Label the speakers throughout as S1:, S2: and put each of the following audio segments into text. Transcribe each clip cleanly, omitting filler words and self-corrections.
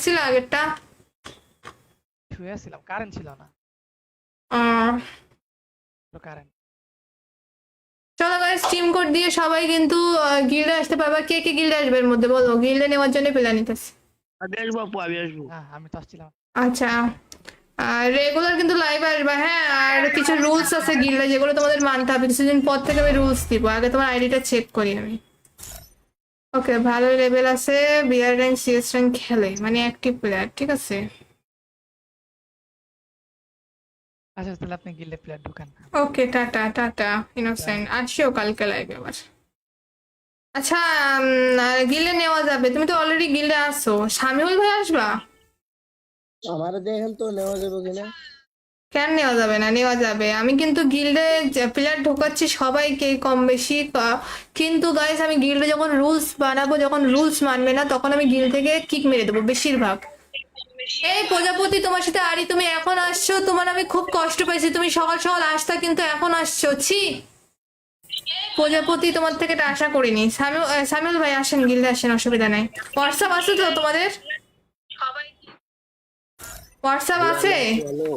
S1: পারছিল আগেরটা।
S2: শুয়েছিলাম, কারেন্ট ছিল না।
S1: আহ,
S2: কারেন্ট
S1: চলো গাইস, টিম কোড দিয়ে সবাই কিন্তু গিল্ডে আসতে পারবা। কে কে গিল্ডে আসবে এর মধ্যে বলো, গিল্ডে নেওয়ার জন্য প্ল্যান নিতেছি।
S3: আমি আসবো আপু, আমি আসবো।
S2: হ্যাঁ, আমি তো আসছিলাম।
S1: আচ্ছা, আর রেগুলার কিন্তু লাইভ আসবা, হ্যাঁ। আর কিছু রুলস আছে গিল্ডে, যেগুলো তোমাদের মানতে হবে। কিছুদিন পর থেকে আমি রুলস দিব, আগে তোমার আইডিটা চেক করি আমি। ওকে, ভালো লেভেল আছে, বিআর র্যাঙ্ক সিএস র্যাঙ্ক খেলে, মানে অ্যাক্টিভ প্লেয়ার, ঠিক আছে।
S2: আচ্ছা, তাহলে আপনি গিল্ডে প্লেয়ার ঢুকান।
S1: ওকে, টাটা টাটা ইনোসেন্ট, আসিও কালকে লাইভে আবার। আচ্ছা, গিল্ডে নেওয়া যাবে, তুমি তো অলরেডি গিল্ডে আসো। শামিউল ভাই আসবা?
S3: আমার দেখেন তো নেওয়া যাবে কিনা।
S1: কেন নেওয়া যাবে না? নেওয়া যাবে। আমি কিন্তু গিল্ডে প্লেয়ার ঢোকাচ্ছি সবাইকে কম বেশি, কিন্তু গাইস আমি গিল্ডে যখন রুলস বানাবো, যখন রুলস মানবে না, তখন আমি গিল্ড থেকে কিক মেরে দেবো বেশিরভাগ। এই প্রজাপতি, তোমার সাথে আরি, তুমি এখন আসছো, তোমার আমি খুব কষ্ট পাইছি। তুমি সকাল সকাল আসতা, কিন্তু এখন আসছো, ছি। প্রজাপতি, তোমার থেকে এটা আশা করিনি। সামিউল ভাই আসেন, গিল্ডে আসেন, অসুবিধা নাই। হোয়াটসঅ্যাপ আছে তো তোমাদের? হোয়াটসঅ্যাপ
S3: হ্যালো
S1: আছে?
S3: হ্যালো হ্যালো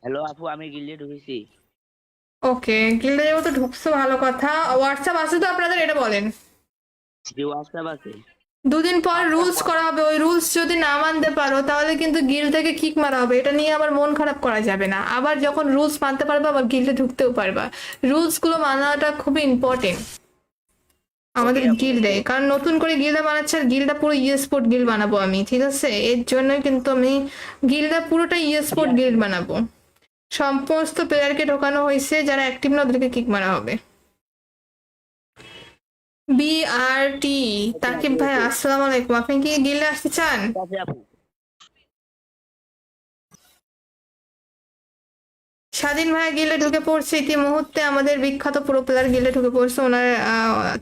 S3: হ্যালো আপু, আমি গিল্ডে ঢুকেছি।
S1: ওকে, গিল্ডে যেহেতু ঢুকছো, ভালো কথা। হোয়াটসঅ্যাপ আছে তো আপনাদের, এটা বলেন।
S3: জি, হোয়াটসঅ্যাপ আছে।
S1: দুদিন পর রুলস করা হবে, ওই রুলস যদি না মানতে পারো তাহলে কিন্তু গিল্ড থেকে কিক মারা হবে। এটা নিয়ে আবার মন খারাপ করা যাবে না। আবার যখন রুলস মানতে পারবে, আবার গিল্ডে ঢুকতেও পারবা। রুলস গুলো মানাটা খুবই ইম্পর্টেন্ট আমাদের
S3: ওকে আপু,
S1: গিল্ডে,
S3: ওকে।
S1: কারণ নতুন করে গিল্ডে বানাচ্ছে, আর গিল্ডটা পুরো স্পোর্ট গিল্ড বানাবো আমি, ঠিক আছে। এর জন্যই কিন্তু আমি গিল্ডটা পুরোটা স্পোর্ট গিল্ড বানাবো। সমস্ত প্লেয়ারকে ঢোকানো হয়েছে, যারা অ্যাক্টিভ না ওদেরকে কিক মারা হবে। BRT,
S3: ওকে
S1: তাকিব
S3: আপু,
S1: ভাই
S3: ওকে।
S1: আসসালামু আলাইকুম, আপনি কি গিল্ডে আসতে চান?
S3: ঠিক আছে আপু।
S1: স্বাধীন ভাই গিল্ডে ঢুকে পড়ছে ইতিমুহূর্তে, আমাদের বিখ্যাত প্রো প্লেয়ার গিল্ডে ঢুকে পড়ছে। ওনার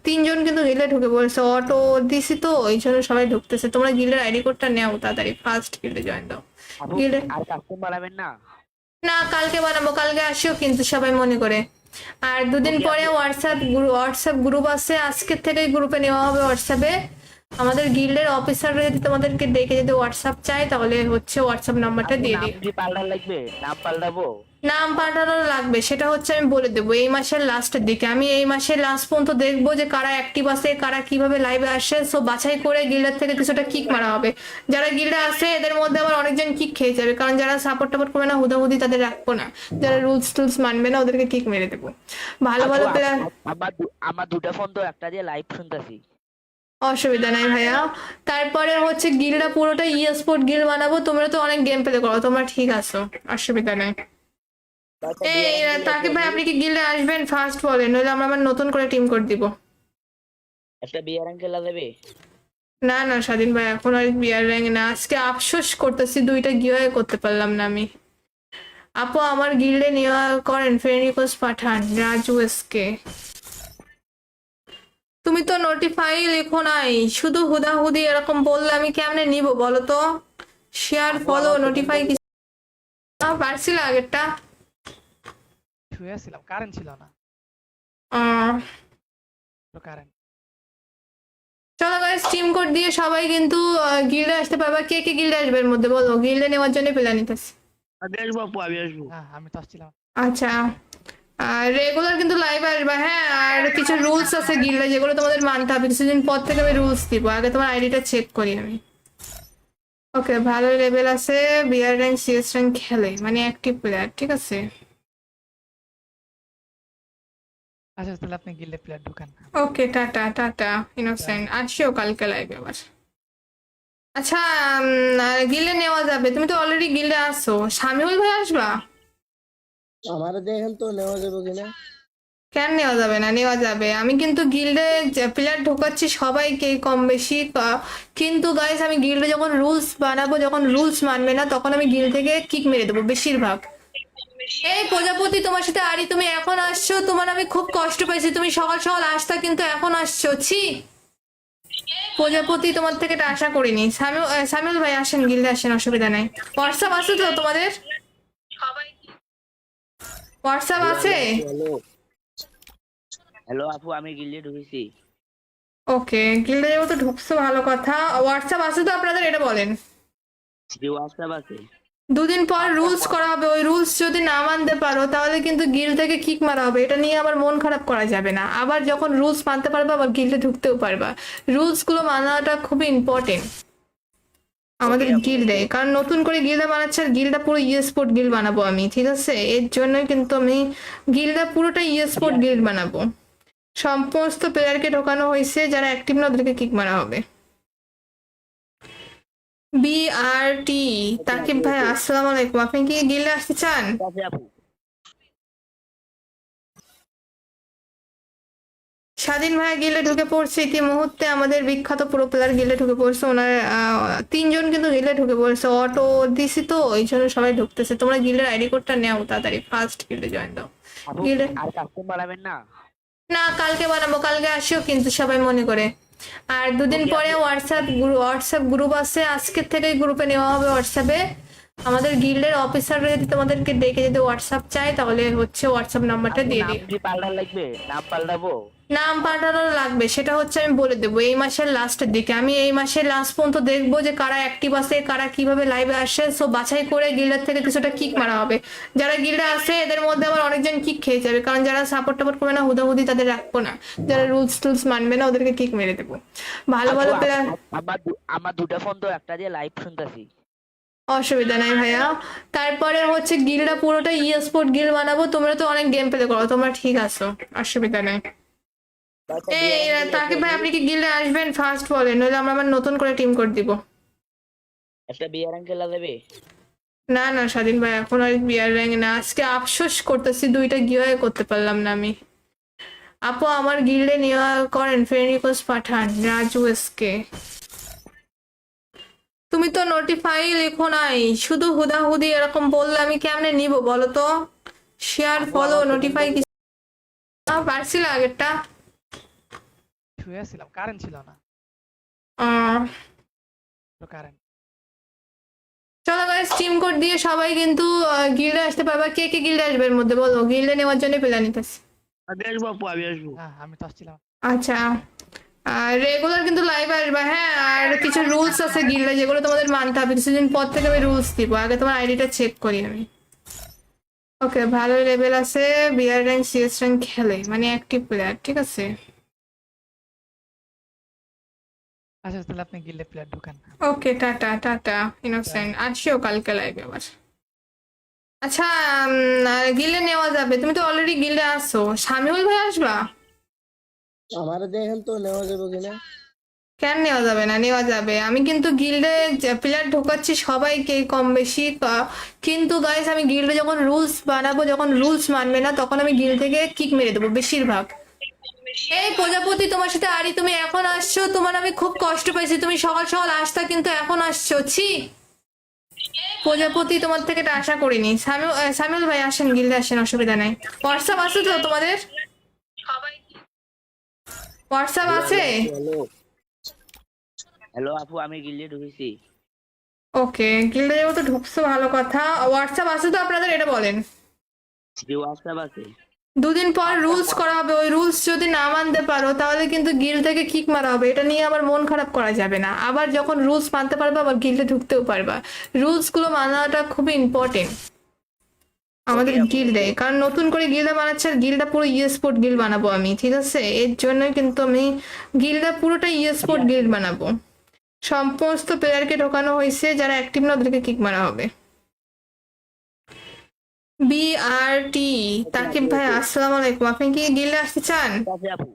S1: তিনজন কিন্তু গিল্ডে ঢুকে পড়ছে, অটো দিছি তো এই জন্য সবাই ঢুকতেছে। তোমরা গিল্ডের আইডি কোডটা নেও তাড়াতাড়ি, ফার্স্ট গিল্ডে জয়েন দাও।
S3: আপু,
S1: গিল্ডে
S3: আর কাস্টম বাড়াবেন না?
S1: না, কালকে বানাবো, কালকে আসিও কিন্তু সবাই মনে করে। আর দুদিন
S3: ওকে
S1: পরে
S3: আপু।
S1: হোয়াটসঅ্যাপ গ্রুপ আছে, আজকের থেকেই গ্রুপে নেওয়া হবে হোয়াটসঅ্যাপে। আমাদের গিল্ডের অফিসাররা যদি তোমাদেরকে ডেকে যদি হোয়াটসঅ্যাপ চায়, তাহলে হচ্ছে হোয়াটসঅ্যাপ নাম্বারটা
S3: আপু,
S1: দিয়ে
S3: নাম
S1: দিও।
S3: কি পাল্টার লাগবে? নাম পাল্টাবো?
S1: নাম পাল্টানো লাগবে, সেটা হচ্ছে আমি বলে দেবো এই মাসের লাস্টের দিকে। আমি এই মাসের লাস্ট পর্যন্ত দেখবো যে কারা অ্যাক্টিভ আছে, কারা কিভাবে লাইভে আসে, সো বাছাই করে গিল্ডের থেকে কিছুটা কিক মারা হবে। যারা গিল্ডে আসে এদের মধ্যে আবার অনেকজন কিক খেয়ে যাবে, কারণ যারা সাপোর্ট টাপোর্ট করবে না, হুদাহুদি তাদের রাখবো না। যারা রুলস টুলস মানবে না ওদেরকে কিক মেরে দেবো। ভালো
S3: আপু,
S1: ভালো প্লেয়ার।
S3: আমার দুটা ফোন তো, একটা দিয়ে লাইভ শুনতেছি।
S1: অসুবিধা নাই ভাইয়া। তারপরে হচ্ছে গিল্ডটা পুরোটা স্পোর্ট গিল্ড বানাবো। তোমরা তো অনেক গেম প্লে করো, তোমরা ঠিক আছো, অসুবিধা নেই।
S3: একটা
S1: এই
S3: বিয়ার আঙ্কেল
S1: তাকিব ভাই, আপনি কি গিল্ডে আসবেন? ফার্স্ট বলেন, নইলে আমরা আবার নতুন করে টিম কোড দিব।
S3: একটা বিয়ার আঙ্কেল যাবে।
S1: না না স্বাধীন ভাই, এখন আর বিয়ার র্যাঙ্ক না। আজকে আফসোস করতেছি, দুইটা গিয়ে করতে পারলাম না আমি। আপু আমার গিল্ডে নেওয়া করেন, ফ্রেন্ড রিকোয়েস্ট পাঠান রাজু এসকে। তুমি তো নোটিফাই লেখো নাই, শুধু হুদাহুদি এরকম বললে আমি কেমনে নিব বলো তো? শেয়ার,
S3: আপু,
S1: ফলো,
S3: আমার সেকেন্ড
S1: নোটিফাই কিছু পারছিল আগেরটা।
S2: শুয়েছিলাম, কারেন্ট ছিল না।
S1: আহ,
S2: কারেন্ট
S1: চলো গাইস, টিম কোড দিয়ে সবাই কিন্তু গিল্ডে আসতে পারবা। কে কে গিল্ডে আসবে এর মধ্যে বলো, গিল্ডে নেওয়ার জন্য প্ল্যান নিতেছি।
S3: আমি আসবো আপু, আমি আসবো।
S2: হ্যাঁ, আমি তো আসছিলাম।
S1: আচ্ছা, আর রেগুলার কিন্তু লাইভ আসবা, হ্যাঁ। আর কিছু রুলস আছে গিল্ডে, যেগুলো তোমাদের মানতে হবে। কিছুদিন পর থেকে আমি রুলস দিব, আগে তোমার আইডিটা চেক করি আমি। ওকে, ভালো লেভেল আছে, বিআর র্যাঙ্ক সিএস র্যাঙ্ক খেলে, মানে অ্যাক্টিভ প্লেয়ার, ঠিক আছে।
S2: আচ্ছা, তাহলে আপনি গিল্ডে প্লেয়ার ঢুকান।
S1: ওকে, টাটা টাটা ইনোসেন্ট, আসিও কালকে লাইভে আবার। আচ্ছা, গিল্ডে নেওয়া যাবে, তুমি তো অলরেডি গিল্ডে আসো। শামিউল ভাই আসবা?
S3: আমার দেখেন তো নেওয়া যাবে কিনা।
S1: কেন নেওয়া যাবে না? নেওয়া যাবে। আমি কিন্তু গিল্ডে প্লেয়ার ঢোকাচ্ছি সবাইকে কম বেশি, কিন্তু গাইস আমি গিল্ডে যখন রুলস বানাবো, যখন রুলস মানবে না, তখন আমি গিল্ড থেকে কিক মেরে দেবো বেশিরভাগ। এই প্রজাপতি, তোমার সাথে আরি, তুমি এখন আসছো, তোমার আমি খুব কষ্ট পাইছি। তুমি সকাল সকাল আসতা, কিন্তু এখন আসছো, ছি। প্রজাপতি, তোমার থেকে এটা আশা করিনি। সামিউল ভাই আসেন, গিল্ডে আসেন, অসুবিধা নাই। হোয়াটসঅ্যাপ আছে তো তোমাদের? হোয়াটসঅ্যাপ
S3: হ্যালো
S1: আছে?
S3: হ্যালো আপু, হ্যালো হ্যালো আপু, আমি গিল্ডে ঢুকেছি।
S1: ওকে, গিল্ডে যাবো তো ঢুকছো, ভালো কথা। হোয়াটসঅ্যাপ আছে তো আপনাদের, এটা বলেন।
S3: জি হোয়াটসঅ্যাপ আছে।
S1: দুদিন পর রুলস করা হবে, ওই রুলস যদি না মানতে পারো তাহলে কিন্তু গিল্ড থেকে কিক মারা হবে। এটা নিয়ে আবার মন খারাপ করা যাবে না। আবার যখন রুলস মানতে পারবে আবার গিল্ডে ঢুকতেও পারবা। রুলস গুলো মানাটা খুবই ইম্পর্টেন্ট আমাদের
S3: Okay, আপু,
S1: গিল্ডে,
S3: okay.
S1: কারণ নতুন করে গিল্ডা বানাচ্ছে আর গিল্ডটা পুরো স্পোর্ট গিল্ড বানাবো আমি, ঠিক আছে? এর জন্যই কিন্তু আমি গিল্ডটা পুরোটা স্পোর্ট গিল্ড বানাবো। সমস্ত প্লেয়ারকে ঢোকানো হয়েছে, যারা অ্যাক্টিভ না ওদেরকে কিক মারা হবে। BRT তাকিব ভাই, আসসালামু আলাইকুম। আপনি কি গিল্ডে আসতে চান?
S3: ঠিক আছে আপু।
S1: স্বাধীন ভাইয়া গিল্ডে ঢুকে পড়ছে ইতিমুহূর্তে, আমাদের বিখ্যাত প্রো প্লেয়ার গিল্ডে ঢুকে পড়ছে। ওনার তিনজন কিন্তু গিল্ডে ঢুকে পড়ছে। অটো দিছি তো এই জন্য সবাই ঢুকতেছে। তোমরা গিল্ডের আইডি কোডটা নেও তাড়াতাড়ি, ফার্স্ট গিল্ডে জয়েন দাও।
S3: আপু
S1: গিল্ডে
S3: আর কাস্টম বাড়াবেন না?
S1: না, কালকে বানাবো, কালকে আসিও কিন্তু সবাই মনে করে। আর দুদিন
S3: Okay,
S1: পরে
S3: আপু।
S1: হোয়াটসঅ্যাপ গ্রুপ আছে, আজকের থেকে গ্রুপে নেওয়া হবে হোয়াটসঅ্যাপে। আমাদের গিল্ডের অফিসাররা যদি তোমাদেরকে দেখে যদি হোয়াটসঅ্যাপ চায় তাহলে হচ্ছে হোয়াটসঅ্যাপ নাম্বারটা
S3: আপু
S1: দিয়ে
S3: নাম
S1: দিই।
S3: কি পাল্টার লাগবে? নাম পাল্টাবো?
S1: নাম পাল্টানো লাগবে, সেটা হচ্ছে আমি বলে দেবো এই মাসের লাস্টের দিকে। আমি এই মাসের লাস্ট পর্যন্ত দেখবো যে কারা অ্যাক্টিভ আছে, কারা কিভাবে লাইভে আসে। সো বাছাই করে গিল্ডের থেকে কিছুটা কিক মারা হবে। যারা গিল্ডে আসে এদের মধ্যে আবার অনেকজন কিক খেয়ে যাবে, কারণ যারা সাপোর্ট টাপোর্ট করবে না হুদাহুদি তাদের রাখবো না। যারা রুলস টুলস মানবে না ওদেরকে কিক মেরে দেবো। ভালো
S3: আপু
S1: ভালো প্লেয়ার।
S3: আমার দুটা ফোন তো, একটা দিয়ে লাইভ শুনতেছি।
S1: অসুবিধা নাই ভাইয়া। তারপরে হচ্ছে গিল্ডটা পুরোটা স্পোর্ট গিল্ড বানাবো। তোমরা তো অনেক গেম প্লে করো, তোমরা ঠিক আছো, অসুবিধা নেই। এই তাকিব ভাই, আপনি কি গিল্ডে আসবেন? ফার্স্ট বলেন, নইলে আমরা আবার নতুন করে টিম করে দিব।
S3: একটা বিয়ার খেলা দেবে?
S1: না না স্বাধীন ভাই, এখন আর বিয়ার র্যাঙ্ক না। আজকে আফসোস করতেছি, দুইটা গিয়ে করতে পারলাম না আমি। আপু আমার গিল্ডে নেওয়া করেন, ফ্রেন্ড রিকোয়েস্ট পাঠান। রাজু এসকে, তুমি তো নোটিফাই লেখো নাই, শুধু হুদাহুদি এরকম বললে আমি কেমনে নিব বলো তো? শেয়ার,
S3: আপু,
S1: ফলো,
S3: আমার
S1: নোটিফাই কিছু পারছিল আগেরটা।
S2: শুয়ে ছিলাম, কারেন্ট ছিল না।
S1: আহ,
S2: কারেন্ট।
S1: চলো গাইস, টিম কোড দিয়ে সবাই কিন্তু গিল্ডে আসতে পারবা। কে কে গিল্ডে আসবে এর মধ্যে বলো, গিল্ডে নেওয়ার জন্য প্ল্যান নিতেছি।
S3: আমি আসবো আপু, আমি আসবো।
S2: হ্যাঁ, আমি তো আসছিলাম।
S1: আচ্ছা, আর রেগুলার কিন্তু লাইভ আসবা, হ্যাঁ? আর কিছু রুলস আছে গিল্ডে যেগুলো তোমাদের মানতে হবে। কিছুদিন পর থেকে আমি রুলস দিব, আগে তোমার আইডিটা চেক করি আমি। ওকে, ভালো লেভেল আছে, বিআর র্যাঙ্ক সিএস র্যাঙ্ক খেলে, মানে অ্যাক্টিভ প্লেয়ার, ঠিক আছে।
S2: আচ্ছা, তাহলে আপনি গিল্ডে প্লেয়ার ঢুকান।
S1: ওকে, টাটা টাটা ইনোসেন্ট, আসিও কালকে লাইভে আবার। আচ্ছা, গিল্ডে নেওয়া যাবে, তুমি তো অলরেডি গিল্ডে আসো। শামিউল ভাই আসবা?
S4: আমার দেখেন তো নেওয়া যাবে কিনা।
S1: কেন নেওয়া যাবে না? নেওয়া যাবে। আমি কিন্তু গিল্ডে প্লেয়ার ঢোকাচ্ছি সবাইকে কম বেশি, কিন্তু গাইস আমি গিল্ডে যখন রুলস বানাবো, যখন রুলস মানবে না তখন আমি গিল্ড থেকে কিক মেরে দেবো বেশিরভাগ। এই প্রজাপতি, তোমার সাথে আরি, তুমি এখন আসছো, তোমার আমি খুব কষ্ট পাইছি। তুমি সকাল সকাল আসতা কিন্তু এখন আসছো, ছি। প্রজাপতি, তোমার থেকে এটা আশা করিনি। সামিউল ভাই আসেন, গিল্ডে আসেন, অসুবিধা নাই। হোয়াটসঅ্যাপ আছে তো তোমাদের? হোয়াটসঅ্যাপ আছে?
S3: হ্যালো হ্যালো আপু, আমি গিল্ডে ঢুকেছি।
S1: ওকে, গিল্ডে যাবো তো ঢুকছো, ভালো কথা। হোয়াটসঅ্যাপ আছে তো আপনাদের, এটা বলেন।
S3: জি হোয়াটসঅ্যাপ আছে।
S1: দুদিন পর রুলস করা হবে, ওই রুলস যদি না মানতে পারো তাহলে কিন্তু গিল্ড থেকে কিক মারা হবে। এটা নিয়ে আবার মন খারাপ করা যাবে না। আবার যখন রুলস মানতে পারবে আবার গিল্ডে ঢুকতেও পারবা। রুলস গুলো মানাটা খুবই ইম্পর্টেন্ট আমাদের
S3: Okay, আপু,
S1: গিল্ডে,
S3: okay.
S1: কারণ নতুন করে গিল্ডা বানাচ্ছে আর গিল্ডটা পুরো স্পোর্ট গিল্ড বানাবো আমি, ঠিক আছে? এর জন্যই কিন্তু আমি গিল্ডটা পুরোটা স্পোর্ট গিল্ড বানাবো। সমস্ত প্লেয়ারকে ঢোকানো হয়েছে, যারা অ্যাক্টিভ না ওদেরকে কিক মারা হবে। BRT তাকিব ভাই, আসসালামু আলাইকুম। আপনি কি গিল্ডে আসতে চান?
S3: ঠিক আছে আপু।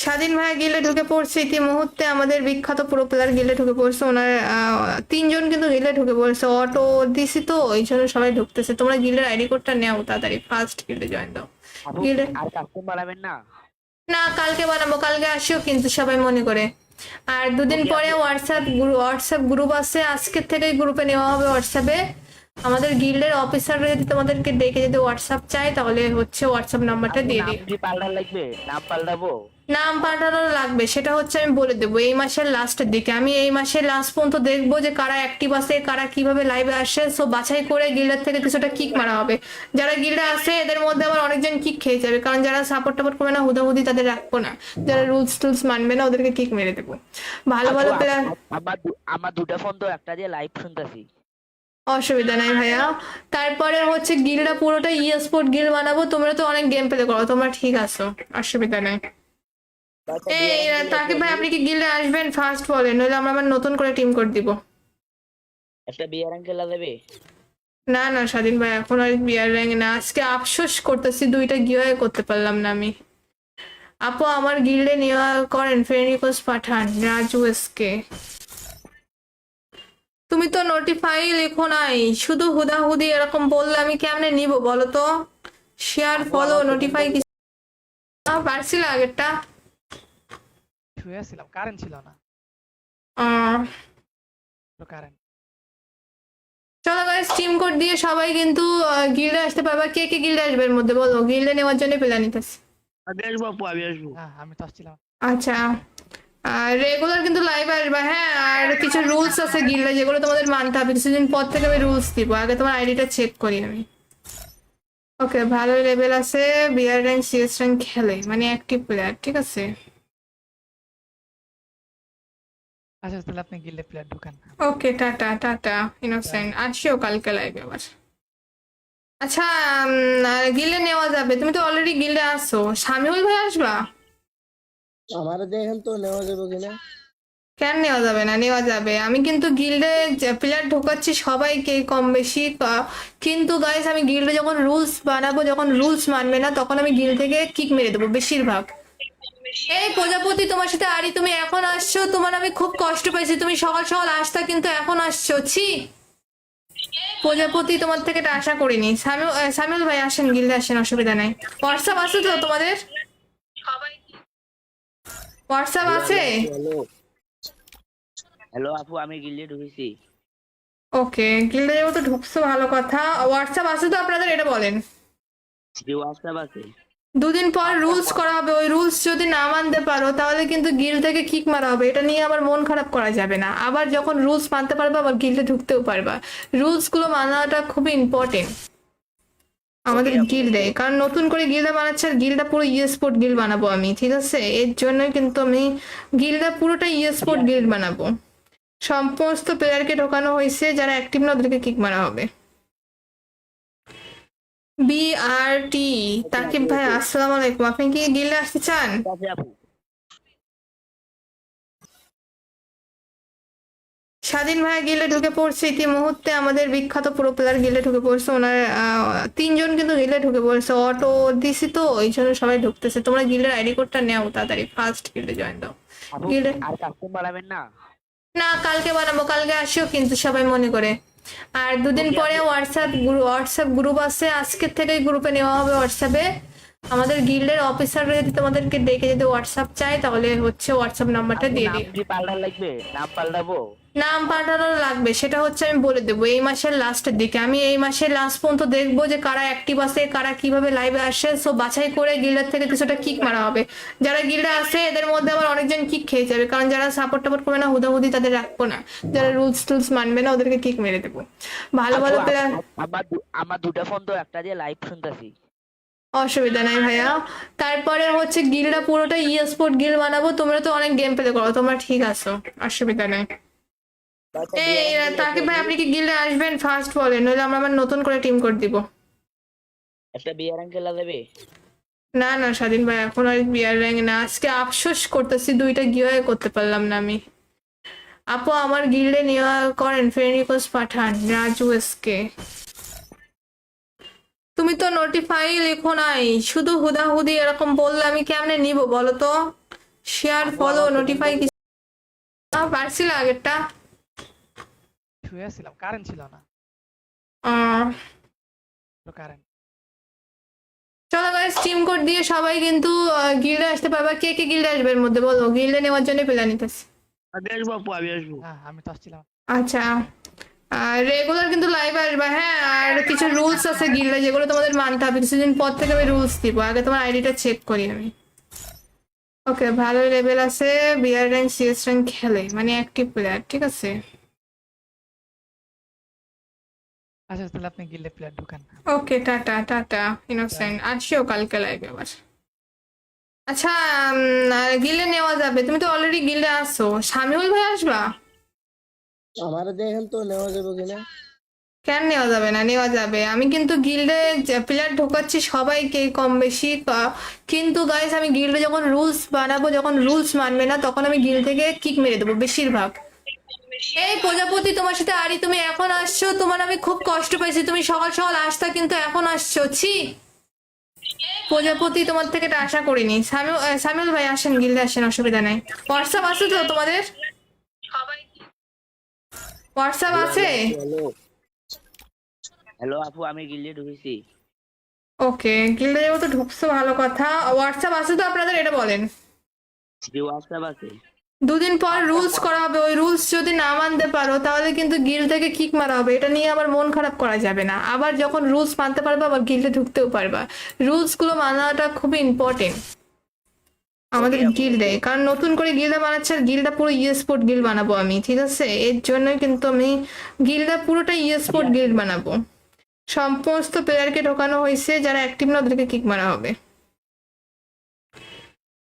S1: স্বাধীন ভাইয়া গিল্ডে ঢুকে পড়ছে ইতিমুহূর্তে, আমাদের বিখ্যাত প্রো প্লেয়ার গিল্ডে ঢুকে পড়ছে। ওনার তিনজন কিন্তু গিল্ডে ঢুকে পড়ছে। অটো দিছি তো এই জন্য সবাই ঢুকতেছে। তোমরা গিল্ডের আইডি কোডটা নেও তাড়াতাড়ি, ফার্স্ট গিল্ডে জয়েন দাও।
S3: আপু
S1: গিল্ডে
S3: আর কাস্টম বাড়াবেন না?
S1: না, কালকে বানাবো, কালকে আসিও কিন্তু সবাই মনে করে। আর দুদিন
S3: Okay,
S1: পরে
S3: আপু।
S1: হোয়াটসঅ্যাপ গ্রুপ আছে, আজকের থেকে গ্রুপে নেওয়া হবে হোয়াটসঅ্যাপে। আমাদের গিল্ডের অফিসাররা যদি তোমাদেরকে ডেকে যদি হোয়াটসঅ্যাপ চায় তাহলে হচ্ছে হোয়াটসঅ্যাপ নাম্বারটা
S3: আপু
S1: দিয়ে
S3: নাম
S1: দিই।
S3: কি পাল্টানো লাগবে? নাম পাল্টাবো?
S1: নাম পাল্টানো লাগবে, সেটা হচ্ছে আমি বলে দেবো এই মাসের লাস্টের দিকে। আমি এই মাসের লাস্ট পর্যন্ত দেখবো যে কারা অ্যাক্টিভ আছে, কারা কিভাবে লাইভে আসে, সো বাছাই করে গিল্ডের থেকে কিছুটা কিক মারা হবে। যারা গিল্ডে আসে এদের মধ্যে আবার অনেকজন কিক খেয়ে যাবে, কারণ যারা সাপোর্ট টাপোর্ট করবে না হুদাহুদি তাদের রাখবো না, যারা রুলস টুলস মানবে না ওদেরকে কিক মেরে দেবো। ভালো
S3: আপু
S1: ভালো প্লেয়ার।
S3: আমার দুটা ফোন তো, একটা দিয়ে লাইভ শুনতেছি।
S1: অসুবিধা নাই ভাইয়া। তারপরে হচ্ছে গিল্ডটা পুরোটা স্পোর্ট গিল্ড বানাবো, তোমরা তো অনেক গেম প্লে করো, তোমরা ঠিক আছো, অসুবিধা নাই। এই তাকিব ভাই আপনি কি গিল্ডে আসবেন ফার্স্ট বলেন, নইলে আমরা আবার নতুন করে টিম কোড দিব।
S3: একটা বিয়ার খেলা দেবে?
S1: না না স্বাধীন ভাই এখন আর বিয়ার র্যাঙ্ক না, আজকে আফসোস করতেছি দুইটা গিয়ে করতে পারলাম না আমি। আপু আমার গিল্ডে নেওয়া করেন, ফ্রেন্ড রিকোয়েস্ট পাঠান রাজু এসকে। তুমি তো নোটিফাই লেখো নাই, শুধু হুদাহুদি এরকম বললে আমি কেমনে নিব বলো তো? শেয়ার ফলো নোটিফাই কি পারছিল আগেরটা?
S2: শুয়েছিলাম, কারেন্ট ছিল না।
S1: আহ,
S2: কারেন্ট।
S1: চলো গাইস টিম কোড দিয়ে সবাই কিন্তু গিল্ডে আসতে পারবা। কে কে গিল্ডে আসবে এর মধ্যে বলো, গিল্ডে নেওয়ার জন্য প্ল্যান নিতেছি।
S3: আমি আসবো আপু, আমি আসবো।
S2: হ্যাঁ আমি তো আসছিলাম।
S1: আচ্ছা আর রেগুলার কিন্তু লাইভ আসবা, হ্যাঁ। আর কিছু রুলস আছে গিল্ডে যেগুলো তোমাদের মানতে হবে, কিছুদিন পর থেকে আমি রুলস দিব, আগে তোমার আইডিটা চেক করি আমি। ওকে ভালো লেভেল আছে, বিআর র্যাঙ্ক সিএস র্যাঙ্ক খেলে, মানে অ্যাক্টিভ প্লেয়ার, ঠিক আছে।
S2: আচ্ছা তাহলে আপনি গিল্ডে প্লেয়ার ঢুকান।
S1: ওকে টাটা টাটা ইনোসেন্ট, আসিও কালকে লাইভে আবার। আচ্ছা গিল্ডে নেওয়া যাবে, তুমি তো অলরেডি গিল্ডে আসো, শামিউল ভাই আসবা?
S4: আমার দেখেন তো নেওয়া যাবে কিনা।
S1: কেন নেওয়া যাবে না, নেওয়া যাবে। আমি কিন্তু গিল্ডে প্লেয়ার ঢোকাচ্ছি সবাইকে কম বেশি, কিন্তু গাইস আমি গিল্ডে যখন রুলস বানাবো, যখন রুলস মানবে না তখন আমি গিল্ড থেকে কিক মেরে দেবো বেশিরভাগ। এই প্রজাপতি তোমার সাথে আরি, তুমি এখন আসছো, তোমার আমি খুব কষ্ট পাইছি, তুমি সকাল সকাল আসতা কিন্তু এখন আসছো, ছি। প্রজাপতি তোমার থেকে এটা আশা করিনি। সামিউল ভাই আসেন গিল্ডে আসেন, অসুবিধা নাই। হোয়াটসঅ্যাপ আছে তো তোমাদের? হোয়াটসঅ্যাপ আছে?
S3: হ্যালো হ্যালো আপু, আমি গিল্ডে ঢুকেছি।
S1: ওকে গিল্ডে যেহেতু ঢুকছো ভালো কথা। হোয়াটসঅ্যাপ আছে তো আপনাদের, এটা বলেন।
S3: জি হোয়াটসঅ্যাপ আছে।
S1: দুদিন পর রুলস করা হবে, ওই রুলস যদি না মানতে পারো তাহলে কিন্তু গিল্ড থেকে কিক মারা হবে, এটা নিয়ে আবার মন খারাপ করা যাবে না। আবার যখন রুলস মানতে পারবে আবার গিল্ডে ঢুকতেও পারবা। রুলস গুলো মানাটা খুবই ইম্পর্টেন্ট আমাদের গিল্ডে, কারণ নতুন করে গিল্ডে বানাচ্ছে আর গিল্ডটা পুরো স্পোর্ট গিল্ড বানাবো আমি, ঠিক আছে। এর জন্য কিন্তু আমি গিল্ডটা পুরোটা স্পোর্ট গিল্ড বানাবো। সমস্ত প্লেয়ারকে ঢোকানো হয়েছে, যারা অ্যাক্টিভ না ওদেরকে কিক মারা হবে। বিআরটি তাকিব ভাই আসসালামু আলাইকুম, আপনি কি গিল্ডে আসতে চান?
S3: ঠিক আছে আপু।
S1: স্বাধীন ভাই গিল্ডে ঢুকে পড়ছে ইতিমুহূর্তে, আমাদের বিখ্যাত প্রো প্লেয়ার গিল্ডে ঢুকে পড়ছে। ওনার তিনজন কিন্তু গিল্ডে ঢুকে পড়ছে, অটো দিছি তো এই জন্য সবাই ঢুকতেছে। তোমরা গিল্ডের আইডি কোডটা নেও তাড়াতাড়ি, ফার্স্ট গিল্ডে জয়েন দাও।
S3: আপু
S1: গিল্ডে
S3: আর কাস্টম বাড়াবেন না?
S1: না কালকে বানাবো, কালকে আসিও কিন্তু সবাই মনে করে। আর দুদিন পরে হোয়াটসঅ্যাপ গ্রুপ আছে, আজকের থেকে গ্রুপে নেওয়া হবে হোয়াটসঅ্যাপে। আমাদের গিল্ডের অফিসাররা যদি তোমাদেরকে ডেকে যদি হোয়াটসঅ্যাপ চায় তাহলে হচ্ছে হোয়াটসঅ্যাপ নাম্বারটা
S3: আপু
S1: দিয়ে
S3: নাম
S1: দিই।
S3: কি পাল্টানো লাগবে? নাম পাল্টাবো?
S1: নাম পাল্টানো লাগবে, সেটা হচ্ছে আমি বলে দেবো এই মাসের লাস্টের দিকে। আমি এই মাসের লাস্ট পর্যন্ত দেখবো যে কারা অ্যাক্টিভ আছে, কারা কিভাবে লাইভে আসে, সো বাছাই করে গিল্ডের থেকে কিছুটা কিক মারা হবে। যারা গিল্ডে আসে এদের মধ্যে আবার অনেকজন কিক খেয়ে যাবে, কারণ যারা সাপোর্ট টাপোর্ট করবে না হুদাহুদি তাদের রাখবো না, যারা রুলস টুলস মানবে না ওদেরকে কিক মেরে দেবো। ভালো ভালো প্লেয়ার।
S3: আমার দুটা ফোন তো, একটা দিয়ে লাইভ শুনতেছি।
S1: অসুবিধা নাই ভাইয়া। তারপরে হচ্ছে গিল্ডটা পুরোটা স্পোর্ট গিল্ড বানাবো, তোমরা তো অনেক গেম প্লে করো, তোমরা ঠিক আছো, অসুবিধা নাই। এই তাকিব ভাই আপনি কি গিল্ডে আসবেন ফার্স্ট বলেন, নইলে আমরা আবার নতুন করে টিম কোড দিব।
S3: একটা বিয়ার খেলা দেবে?
S1: না না স্বাধীন ভাই এখন আর বিয়ার র্যাঙ্ক না, আজকে আফসোস করতেছি দুইটা গিয়ে করতে পারলাম না আমি। আপু আমার গিল্ডে নেওয়া করেন, ফ্রেন্ড রিকোয়েস্ট পাঠান রাজু এসকে। তুমি তো নোটিফাই লেখো নাই, শুধু হুদাহুদি এরকম বললে আমি কেমনে নিব বলো তো? শেয়ার ফলো নোটিফাই কি পারছিল আগেরটা?
S2: শুয়েছিলাম, কারেন্ট ছিল না।
S1: আহ,
S2: কারেন্ট।
S1: চলো গাইস টিম কোড দিয়ে সবাই কিন্তু গিল্ডে আসতে পারবা। কে কে গিল্ডে আসবে এর মধ্যে বলো, গিল্ডে নেওয়ার জন্য প্ল্যান নিতেছি।
S3: আমি আসবো আপু, আমি আসবো।
S2: হ্যাঁ আমি তো আসছিলাম।
S1: আচ্ছা আর রেগুলার কিন্তু লাইভ আসবা, হ্যাঁ। আর কিছু রুলস আছে গিল্ডে যেগুলো তোমাদের মানতে হবে। কিছুদিন পর থেকে আমি রুলস দিব, আগে তোমার আইডিটা চেক করি আমি। ওকে, ভালো লেভেল আছে, বিআর র্যাঙ্ক সিএস র্যাঙ্ক খেলে, মানে অ্যাক্টিভ প্লেয়ার, ঠিক আছে।
S2: আচ্ছা তাহলে আপনি গিল্ডে প্লেয়ার ঢুকান।
S1: ওকে, টাটা টাটা ইনোসেন্ট, আসিও কালকে লাইভে আবার। আচ্ছা, গিল্ডে নেওয়া যাবে, তুমি তো অলরেডি গিল্ডে আসো। শামিউল ভাই আসবা?
S4: আমার দেখেন তো নেওয়া যাবে কিনা।
S1: কেন নেওয়া যাবে না? নেওয়া যাবে। আমি কিন্তু গিল্ডে প্লেয়ার ঢোকাচ্ছি সবাইকে কম বেশি, কিন্তু গাইস আমি গিল্ডে যখন রুলস বানাবো, যখন রুলস মানবে না তখন আমি গিল্ড থেকে কিক মেরে দেবো বেশিরভাগ। এই প্রজাপতি, তোমার সাথে আরি, তুমি এখন আসছো, তোমার আমি খুব কষ্ট পাইছি। তুমি সকাল সকাল আসতা, কিন্তু এখন আসছো, ছি। প্রজাপতি, তোমার থেকে এটা আশা করিনি। সামিউল ভাই আসেন, গিল্ডে আসেন, অসুবিধা নেই। হোয়াটসঅ্যাপ আছে তো তোমাদের? হোয়াটসঅ্যাপ আছে?
S3: হ্যালো হ্যালো আপু, আমি গিল্ডে ঢুকেছি।
S1: ওকে, গিল্ডে যেহেতু ঢুকছো ভালো কথা। হোয়াটসঅ্যাপ আছে তো আপনাদের, এটা বলেন।
S3: জি হোয়াটসঅ্যাপ আছে।
S1: দুদিন পর রুলস করা হবে, ওই রুলস যদি না মানতে পারো তাহলে কিন্তু গিল্ড থেকে কিক মারা হবে। এটা নিয়ে আবার মন খারাপ করা যাবে না। আবার যখন রুলস মানতে পারবে আবার গিল্ডে ঢুকতেও পারবা। রুলস গুলো মানাটা খুবই ইম্পর্টেন্ট আমাদের গিল্ডে, কারণ নতুন করে গিল্ডা বানাচ্ছে। আর গিল্ডা পুরো স্পোর্ট গিল্ড বানাবো আমি, ঠিক আছে। এর জন্যই কিন্তু আমি গিল্ডা পুরোটা স্পোর্ট গিল্ড বানাবো। সমস্ত প্লেয়ারকে ঢোকানো হয়েছে, যারা অ্যাক্টিভ না ওদেরকে কিক মারা হবে।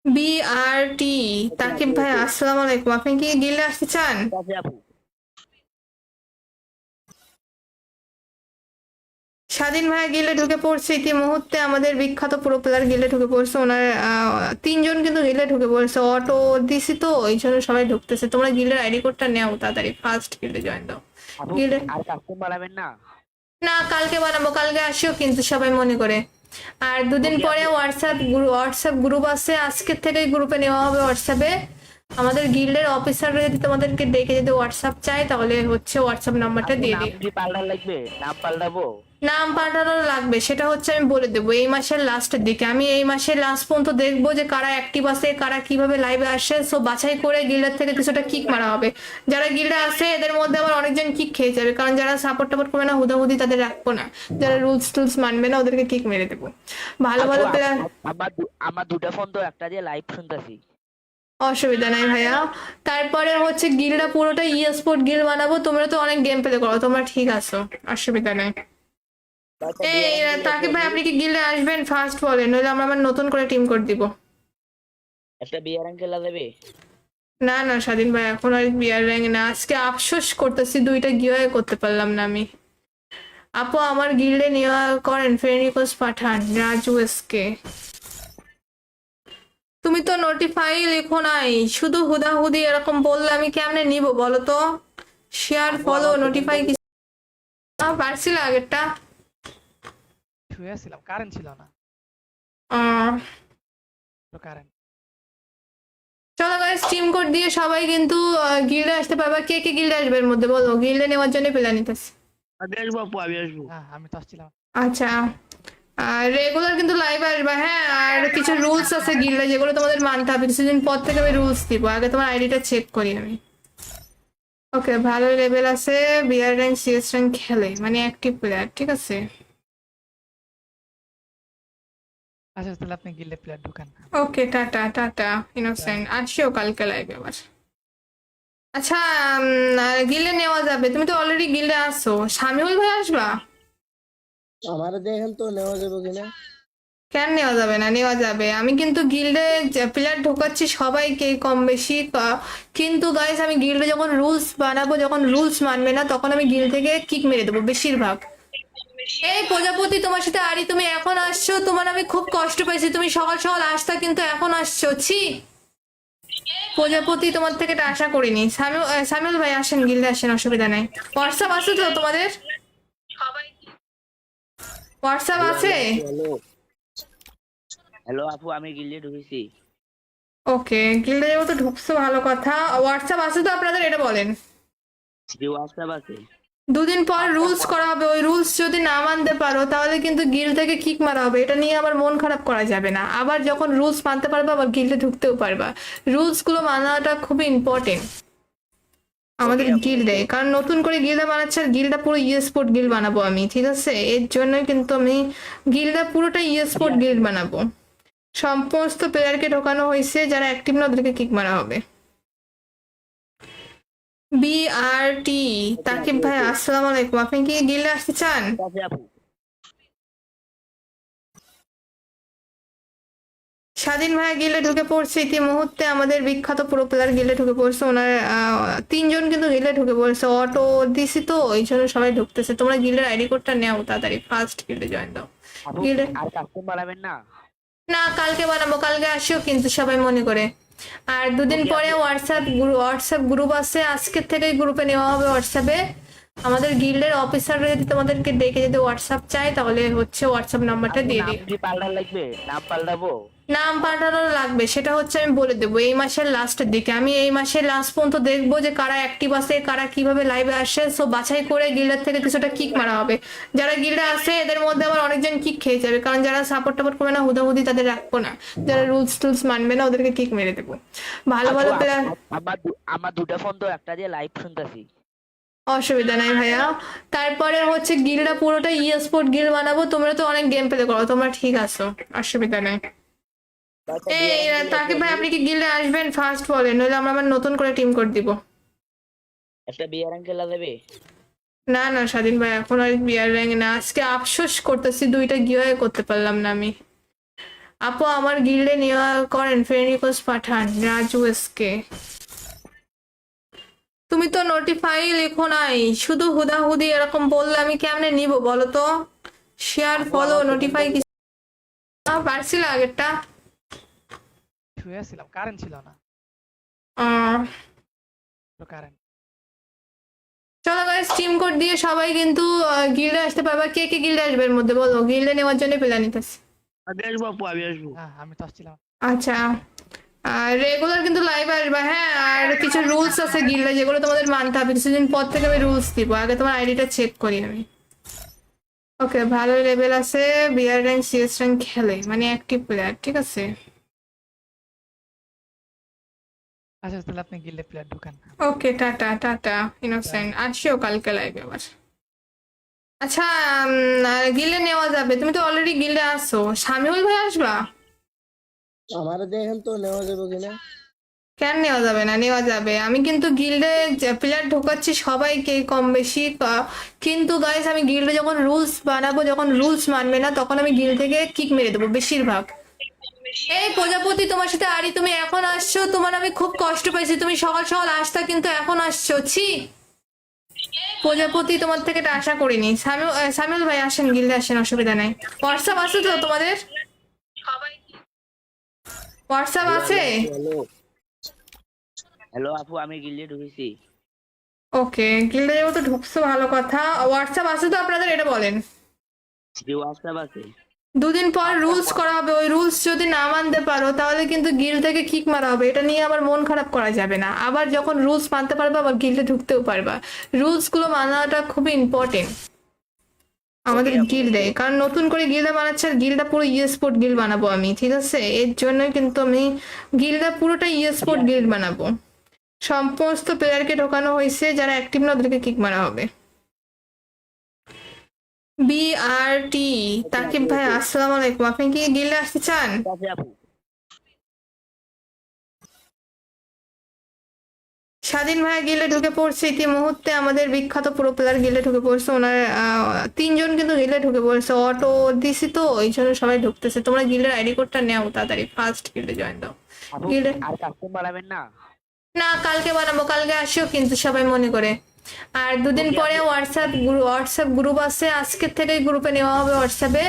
S1: বিআরটি তাকিব ভাই, আসসালামু আলাইকুম। আপনি কি গিল্ডে আসতে চান?
S3: ঠিক আছে আপু।
S1: স্বাধীন ভাইয়া গিল্ডে ঢুকে পড়ছে ইতিমুহূর্তে। আমাদের বিখ্যাত প্রো প্লেয়ার গিল্ডে ঢুকে পড়ছে। ওনার তিনজন কিন্তু গিল্ডে ঢুকে পড়ছে। অটো দিছি তো, এই জন্য সবাই ঢুকতেছে। তোমরা গিল্ডের আইডি কোডটা নেও তাড়াতাড়ি, ফার্স্ট গিল্ডে জয়েন দাও।
S3: আপু
S1: গিল্ডে
S3: আর কাস্টম বাড়াবেন না?
S1: না, কালকে বানাবো, কালকে আসিও কিন্তু সবাই মনে করে। আর দুদিন পরে হোয়াটসঅ্যাপ গ্রুপ আছে, আজকের থেকে গ্রুপে নেওয়া হবে হোয়াটসঅ্যাপে। আমাদের গিল্ডের অফিসাররা যদি তোমাদেরকে ডেকে যদি হোয়াটসঅ্যাপ চায় তাহলে হচ্ছে হোয়াটসঅ্যাপ নাম্বারটা
S3: আপু
S1: দিয়ে
S3: নাম
S1: দিই।
S3: কি পাল্টান লাগবে? নাম পাল্টাবো?
S1: নাম পাল্টানো লাগবে, সেটা হচ্ছে আমি বলে দেবো এই মাসের লাস্টের দিকে। আমি এই মাসের লাস্ট পর্যন্ত দেখবো যে কারা অ্যাক্টিভ আছে, কারা কিভাবে লাইভে আসে। সো বাছাই করে গিল্ডের থেকে কিছুটা কিক মারা হবে। যারা গিল্ডে আসে এদের মধ্যে আবার অনেকজন কিক খেয়ে যাবে, কারণ যারা সাপোর্ট টাপোর্ট করবে না হুদাহুদি তাদের রাখবো না। যারা রুলস টুলস মানবে না ওদেরকে কিক মেরে দেবো। ভালো
S3: আপু
S1: ভালো প্লেয়ার।
S3: আমার দুটা ফোন তো, একটা দিয়ে লাইভ শুনতেছি।
S1: অসুবিধা নাই ভাইয়া। তারপরে হচ্ছে গিল্ডটা পুরোটা স্পোর্ট গিল্ড বানাবো। তোমরা তো অনেক গেম প্লে করো, তোমরা ঠিক আছো, অসুবিধা নাই। এই তাকিব ভাই, আপনি কি গিল্ডে আসবেন? ফার্স্ট বলেন, নইলে আমরা আবার নতুন করে টিম করে দিব।
S3: একটা বিয়ার খেলা দেবে?
S1: না না স্বাধীন ভাই, এখন আর বিয়ার র্যাঙ্ক না। আজকে আফসোস করতেছি, দুইটা গিয়ে করতে পারলাম না আমি। আপু আমার গিল্ডে নেওয়া করেন, ফ্রেন্ড রিকোয়েস্ট পাঠান। রাজু এসকে, তুমি তো নোটিফাই লেখো নাই, শুধু হুদাহুদি এরকম বললে আমি কেমনে নিব বলো তো? শেয়ার, ফলো, নোটিফাই কিছু পারছিল আগেরটা।
S2: শুয়ে ছিলাম, কারেন্ট ছিল না।
S1: আহ,
S2: কারেন্ট
S1: চলো গাইস, টিম কোড দিয়ে সবাই কিন্তু গিল্ডে আসতে পারবা। কে কে গিল্ডে আসবে এর মধ্যে বলো, গিল্ডে নেওয়ার জন্য প্ল্যান নিতেছি।
S3: আমি আসবো আপু, আমি আসবো।
S2: হ্যাঁ আমি তো আসছিলাম।
S1: আচ্ছা, আর রেগুলার কিন্তু লাইভ আসবা, হ্যাঁ। আর কিছু রুলস আছে গিল্ডে যেগুলো তোমাদের মানতে হবে। কিছুদিন পর থেকে আমি রুলস দিব, আগে তোমার আইডিটা চেক করি আমি। ওকে, ভালো লেভেল আছে, বিআর র্যাঙ্ক সিএস র্যাঙ্ক খেলে, মানে অ্যাক্টিভ প্লেয়ার, ঠিক আছে।
S2: আচ্ছা তাহলে আপনি গিল্ডে প্লেয়ার ঢুকান।
S1: ওকে, টাটা টাটা ইনোসেন্ট, আসিও কালকে লাইভে আবার। আচ্ছা, গিল্ডে নেওয়া যাবে, তুমি তো অলরেডি গিল্ডে আসো। শামিউল ভাই আসবা?
S4: আমার দেখেন তো নেওয়া যাবে কিনা।
S1: কেন নেওয়া যাবে না? নেওয়া যাবে। আমি কিন্তু গিল্ডে প্লেয়ার ঢোকাচ্ছি সবাইকে কম বেশি, কিন্তু গাইস আমি গিল্ডে যখন রুলস বানাবো, যখন রুলস মানবে না তখন আমি গিল্ড থেকে কিক মেরে দেবো বেশিরভাগ। এই প্রজাপতি, তোমার সাথে আরি, তুমি এখন আসছো, তোমার আমি খুব কষ্ট পাইছি। তুমি সকাল সকাল আসতা, কিন্তু এখন আসছো, ছি। প্রজাপতি, তোমার থেকে এটা আশা করিনি। সামিউল ভাই আসেন, গিল্ডে আসেন, অসুবিধা নাই। হোয়াটসঅ্যাপ আছে তো তোমাদের? হোয়াটসঅ্যাপ আছে?
S3: হ্যালো হ্যালো আপু, আমি গিল্ডে ঢুকেছি।
S1: ওকে, গিল্ডে যেহেতু ঢুকছো ভালো কথা। হোয়াটসঅ্যাপ আছে তো আপনাদের, এটা বলেন।
S3: জি হোয়াটসঅ্যাপ আছে।
S1: দুদিন পর রুলস করা হবে, ওই রুলস যদি না মানতে পারো তাহলে কিন্তু গিল্ড থেকে কিক মারা হবে। এটা নিয়ে আবার মন খারাপ করা যাবে না। আবার যখন রুলস মানতে পারবে আবার গিল্ডে ঢুকতেও পারবা। রুলস গুলো মানাটা খুবই ইম্পর্টেন্ট আমাদের
S3: Okay, আপু,
S1: গিল্ডে,
S3: okay.
S1: কারণ নতুন করে গিল্ডটা বানাচ্ছে আর গিল্ডটা পুরো স্পোর্ট গিল্ড বানাবো আমি, ঠিক আছে? এর জন্যই কিন্তু আমি গিল্ডটা পুরোটা স্পোর্ট গিল্ড বানাবো। সমস্ত প্লেয়ারকে ঢোকানো হয়েছে, যারা অ্যাক্টিভ না ওদেরকে কিক মারা হবে। BRT তাকিব ভাই, আসসালামু আলাইকুম। আপনি কি গিল্ডে আসতে চান?
S3: ঠিক আছে আপু।
S1: স্বাধীন ভাই গিল্ডে ঢুকে পড়ছে ইতি মুহূর্তে, আমাদের বিখ্যাত প্রো প্লেয়ার গিল্ডে ঢুকে পড়ছে। ওনার তিনজন কিন্তু গিল্ডে ঢুকে পড়ছে, অটো দিছি তো এই জন্য সবাই ঢুকতেছে। তোমরা গিল্ডের আইডি কোডটা নেও তাড়াতাড়ি, ফার্স্ট গিল্ডে জয়েন দাও।
S3: আপু
S1: গিল্ডে
S3: আর কাস্টম বানাবেন না?
S1: না, কালকে বানাবো, কালকে আসিও কিন্তু সবাই মনে করে। আর দুদিন
S3: Okay,
S1: পরে
S3: আপু।
S1: হোয়াটসঅ্যাপ গ্রুপ আছে, আজকের থেকেই গ্রুপে নেওয়া হবে হোয়াটসঅ্যাপে। আমাদের গিল্ডের অফিসাররা যদি তোমাদেরকে ডেকে যদি হোয়াটসঅ্যাপ চায় তাহলে হচ্ছে হোয়াটসঅ্যাপ নাম্বারটা
S3: আপু
S1: দিয়ে
S3: নাম
S1: দিই।
S3: কি পাল্টান লাগবে? নাম পাল্টাবো?
S1: নাম পাল্টানো লাগবে, সেটা হচ্ছে আমি বলে দেবো এই মাসের লাস্টের দিকে। আমি এই মাসের লাস্ট পর্যন্ত দেখবো যে কারা অ্যাক্টিভ আছে, কারা কিভাবে লাইভে আসে। সো বাছাই করে গিল্ডের থেকে কিছুটা কিক মারা হবে। যারা গিল্ডে আছে এদের মধ্যে আবার অনেকজন কিক খেয়ে যাবে, কারণ যারা সাপোর্ট টাপোর্ট করবে না হুদাহুদি তাদের রাখবো না। যারা রুলস টুলস মানবে না ওদেরকে কিক মেরে দেবো। ভালো
S3: আপু
S1: ভালো প্লেয়ার।
S3: আমার দুটা ফোন তো, একটা দিয়ে লাইভ শুনতেছি।
S1: অসুবিধা নাই ভাইয়া। তারপরে হচ্ছে গিল্ডটা পুরোটা স্পোর্ট গিল্ড বানাবো। তোমরা তো অনেক গেম প্লে করো, তোমরা ঠিক আছো, অসুবিধা নেই। এই তাকিব ভাই, আপনি কি গিল্ডে আসবেন? ফার্স্ট বলেন, নইলে আমরা আবার নতুন করে টিম কোড দিব।
S3: একটা বিয়ার খেলা দেবে?
S1: না না স্বাধীন ভাই, এখন আর বিয়ার র্যাঙ্ক না। আজকে আফসোস করতেছি, দুইটা গিয়ে করতে পারলাম না আমি। আপু আমার গিল্ডে নেওয়া করেন, ফ্রেন্ড রিকোয়েস্ট পাঠান রাজু এসকে। তুমি তো নোটিফাই লেখো নাই, শুধু হুদাহুদি এরকম বললে আমি কেমনে নিব বলো তো? শেয়ার ফলো নোটিফাই কি পারছিল আগেরটা?
S2: শুয়েছিলাম, কারেন্ট ছিল না।
S1: আহ,
S2: কারেন্ট।
S1: চলো গাইস, টিম কোড দিয়ে সবাই কিন্তু গিল্ডে আসতে পারবা। কে কে গিল্ডে আসবে এর মধ্যে বলো, গিল্ডে নেওয়ার জন্য প্ল্যান নিতেছি।
S3: আমি আসবো আপু, আমি আসবো।
S2: হ্যাঁ, আমি তো আসছিলাম।
S1: আচ্ছা, আর রেগুলার কিন্তু লাইভ আসবা, হ্যাঁ? আর কিছু রুলস আছে গিল্ডে যেগুলো তোমাদের মানতে হবে। কিছুদিন পর থেকে আমি রুলস দিব, আগে তোমার আইডিটা চেক করি আমি। ওকে, ভালো লেভেল আছে, বিআর র্যাঙ্ক সিএস র্যাঙ্ক খেলে, মানে অ্যাক্টিভ প্লেয়ার, ঠিক আছে।
S2: আচ্ছা তাহলে আপনি গিল্ডে প্লেয়ার ঢুকান।
S1: ওকে, টাটা টাটা ইনোসেন্ট, আসিও কালকে লাইভে আবার। আচ্ছা, গিল্ডে নেওয়া যাবে, তুমি তো অলরেডি গিল্ডে আসো। শামিউল ভাই আসবা?
S4: আমার দেখেন তো নেওয়া যাবে কিনা।
S1: কেন নেওয়া যাবে না? নেওয়া যাবে। আমি কিন্তু গিল্ডে প্লেয়ার ঢোকাচ্ছি সবাইকে কম বেশি, কিন্তু গাইস আমি গিল্ডে যখন রুলস বানাবো, যখন রুলস মানবে না তখন আমি গিল্ড থেকে কিক মেরে দেবো বেশিরভাগ। এই প্রজাপতি, তোমার সাথে আরি, তুমি এখন আসছো, তোমার আমি খুব কষ্ট পাইছি। তুমি সকাল সকাল আসতা কিন্তু এখন আসছো, ছি। প্রজাপতি, তোমার থেকে এটা আশা করিনি। সামিউল ভাই আসেন, গিল্ডে আসেন, অসুবিধা নাই। হোয়াটসঅ্যাপ আছে তো তোমাদের? হোয়াটসঅ্যাপ আছে?
S3: হ্যালো হ্যালো আপু, আমি গিল্ডে ঢুকেছি।
S1: ওকে, গিল্ডে যেহেতু ঢুকছো ভালো কথা। হোয়াটসঅ্যাপ আছে তো আপনাদের, এটা বলেন।
S3: জি, হোয়াটসঅ্যাপ আছে।
S1: দুদিন পর রুলস করা হবে, ওই রুলস যদি না মানতে পারো তাহলে কিন্তু গিল্ড থেকে কিক মারা হবে। এটা নিয়ে আবার মন খারাপ করা যাবে না। আবার যখন রুলস মানতে পারবে আবার গিল্ডে ঢুকতেও পারবা। রুলস গুলো মানাটা খুবই ইম্পর্টেন্ট আমাদের
S3: Okay, আপু,
S1: গিল্ডে,
S3: okay.
S1: কারণ নতুন করে গিল্ডে বানাচ্ছে আর গিল্ডটা পুরো স্পোর্ট গিল্ড বানাবো আমি, ঠিক আছে? এর জন্যই কিন্তু আমি গিল্ডটা পুরোটা স্পোর্ট গিল্ড বানাবো। সমস্ত প্লেয়ারকে ঢোকানো হয়েছে, যারা অ্যাক্টিভ না ওদেরকে কিক মারা হবে। BRT তাকিব ভাই, আসসালামু আলাইকুম। আপনি কি গিল্ডে আসতে চান?
S3: ঠিক আছে আপু।
S1: স্বাধীন ভাই গিল্ডে ঢুকে পড়ছে ইতি মুহূর্তে, আমাদের বিখ্যাত প্রো প্লেয়ার গিল্ডে ঢুকে পড়ছে। ওনার তিনজন কিন্তু গিল্ডে ঢুকে পড়ছে, অটো দিছি তো এই জন্য সবাই ঢুকতেছে। তোমরা গিল্ডের আইডি কোডটা নেও তাড়াতাড়ি, ফার্স্ট গিল্ডে জয়েন দাও।
S3: আপু
S1: গিল্ডে
S3: আর কাস্টম বানাবেন না?
S1: না, কালকে বানাবো, কালকে আসিও কিন্তু সবাই মনে করে। আর দুদিন
S3: Okay,
S1: পরে
S3: আপু।
S1: হোয়াটসঅ্যাপ গ্রুপ আছে, আজকের থেকেই গ্রুপে নেওয়া হবে হোয়াটসঅ্যাপে।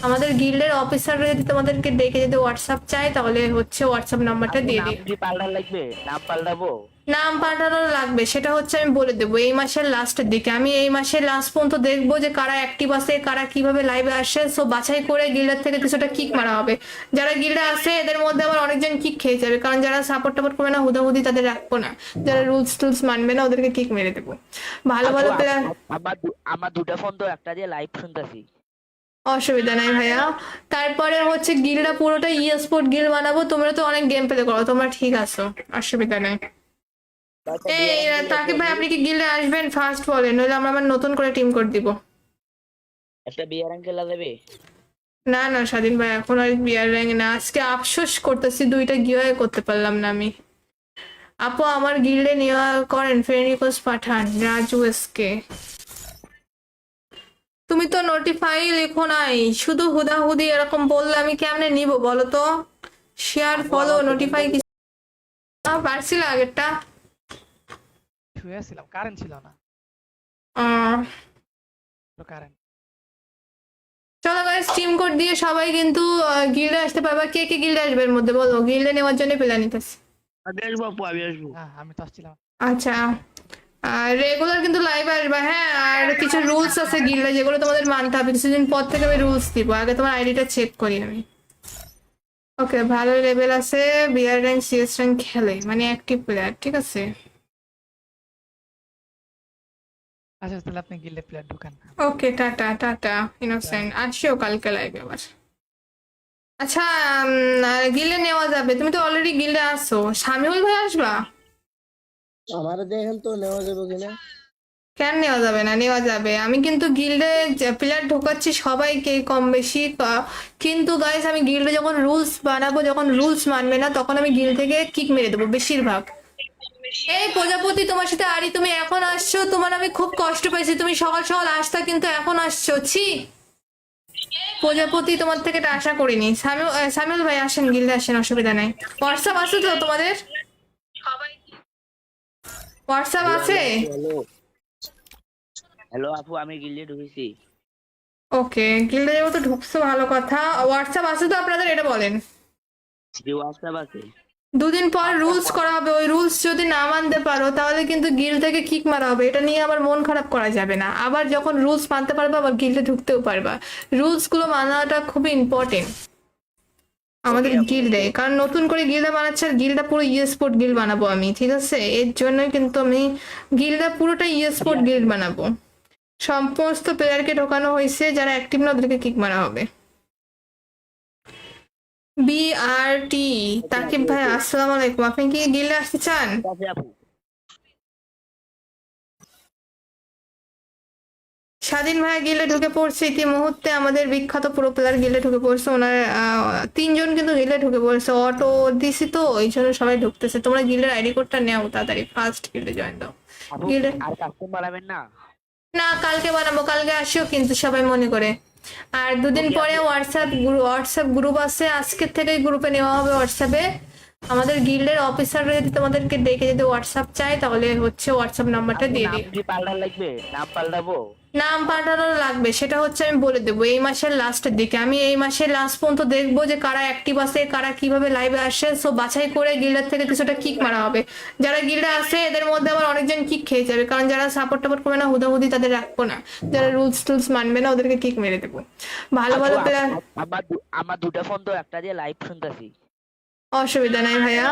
S1: আমাদের গিল্ডের অফিসাররা যদি তোমাদেরকে ডেকে যদি হোয়াটসঅ্যাপ চায় তাহলে হচ্ছে হোয়াটসঅ্যাপ নাম্বারটা
S3: আপু
S1: দিয়ে
S3: নাম
S1: দিই।
S3: কি পাল্টান লাগবে? নাম পাল্টাবো?
S1: নাম পাল্টানো লাগবে, সেটা হচ্ছে আমি বলে দেবো এই মাসের লাস্টের দিকে। আমি এই মাসের লাস্ট পর্যন্ত দেখবো যে কারা অ্যাক্টিভ আছে, কারা কিভাবে লাইভে আসে। সো বাছাই করে গিল্ডের থেকে কিছুটা কিক মারা হবে। যারা গিল্ডে আছে এদের মধ্যে আবার অনেকজন কিক খেয়ে যাবে, কারণ যারা সাপোর্ট টাপোর্ট করবে না হুদাহুদি তাদের রাখবো না। যারা রুলস টুলস মানবে না ওদেরকে কিক মেরে দেবো। ভালো ভালো
S3: আপু
S1: প্লেয়ার।
S3: আমার দুটা ফোন তো, একটা দিয়ে লাইভ শুনতেছি।
S1: অসুবিধা নাই ভাইয়া। তারপরে হচ্ছে গিল্ডটা পুরোটা স্পোর্ট গিল্ড বানাবো। তোমরা তো অনেক গেম প্লে করো, তোমরা ঠিক আছো, অসুবিধা নাই। এই তাকিব ভাই আপনি কি গিল্ডে আসবেন ফার্স্ট বলেন, নইলে আমরা আবার নতুন করে টিম কোড দিব।
S3: একটা বিয়ার খেলা যাবে?
S1: না না স্বাধীন ভাই এখন আর বিয়ার র্যাঙ্ক না, আজকে আফসোস করতেছি দুইটা গিয়ে করতে পারলাম না আমি। আপু আমার গিল্ডে নেওয়া করেন ফ্রেন্ড রিকোয়েস্ট পাঠান রাজু এসকে। তুমি তো নোটিফাই লেখো নাই, শুধু হুদাহুদি এরকম বললে আমি কেমনে নিব বলো তো? শেয়ার ফলো নোটিফাই কি পারছিল আগেরটা?
S2: শুয়েছিলাম, কারেন্ট ছিল না।
S1: আহ,
S2: কারেন্ট
S1: চলো গাইস টিম কোড দিয়ে সবাই কিন্তু গিল্ডে আসতে পারবা। কে কে গিল্ডে আসবে এর মধ্যে বলো, গিল্ডে নেওয়ার জন্য প্ল্যান নিতেছি।
S3: আমি আসবো আপু, আমি আসবো।
S2: হ্যাঁ, আমি তো আসছিলাম।
S1: আচ্ছা আর রেগুলার কিন্তু লাইভ আসবা, হ্যাঁ। আর কিছু রুলস আছে গিল্ডে যেগুলো তোমাদের মানতে হবে, কিছুদিন পর থেকে আমি রুলস দিব, আগে তোমার আইডিটা চেক করি আমি। ওকে ভালো লেভেল আছে, বিআর র্যাঙ্ক সিএস র্যাঙ্ক খেলে মানে অ্যাক্টিভ প্লেয়ার, ঠিক আছে।
S2: আচ্ছা তাহলে আপনি গিল্ডে প্লেয়ার ঢুকান।
S1: ওকে টাটা টাটা ইনোসেন্ট, আসিও কালকে লাইভে আবার। আচ্ছা গিল্ডে নেওয়া যাবে, তুমি তো অলরেডি গিল্ডে আসো, শামিউল ভাই আসবা?
S4: আমারে দেখেন তো নেওয়া যাবে কিনা।
S1: কেন নেওয়া যাবে না, নেওয়া যাবে। আমি কিন্তু গিল্ডে প্লেয়ার ঢোকাচ্ছি সবাইকে কম বেশি কিন্তু গাইস আমি গিল্ডে যখন রুলস বানাবো, যখন রুলস মানবে না তখন আমি গিল্ড থেকে কিক মেরে দেবো বেশিরভাগ। এই প্রজাপতি তোমার সাথে আরি তুমি এখন আসছো, তোমার আমি খুব কষ্ট পাইছি, তুমি সকাল সকাল আসতা কিন্তু এখন আসছো, ছি। প্রজাপতি তোমার থেকে এটা আশা করিনি। সামিউল ভাই আসেন গিল্ডে আসেন, অসুবিধা নাই। হোয়াটসঅ্যাপ আছে তো তোমাদের? হোয়াটসঅ্যাপ আছে?
S3: হ্যালো হ্যালো আপু, আমি গিল্ডে ঢুকেছি।
S1: ওকে গিল্ডে যেহেতু ঢুকছো ভালো কথা। হোয়াটসঅ্যাপ আছে তো আপনাদের, এটা বলেন।
S3: জি হোয়াটসঅ্যাপ আছে।
S1: দুদিন পর রুলস করা হবে, ওই রুলস যদি না মানতে পারো তাহলে কিন্তু গিল্ড থেকে কিক মারা হবে, এটা নিয়ে আবার মন খারাপ করা যাবে না। আবার যখন রুলস মানতে পারবে আবার গিল্ডে ঢুকতেও পারবা। রুলস গুলো মানাটা খুবই ইম্পর্টেন্ট আমাদের গিল্ডে, কারণ নতুন করে গিল্ডা বানাচ্ছে আর গিল্ডা পুরো স্পোর্ট গিল্ড বানাবো আমি, ঠিক আছে। এর জন্যই কিন্তু আমি গিল্ডা পুরোটা স্পোর্ট গিল্ড বানাবো। সমস্ত প্লেয়ারকে ঢোকানো হয়েছে, যারা অ্যাক্টিভ না ওদেরকে কিক মারা হবে। বিআরটি তাকিব ভাই আসসালামু আলাইকুম, আপনি কি গিল্ডে আসতে চান?
S3: ঠিক আছে আপু।
S1: স্বাধীন ভাই গিল্ডে ঢুকে পড়ছে ইতিমুহূর্তে, আমাদের বিখ্যাত প্রো প্লেয়ার গিল্ডে ঢুকে পড়ছে। ওনার তিনজন কিন্তু গিল্ডে ঢুকে পড়ছে, অটো দিছি তো এই জন্য সবাই ঢুকতেছে। তোমরা গিল্ডের আইডি কোডটা নেও তাড়াতাড়ি, ফার্স্ট গিল্ডে জয়েন দাও।
S3: আপু
S1: গিল্ডে
S3: আর কাস্টম বাড়াবেন না?
S1: না কালকে বানাবো, কালকে আসিও কিন্তু সবাই মনে করে। আর দুদিন পরে হোয়াটসঅ্যাপ গ্রুপ আছে, আজকের থেকে গ্রুপে নেওয়া হবে হোয়াটসঅ্যাপে। আমাদের গিল্ডের অফিসাররা যদি তোমাদেরকে ডেকে যদি হোয়াটসঅ্যাপ চায় তাহলে হচ্ছে হোয়াটসঅ্যাপ নাম্বারটা
S3: আপু
S1: দিয়ে
S3: নাম
S1: দিই।
S3: কি পাল্টান লাগবে? নাম পাল্টাবো?
S1: নাম পাল্টানো লাগবে, সেটা হচ্ছে আমি বলে দেবো এই মাসের লাস্টের দিকে। আমি এই মাসের লাস্ট পর্যন্ত দেখবো যে কারা অ্যাক্টিভ আছে, কারা কিভাবে লাইভে আসে, সো বাছাই করে গিল্ডার থেকে কিছুটা কিক মারা হবে। যারা গিল্ডে আসে এদের মধ্যে আবার অনেকজন কিক খেয়ে যাবে, কারণ যারা সাপোর্ট টাপোর্ট করবে না হুদাহুদি তাদের রাখবো না, যারা রুলস টুলস মানবে না ওদেরকে কিক মেরে দেবো। ভালো ভালো
S3: আপু,
S1: প্লেয়ার।
S3: আমার দুটা ফোন তো, একটা দিয়ে লাইভ শুনতেছি।
S1: অসুবিধা নাই ভাইয়া।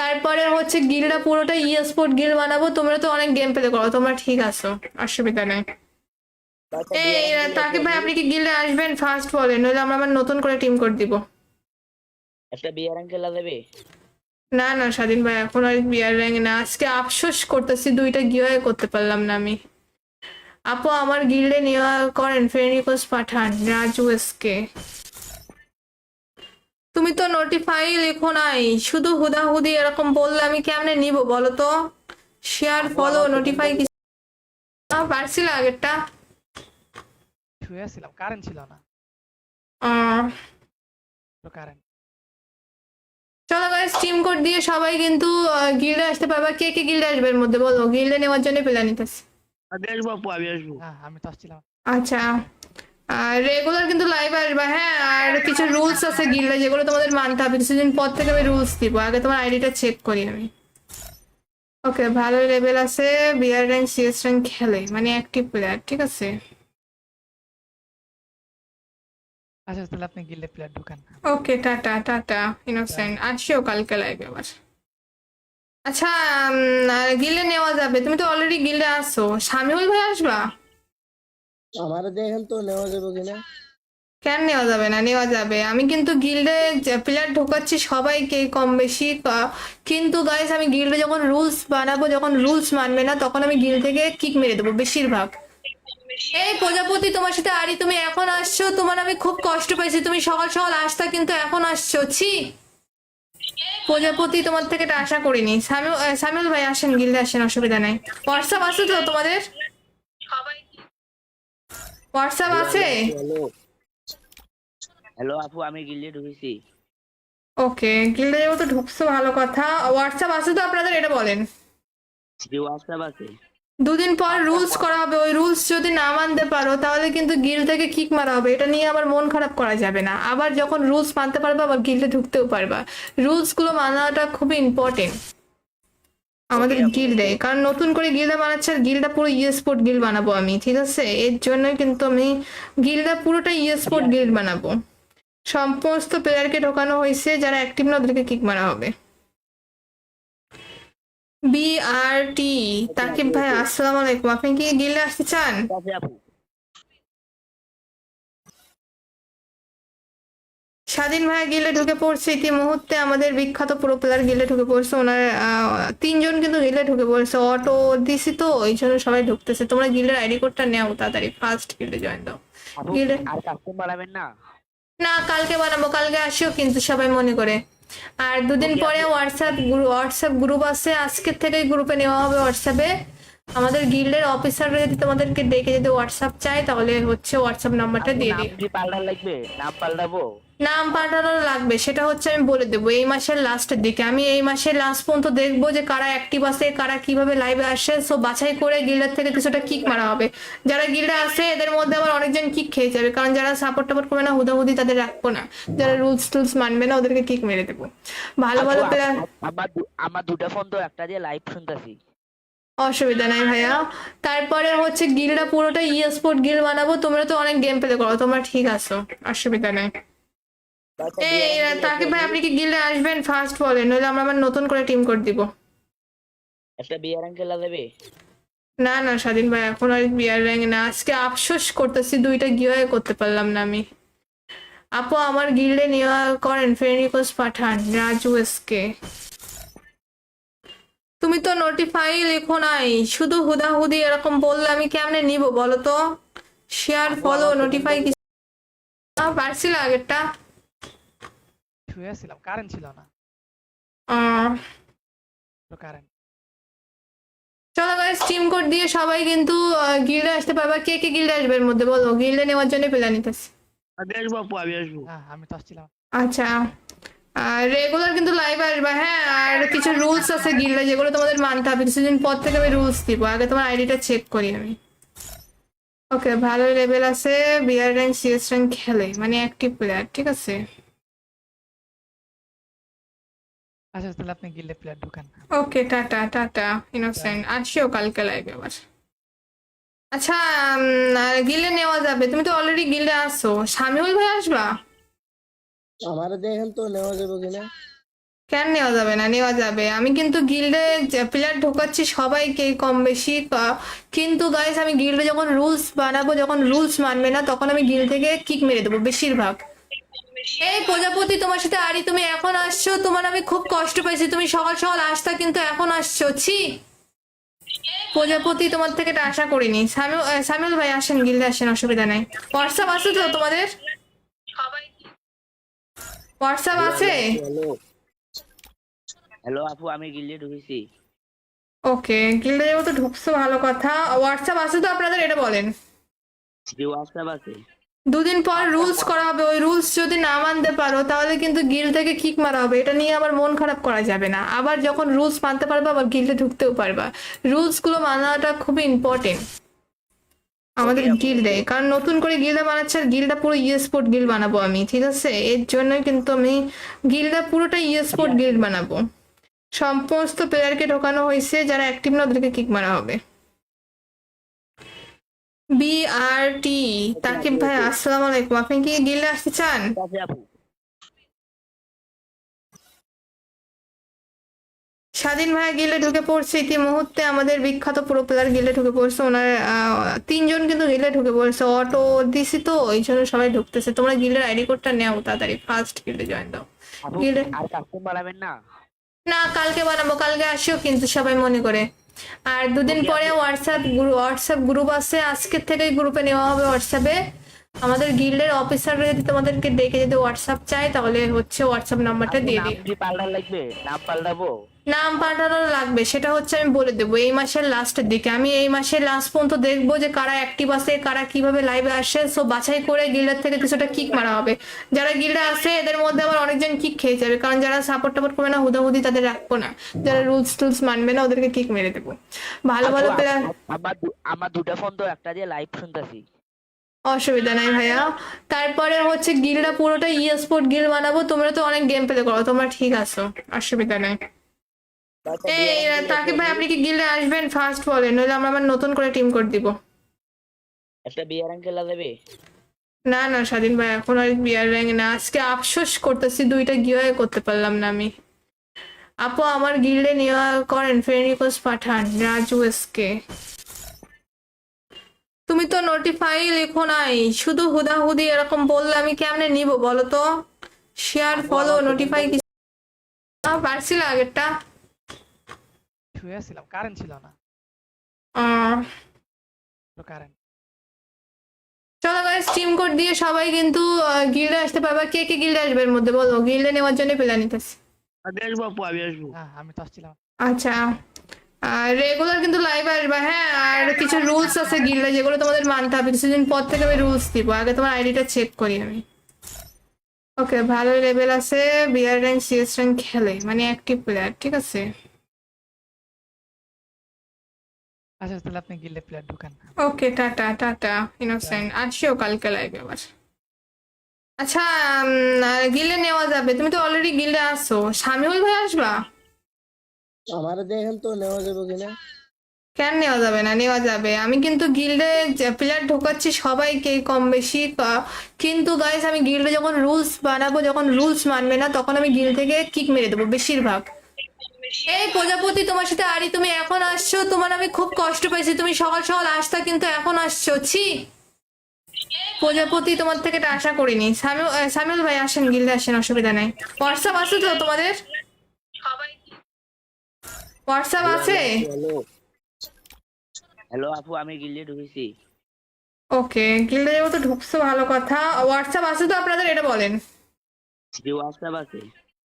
S1: তারপরে হচ্ছে গিল্ডটা পুরোটা স্পোর্ট গিল্ড বানাবো, তোমরা তো অনেক গেম প্লে করো, তোমরা ঠিক আছো, অসুবিধা নাই। এই তাকিব ভাই আপনি কি গিল্ডে আসবেন ফার্স্ট বলেন, নইলে আমরা আবার নতুন করে টিম কোড দিব।
S3: একটা বিয়ার খেলা যাবে?
S1: না না স্বাধীন ভাই এখন আর বিয়ার র্যাঙ্ক না, আজকে আফসোস করতেছি দুইটা গিয়ে করতে পারলাম না আমি। আপু আমার গিল্ডে নেওয়া করেন ফ্রেন্ড রিকোয়েস্ট পাঠান রাজু এসকে। তুমি তো নোটিফাই লেখো নাই, শুধু হুদাহুদি এরকম বললে আমি কেমনে নিব বলো তো? শেয়ার ফলো নোটিফাই কি পারছিল আগেরটা?
S2: শুয়েছিলাম, কারেন্ট ছিল না।
S1: আহ,
S2: কারেন্ট
S1: চলো গাইস টিম কোড দিয়ে সবাই কিন্তু গিল্ডে আসতে পারবা। কে কে গিল্ডে আসবে এর মধ্যে বলো, গিল্ডে নেওয়ার জন্য প্ল্যান নিতেছি।
S3: আমি আসবো আপু, আমি আসবো।
S2: হ্যাঁ, আমি তো আসছিলাম।
S1: আচ্ছা আর রেগুলার কিন্তু লাইভ আসবা, হ্যাঁ। আর কিছু রুলস আছে গিল্ডে যেগুলো তোমাদের মানতে হবে, কিছুদিন পর থেকে আমি রুলস দিব, আগে তোমার আইডিটা চেক করি আমি। ওকে ভালো লেভেল আছে, বিআর র্যাঙ্ক সিএস র্যাঙ্ক খেলে মানে অ্যাক্টিভ প্লেয়ার, ঠিক আছে।
S2: আচ্ছা তাহলে আপনি গিল্ডে প্লেয়ার ঢুকান।
S1: ওকে টাটা টাটা ইনোসেন্ট, আসিও কালকে লাইভে আবার। আচ্ছা গিল্ডে নেওয়া যাবে, তুমি তো অলরেডি গিল্ডে আসো, শামিউল ভাই আসবা?
S4: আমারে দেখেন তো নেওয়া যাবে কিনা।
S1: কেন নেওয়া যাবে না? নেওয়া যাবে। আমি কিন্তু গিল্ডে প্লেয়ার ঢোকাচ্ছি সবাইকে কম বেশি কিন্তু গাইস আমি গিল্ডে যখন রুলস বানাবো, যখন রুলস মানবে না তখন আমি গিল্ড থেকে কিক মেরে দেবো বেশিরভাগ। এই প্রজাপতি, তোমার সাথে আরি, তুমি এখন আসছো, তোমার আমি খুব কষ্ট পাইছি। তুমি সকাল সকাল আসতা কিন্তু এখন আসছো, ছি। প্রজাপতি, তোমার থেকে এটা আশা করিনি। সামিউল ভাই আসেন, গিল্ডে আসেন, অসুবিধা নাই। হোয়াটসঅ্যাপ আছে তো তোমাদের? হোয়াটসঅ্যাপ আছে?
S3: হ্যালো হ্যালো আপু, আমি গিল্ডে ঢুকেছি।
S1: ওকে, গিল্ডে যেহেতু ঢুকছো ভালো কথা। হোয়াটসঅ্যাপ আছে তো আপনাদের, এটা বলেন।
S3: জি হোয়াটসঅ্যাপ আছে।
S1: দুদিন পর রুলস করা হবে, ওই রুলস যদি না মানতে পারো তাহলে কিন্তু গিল্ড থেকে কিক মারা হবে। এটা নিয়ে আবার মন খারাপ করা যাবে না। আবার যখন রুলস মানতে পারবা আবার গিল্ডে ঢুকতেও পারবা। রুলস গুলো মানাটা খুবই ইম্পর্টেন্ট আমাদের
S3: Okay, আপু।
S1: গিল্ডে, কারণ নতুন করে গিল্ডা বানাচ্ছে আর গিল্ডটা পুরো স্পোর্ট গিল্ড বানাবো আমি, ঠিক আছে? এর জন্যই কিন্তু আমি গিল্ডটা পুরোটা স্পোর্ট গিল্ড বানাবো। সমস্ত প্লেয়ারকে ঢোকানো হয়েছে, যারা অ্যাক্টিভ না ওদেরকে কিক মারা হবে। BRT তাকিব ভাই, আসসালামু আলাইকুম। আপনি কি গিল্ডে আসতে চান?
S3: ঠিক আছে আপু।
S1: স্বাধীন ভাই গিল্ডে ঢুকে পড়ছে ইতিমুহূর্তে। আমাদের বিখ্যাত প্রো প্লেয়ার গিল্ডে ঢুকে পড়ছে। ওনার তিনজন কিন্তু গিল্ডে ঢুকে পড়ছে। অটো দিছি তো এই জন্য সবাই ঢুকতেছে। তোমরা গিল্ডের আইডি কোডটা নাও তাড়াতাড়ি, ফার্স্ট গিল্ডে জয়েন দাও।
S3: আপু
S1: গিল্ডে
S3: আর কাস্টম বানাবেন না?
S1: না, কালকে বানাবো, কালকে আসিও কিন্তু সবাই মনে করে। আর দুদিন
S3: Okay,
S1: পরে
S3: আপু।
S1: হোয়াটসঅ্যাপ গ্রুপ আছে, আজকের থেকেই গ্রুপে নেওয়া হবে হোয়াটসঅ্যাপে। আমাদের গিল্ডের অফিসাররা যদি তোমাদেরকে ডেকে যদি হোয়াটসঅ্যাপ চায় তাহলে হচ্ছে হোয়াটসঅ্যাপ নাম্বারটা
S3: আপু
S1: দিয়ে
S3: নাম
S1: দিই।
S3: কি পাল্টার লাগবে? নাম পাল্টাবো?
S1: নাম পাল্টানো লাগবে, সেটা হচ্ছে আমি বলে দেবো এই মাসের লাস্টের দিকে। আমি এই মাসের লাস্ট পর্যন্ত দেখবো যে কারা অ্যাক্টিভ আছে, কারা কিভাবে লাইভে আসে। সো বাছাই করে গিল্ডের থেকে কিছুটা কিক মারা হবে। যারা গিল্ডে আছে এদের মধ্যে আবার অনেকজন কিক খেয়ে যাবে, কারণ যারা সাপোর্ট টাপোর্ট করবে না হুদাহুদি তাদের রাখবো না। যারা রুলস টুলস মানবে না ওদেরকে কিক মেরে দেবো। ভালো
S3: আপু
S1: ভালো প্লেয়ার।
S3: আমার দুটা ফোন তো, একটা দিয়ে লাইভ শুনতেছি।
S1: অসুবিধা নাই ভাইয়া। তারপরে হচ্ছে গিল্ডটা পুরোটা স্পোর্ট গিল্ড বানাবো। তোমরা তো অনেক গেম প্লে করো, তোমরা ঠিক আছো, অসুবিধা নাই। এই তাকিব ভাই, আপনি কি গিল্ডে আসবেন? ফার্স্ট বলেন, নইলে আমরা আবার নতুন করে টিম কোড দিব।
S3: একটা বিয়ার খেলা দেবে?
S1: না না স্বাধীন ভাই, এখন আর বিয়ার র্যাঙ্ক না। আজকে আফসোস করতেছি, দুইটা গিয়ে করতে পারলাম না আমি। আপু আমার গিল্ডে নেওয়া করেন, ফ্রেন্ড রিকোয়েস্ট পাঠান। রাজু এসকে, তুমি তো নোটিফাই লেখো নাই, শুধু হুদাহুদি এরকম বললে আমি কেমনে নিব বলো তো? শেয়ার, ফলো, নোটিফাই কি পারছিল আগেরটা?
S2: শুয়েছিলাম, কারেন্ট ছিল না।
S1: আহ,
S2: কারেন্ট
S1: চলো গাইস, টিম কোড দিয়ে সবাই কিন্তু গিল্ডে আসতে পারবা। কে কে গিল্ডে আসবে এর মধ্যে বলো, গিল্ডে নেওয়ার জন্য প্ল্যান নিতেছি।
S3: আমি আসবো আপু, আমি আসবো।
S2: হ্যাঁ, আমি তো আসছিলাম।
S1: আচ্ছা, আর রেগুলার কিন্তু লাইভ আসবা, হ্যাঁ? আর কিছু রুলস আছে গিল্ডে যেগুলো তোমাদের মানতে হবে। কিছুদিন পর থেকে আমি রুলস দিব, আগে তোমার আইডিটা চেক করি আমি। ওকে, ভালো লেভেল আছে, বিআর র্যাঙ্ক সিএস র্যাঙ্ক খেলে, মানে অ্যাক্টিভ প্লেয়ার, ঠিক আছে।
S2: আচ্ছা তাহলে আপনি গিল্ডে প্লেয়ার ঢুকান।
S1: ওকে, টাটা টাটা ইনোসেন্ট, আসিও কালকে লাইভে আবার। আচ্ছা, গিল্ডে নেওয়া যাবে, তুমি তো অলরেডি গিল্ডে আসো। শামিউল ভাই আসবা?
S4: আমার দেখেন তো নেওয়া যাবে কিনা।
S1: কেন নেওয়া যাবে না? নেওয়া যাবে। আমি কিন্তু গিল্ডে প্লেয়ার ঢোকাচ্ছি সবাইকে কম বেশি কিন্তু গাইস আমি গিল্ডে যখন রুলস বানাবো, যখন রুলস মানবে না তখন আমি গিল্ড থেকে কিক মেরে দেবো বেশিরভাগ। এই প্রজাপতি, তোমার সাথে আরি, তুমি এখন আসছো, তোমার আমি খুব কষ্ট পাইছি। তুমি সকাল সকাল আসতা কিন্তু এখন আসছো, ছি। প্রজাপতি, তোমার থেকে এটা আশা করিনি। সামিউল ভাই আসেন, গিল্ডে আসেন, অসুবিধা নাই। হোয়াটসঅ্যাপ আছে তো তোমাদের? হোয়াটসঅ্যাপ আছে?
S3: হ্যালো হ্যালো আপু, আমি গিল্ডে ঢুকেছি।
S1: ওকে, গিল্ডে যেহেতু ঢুকছো ভালো কথা। হোয়াটসঅ্যাপ আছে তো আপনাদের, এটা বলেন।
S3: জি হোয়াটসঅ্যাপ আছে।
S1: দুদিন পর রুলস করা হবে, ওই রুলস যদি না মানতে পারো তাহলে কিন্তু গিল্ড থেকে কিক মারা হবে। এটা নিয়ে আবার মন খারাপ করা যাবে না। আবার যখন রুলস মানতে পারবা আবার গিল্ডে ঢুকতেও পারবা। রুলস গুলো মানাটা খুবই ইম্পর্টেন্ট আমাদের
S3: Okay, আপু।
S1: গিল্ডে, কারণ নতুন করে গিল্ডা বানাচ্ছে আর গিল্ডটা পুরো স্পোর্ট গিল্ড বানাবো আমি, ঠিক আছে? এর জন্যই কিন্তু আমি গিল্ডটা পুরোটা স্পোর্ট গিল্ড বানাবো। সমস্ত প্লেয়ারকে ঢোকানো হয়েছে, যারা অ্যাক্টিভ না ওদেরকে কিক মারা হবে। BRT তাকিব ভাই, আসসালামু আলাইকুম। আপনি কি গিল্ডে আসতে চান?
S3: ঠিক আছে আপু।
S1: স্বাধীন ভাইয়া গিল্ডে ঢুকে পড়ছে ইতিমুহূর্তে আমাদের বিখ্যাত প্রো প্লেয়ার গিল্ডে ঢুকে পড়ছে। ওনার তিনজন কিন্তু গিল্ডে ঢুকে পড়ছে। অটো দিছি তো এই জন্য সবাই ঢুকতেছে। তোমরা গিল্ডের আইডি কোডটা নেও তাড়াতাড়ি, ফার্স্ট গিল্ডে জয়েন দাও।
S3: আপু
S1: গিল্ডে
S3: আর কাস্টম বাড়াবেন না?
S1: না, কালকে বানাবো, কালকে আসিও কিন্তু সবাই মনে করে। আর দুদিন পরে হোয়াটসঅ্যাপ গ্রুপ আছে, আজকের থেকেই গ্রুপে নেওয়া হবে হোয়াটসঅ্যাপে। আমাদের গিল্ডের অফিসাররা যদি তোমাদেরকে ডেকে যদি হোয়াটসঅ্যাপ চায় তাহলে হচ্ছে হোয়াটসঅ্যাপ নাম্বারটা
S3: আপু
S1: দিয়ে
S3: নাম
S1: দিই।
S3: কি পাল্টার লাগবে? নাম পাল্টাবো?
S1: নাম পাল্টানো লাগবে, সেটা হচ্ছে আমি বলে দেবো এই মাসের লাস্টের দিকে। আমি এই মাসের লাস্ট পর্যন্ত দেখবো যে কারা অ্যাক্টিভ আছে, কারা কিভাবে লাইভে আসে। সো বাছাই করে গিল্ডের থেকে কিছুটা কিক মারা হবে। যারা গিল্ডে আসে এদের মধ্যে আবার অনেকজন কিক খেয়ে যাবে, কারণ যারা সাপোর্ট টাপোর্ট করবে না হুদাহুদি তাদের রাখবো না। যারা রুলস টুলস মানবে না ওদেরকে কিক মেরে দেবো। ভালো ভালো
S3: আপু,
S1: প্লেয়ার।
S3: আমার দুটা ফোন তো, একটা দিয়ে লাইভ শুনতেছি।
S1: অসুবিধা নাই ভাইয়া। তারপরে হচ্ছে গিল্ডটা পুরোটা ই স্পোর্ট গিল্ড বানাবো। তোমরা তো অনেক গেম প্লে করো, তোমরা ঠিক আছো, অসুবিধা নাই। এই তাকিব ভাই আপনি কি গিল্ডে আসবেন ফার্স্ট বলেন, নইলে আমরা আবার নতুন করে টিম কোড দিব।
S3: একটা বিয়ার খেলা যাবে?
S1: না না স্বাধীন ভাই এখন আর বিয়ার র্যাঙ্ক না। আজকে আফসোস করতেছি দুইটা গিয়ে করতে পারলাম না আমি। আপু আমার গিল্ডে নেওয়া করেন, ফ্রেন্ড রিকোয়েস্ট পাঠান রাজু এসকে। তুমি তো নোটিফাই লেখো নাই, শুধু হুদাহুদি এরকম বললে আমি কেমনে নিব বলো তো? শেয়ার ফলো নোটিফাই কি পারছিল আগেরটা?
S2: শুয়েছিলাম, কারেন্ট ছিল না।
S1: আহ,
S2: কারেন্ট
S1: চলো গাইস টিম কোড দিয়ে সবাই কিন্তু গিল্ডে আসতে পারবা। কে কে গিল্ডে আসবে এর মধ্যে বলো, গিল্ডে নেওয়ার জন্য প্ল্যান নিতেছি।
S3: আমি আসবো আপু, আমি আসবো।
S2: হ্যাঁ, আমি তো আসছিলাম।
S1: আচ্ছা, আর রেগুলার কিন্তু লাইভে আসবা, হ্যাঁ। আর কিছু রুলস আছে গিল্ডে যেগুলো তোমাদের মানতে হবে। কিছুদিন পর থেকে আমি রুলস দিব, আগে তোমার আইডিটা চেক করি আমি। ওকে, ভালো লেভেল আছে, বিআর র্যাঙ্ক সিএস র্যাঙ্ক খেলে, মানে অ্যাক্টিভ প্লেয়ার, ঠিক আছে।
S2: আচ্ছা তাহলে আপনি গিল্ডে প্লেয়ার ঢুকান।
S1: ওকে, টাটা টাটা ইনোসেন্ট, আসিও কালকে লাইভে আবার। আচ্ছা, গিল্ডে নেওয়া যাবে, তুমি তো অলরেডি গিল্ডে আসো। শামিউল ভাই আসবা?
S4: আমার দেখেন তো নেওয়া যাবে কিনা।
S1: কেন নেওয়া যাবে না, নেওয়া যাবে। আমি কিন্তু গিল্ডে প্লেয়ার ঢোকাচ্ছি সবাইকে কম বেশি কিন্তু গাইস আমি গিল্ডে যখন রুলস বানাবো, যখন রুলস মানবে না তখন আমি গিল্ড থেকে কিক মেরে দেবো বেশিরভাগ। এই প্রজাপতি তোমার সাথে আরি, তুমি এখন আসছো, তোমার আমি খুব কষ্ট পাইছি। তুমি সকাল সকাল আসতা কিন্তু এখন আসছো, ছি। প্রজাপতি তোমার থেকে এটা আশা করিনি। সামিউল ভাই আসেন, গিল্ডে আসেন, অসুবিধা নাই। হোয়াটসঅ্যাপ আছে তো তোমাদের? হোয়াটসঅ্যাপ আছে?
S3: হ্যালো হ্যালো আপু, আমি গিল্ডে ঢুকেছি।
S1: ওকে, গিল্ডে যেহেতু ঢুকছো ভালো কথা। হোয়াটসঅ্যাপ আছে তো আপনাদের, এটা বলেন।
S3: জি হোয়াটসঅ্যাপ আছে।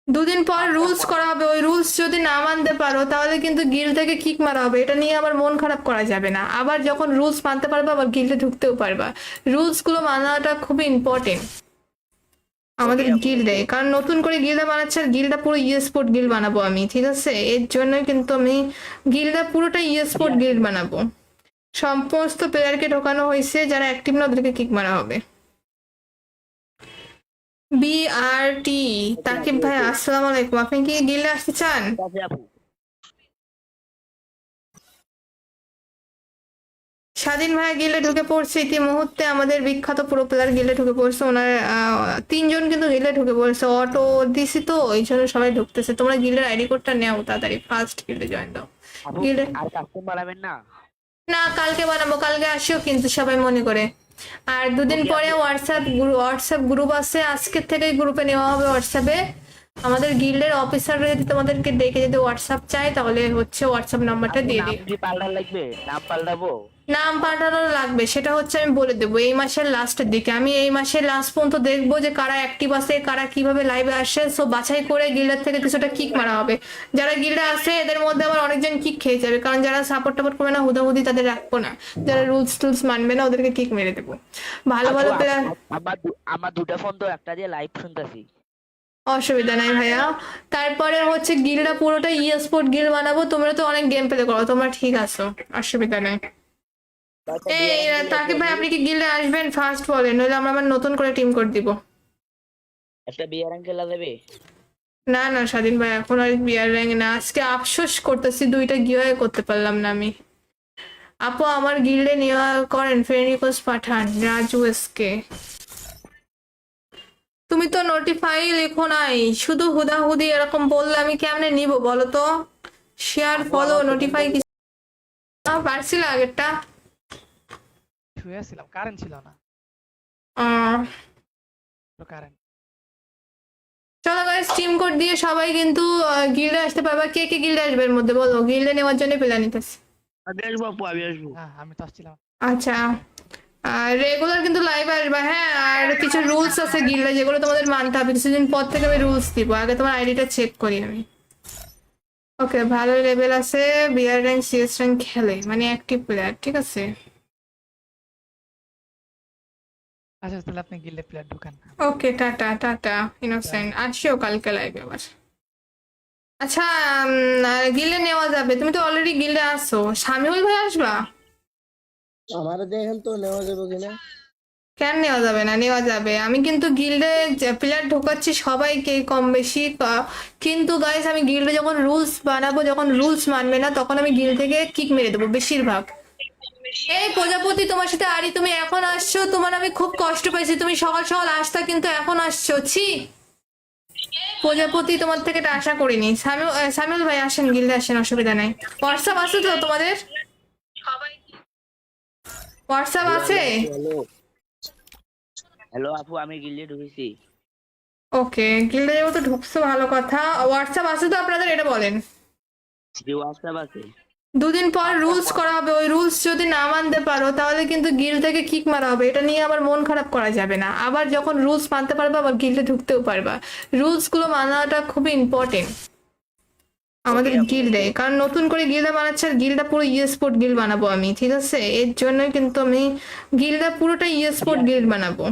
S1: দুদিন পর রুলস করা হবে, ওই রুলস যদি না মানতে পারো তাহলে কিন্তু গিল্ড থেকে কিক মারা হবে। এটা নিয়ে আবার মন খারাপ করা যাবে না। আবার যখন রুলস মানতে পারবে আবার গিল্ডে ঢুকতেও পারবা। রুলস গুলো মানাটা খুবই ইম্পর্টেন্ট আমাদের গিল্ডে, কারণ নতুন করে গিল্ডা বানাচ্ছে। আর গিল্ডটা পুরো স্পোর্ট গিল্ড বানাবো আমি, ঠিক আছে। এর জন্যই কিন্তু আমি গিল্ডটা পুরোটা স্পোর্ট গিল্ড বানাবো। সমস্ত প্লেয়ারকে ঢোকানো হয়েছে, যারা অ্যাক্টিভ না ওদেরকে কিক মারা হবে। বিআরটি তাকিব ভাই আসসালামু আলাইকুম, আপনি কি গিল্ডে আসতে চান?
S3: ঠিক আছে আপু।
S1: স্বাধীন ভাইয়া গিল্ডে ঢুকে পড়ছে ইতিমুহূর্তে আমাদের বিখ্যাত প্রো প্লেয়ার গিল্ডে ঢুকে পড়ছে। ওনার তিনজন কিন্তু গিল্ডে ঢুকে পড়ছে। অটো দিছি তো এই জন্য সবাই ঢুকতেছে। তোমরা গিল্ডের আইডি কোডটা নেও তাড়াতাড়ি, ফার্স্ট গিল্ডে জয়েন দাও।
S3: আপু
S1: গিল্ডে
S3: আর কাস্টম বাড়াবেন না?
S1: না, কালকে বানাবো, কালকে আসিও কিন্তু সবাই মনে করে। আর দুদিন পরে হোয়াটসঅ্যাপ গ্রুপ আছে, আজকের থেকেই গ্রুপে নেওয়া হবে হোয়াটসঅ্যাপে। আমাদের গিল্ডের অফিসাররা যদি তোমাদেরকে ডেকে যদি হোয়াটসঅ্যাপ চায় তাহলে হচ্ছে হোয়াটসঅ্যাপ নাম্বারটা
S3: আপু
S1: দিয়ে
S3: নাম
S1: দিই।
S3: কি পাল্টার লাগবে? নাম পাল্টাবো?
S1: নাম পাল্টানো লাগবে, সেটা হচ্ছে আমি বলে দেবো এই মাসের লাস্টের দিকে। আমি এই মাসের লাস্ট পর্যন্ত দেখবো যে কারা অ্যাক্টিভ আছে, কারা কিভাবে লাইভে আসে। সো বাছাই করে গিল্ডের থেকে কিছুটা কিক মারা হবে। যারা গিল্ডে আসে এদের মধ্যে আবার অনেকজন কিক খেয়ে যাবে, কারণ যারা সাপোর্ট টাপোর্ট করবে না হুদাহুদি তাদের রাখবো না। যারা রুলস টুলস মানবে না ওদেরকে কিক মেরে দেবো। ভালো ভালো
S3: আপু,
S1: প্লেয়ার।
S3: আমার দুটা ফোন তো, একটা দিয়ে লাইভ শুনতেছি।
S1: অসুবিধা নাই ভাইয়া। তারপরে হচ্ছে গিল্ডটা পুরোটা স্পোর্ট গিল্ড বানাবো। তোমরা তো অনেক গেম প্লে করো, তোমরা ঠিক আছো, অসুবিধা নাই। এই তাকিব ভাই আপনি কি গিল্ডে আসবেন ফার্স্ট বলেন, নইলে আমরা আবার নতুন করে টিম কোড দিব।
S3: একটা বিয়ার খেলা যাবে?
S1: না না স্বাধীন ভাই এখন আর বিয়ার র্যাঙ্ক না। আজকে আফসোস করতেছি দুইটা গিয়ে করতে পারলাম না আমি। আপু আমার গিল্ডে নেওয়া করেন, ফ্রেন্ড রিকোয়েস্ট পাঠান রাজু এসকে। তুমি তো নোটিফাই লেখো নাই, শুধু হুদাহুদি এরকম বললে আমি কেমনে নিব বলো তো? শেয়ার ফলো নোটিফাই কিছু পারছিল আগেরটা।
S2: শুয়েছিলাম, কারেন্ট ছিল না।
S1: আহ,
S2: কারেন্ট।
S1: চলো গাইস, টিম কোড দিয়ে সবাই কিন্তু গিল্ডে আসতে পারবা। কে কে গিল্ডে আসবে এর মধ্যে বলো, গিল্ডে নেওয়ার জন্য প্ল্যান নিতেছি।
S3: আমি আসবো আপু, আমি আসবো।
S2: হ্যাঁ, আমি তো আসছিলাম।
S1: আচ্ছা, আর রেগুলার কিন্তু লাইভ আসবা, হ্যাঁ। আর কিছু রুলস আছে গিল্ডে যেগুলো তোমাদের মানতে হবে। কিছুদিন পর থেকে আমি রুলস দিব, আগে তোমার আইডিটা চেক করি আমি। ওকে, ভালো লেভেল আছে, বিআর র্যাঙ্ক সিএস র্যাঙ্ক খেলে, মানে অ্যাক্টিভ প্লেয়ার, ঠিক আছে।
S2: আচ্ছা, তাহলে আপনি গিল্ডে প্লেয়ার ঢুকান।
S1: ওকে, টাটা টাটা ইনোসেন্ট, আসিও কালকে লাইভে আবার। আচ্ছা, গিল্ডে নেওয়া যাবে, তুমি তো অলরেডি গিল্ডে আসো। শামিউল ভাই আসবা?
S4: আমার দেখেন তো নেওয়া যাবে কিনা।
S1: কেন নেওয়া যাবে না, নেওয়া যাবে। আমি কিন্তু গিল্ডে প্লেয়ার ঢোকাচ্ছি সবাইকে কম বেশি, কিন্তু গাইস আমি গিল্ডে যখন রুলস বানাবো, যখন রুলস মানবে না তখন আমি গিল্ড থেকে কিক মেরে দেবো বেশিরভাগ। এই প্রজাপতি, তোমার সাথে আরি, তুমি এখন আসছো, তোমার আমি খুব কষ্ট পাইছি। তুমি সকাল সকাল আসতা, কিন্তু এখন আসছো, ছি। প্রজাপতি, তোমার থেকে এটা আশা করিনি। সামিউল ভাই আসেন, গিল্ডে আসেন, অসুবিধা নাই। হোয়াটসঅ্যাপ আছে তো তোমাদের? হোয়াটসঅ্যাপ আছে?
S3: হ্যালো হ্যালো আপু, আমি গিল্ডে ঢুকেছি।
S1: ওকে, গিল্ডে যেহেতু ঢুকছো ভালো কথা। হোয়াটসঅ্যাপ আছে তো আপনাদের, এটা বলেন।
S3: জি, হোয়াটসঅ্যাপ আছে।
S1: দুদিন পর রুলস করা হবে, ওই রুলস যদি না মানতে পারো তাহলে কিন্তু গিল্ড থেকে কিক মারা হবে। এটা নিয়ে আবার মন খারাপ করা যাবে না। আবার যখন রুলস মানতে পারবা আবার গিল্ডে ঢুকতেও পারবা। রুলস গুলো মানাটা খুবই ইম্পর্টেন্ট আমাদের গিল্ডে, কারণ নতুন করে গিল্ডা বানাচ্ছে। আর গিল্ডা পুরো স্পোর্ট গিল্ড বানাবো আমি, ঠিক আছে। এর জন্যই কিন্তু আমি গিল্ডা পুরোটা স্পোর্ট গিল্ড বানাবো।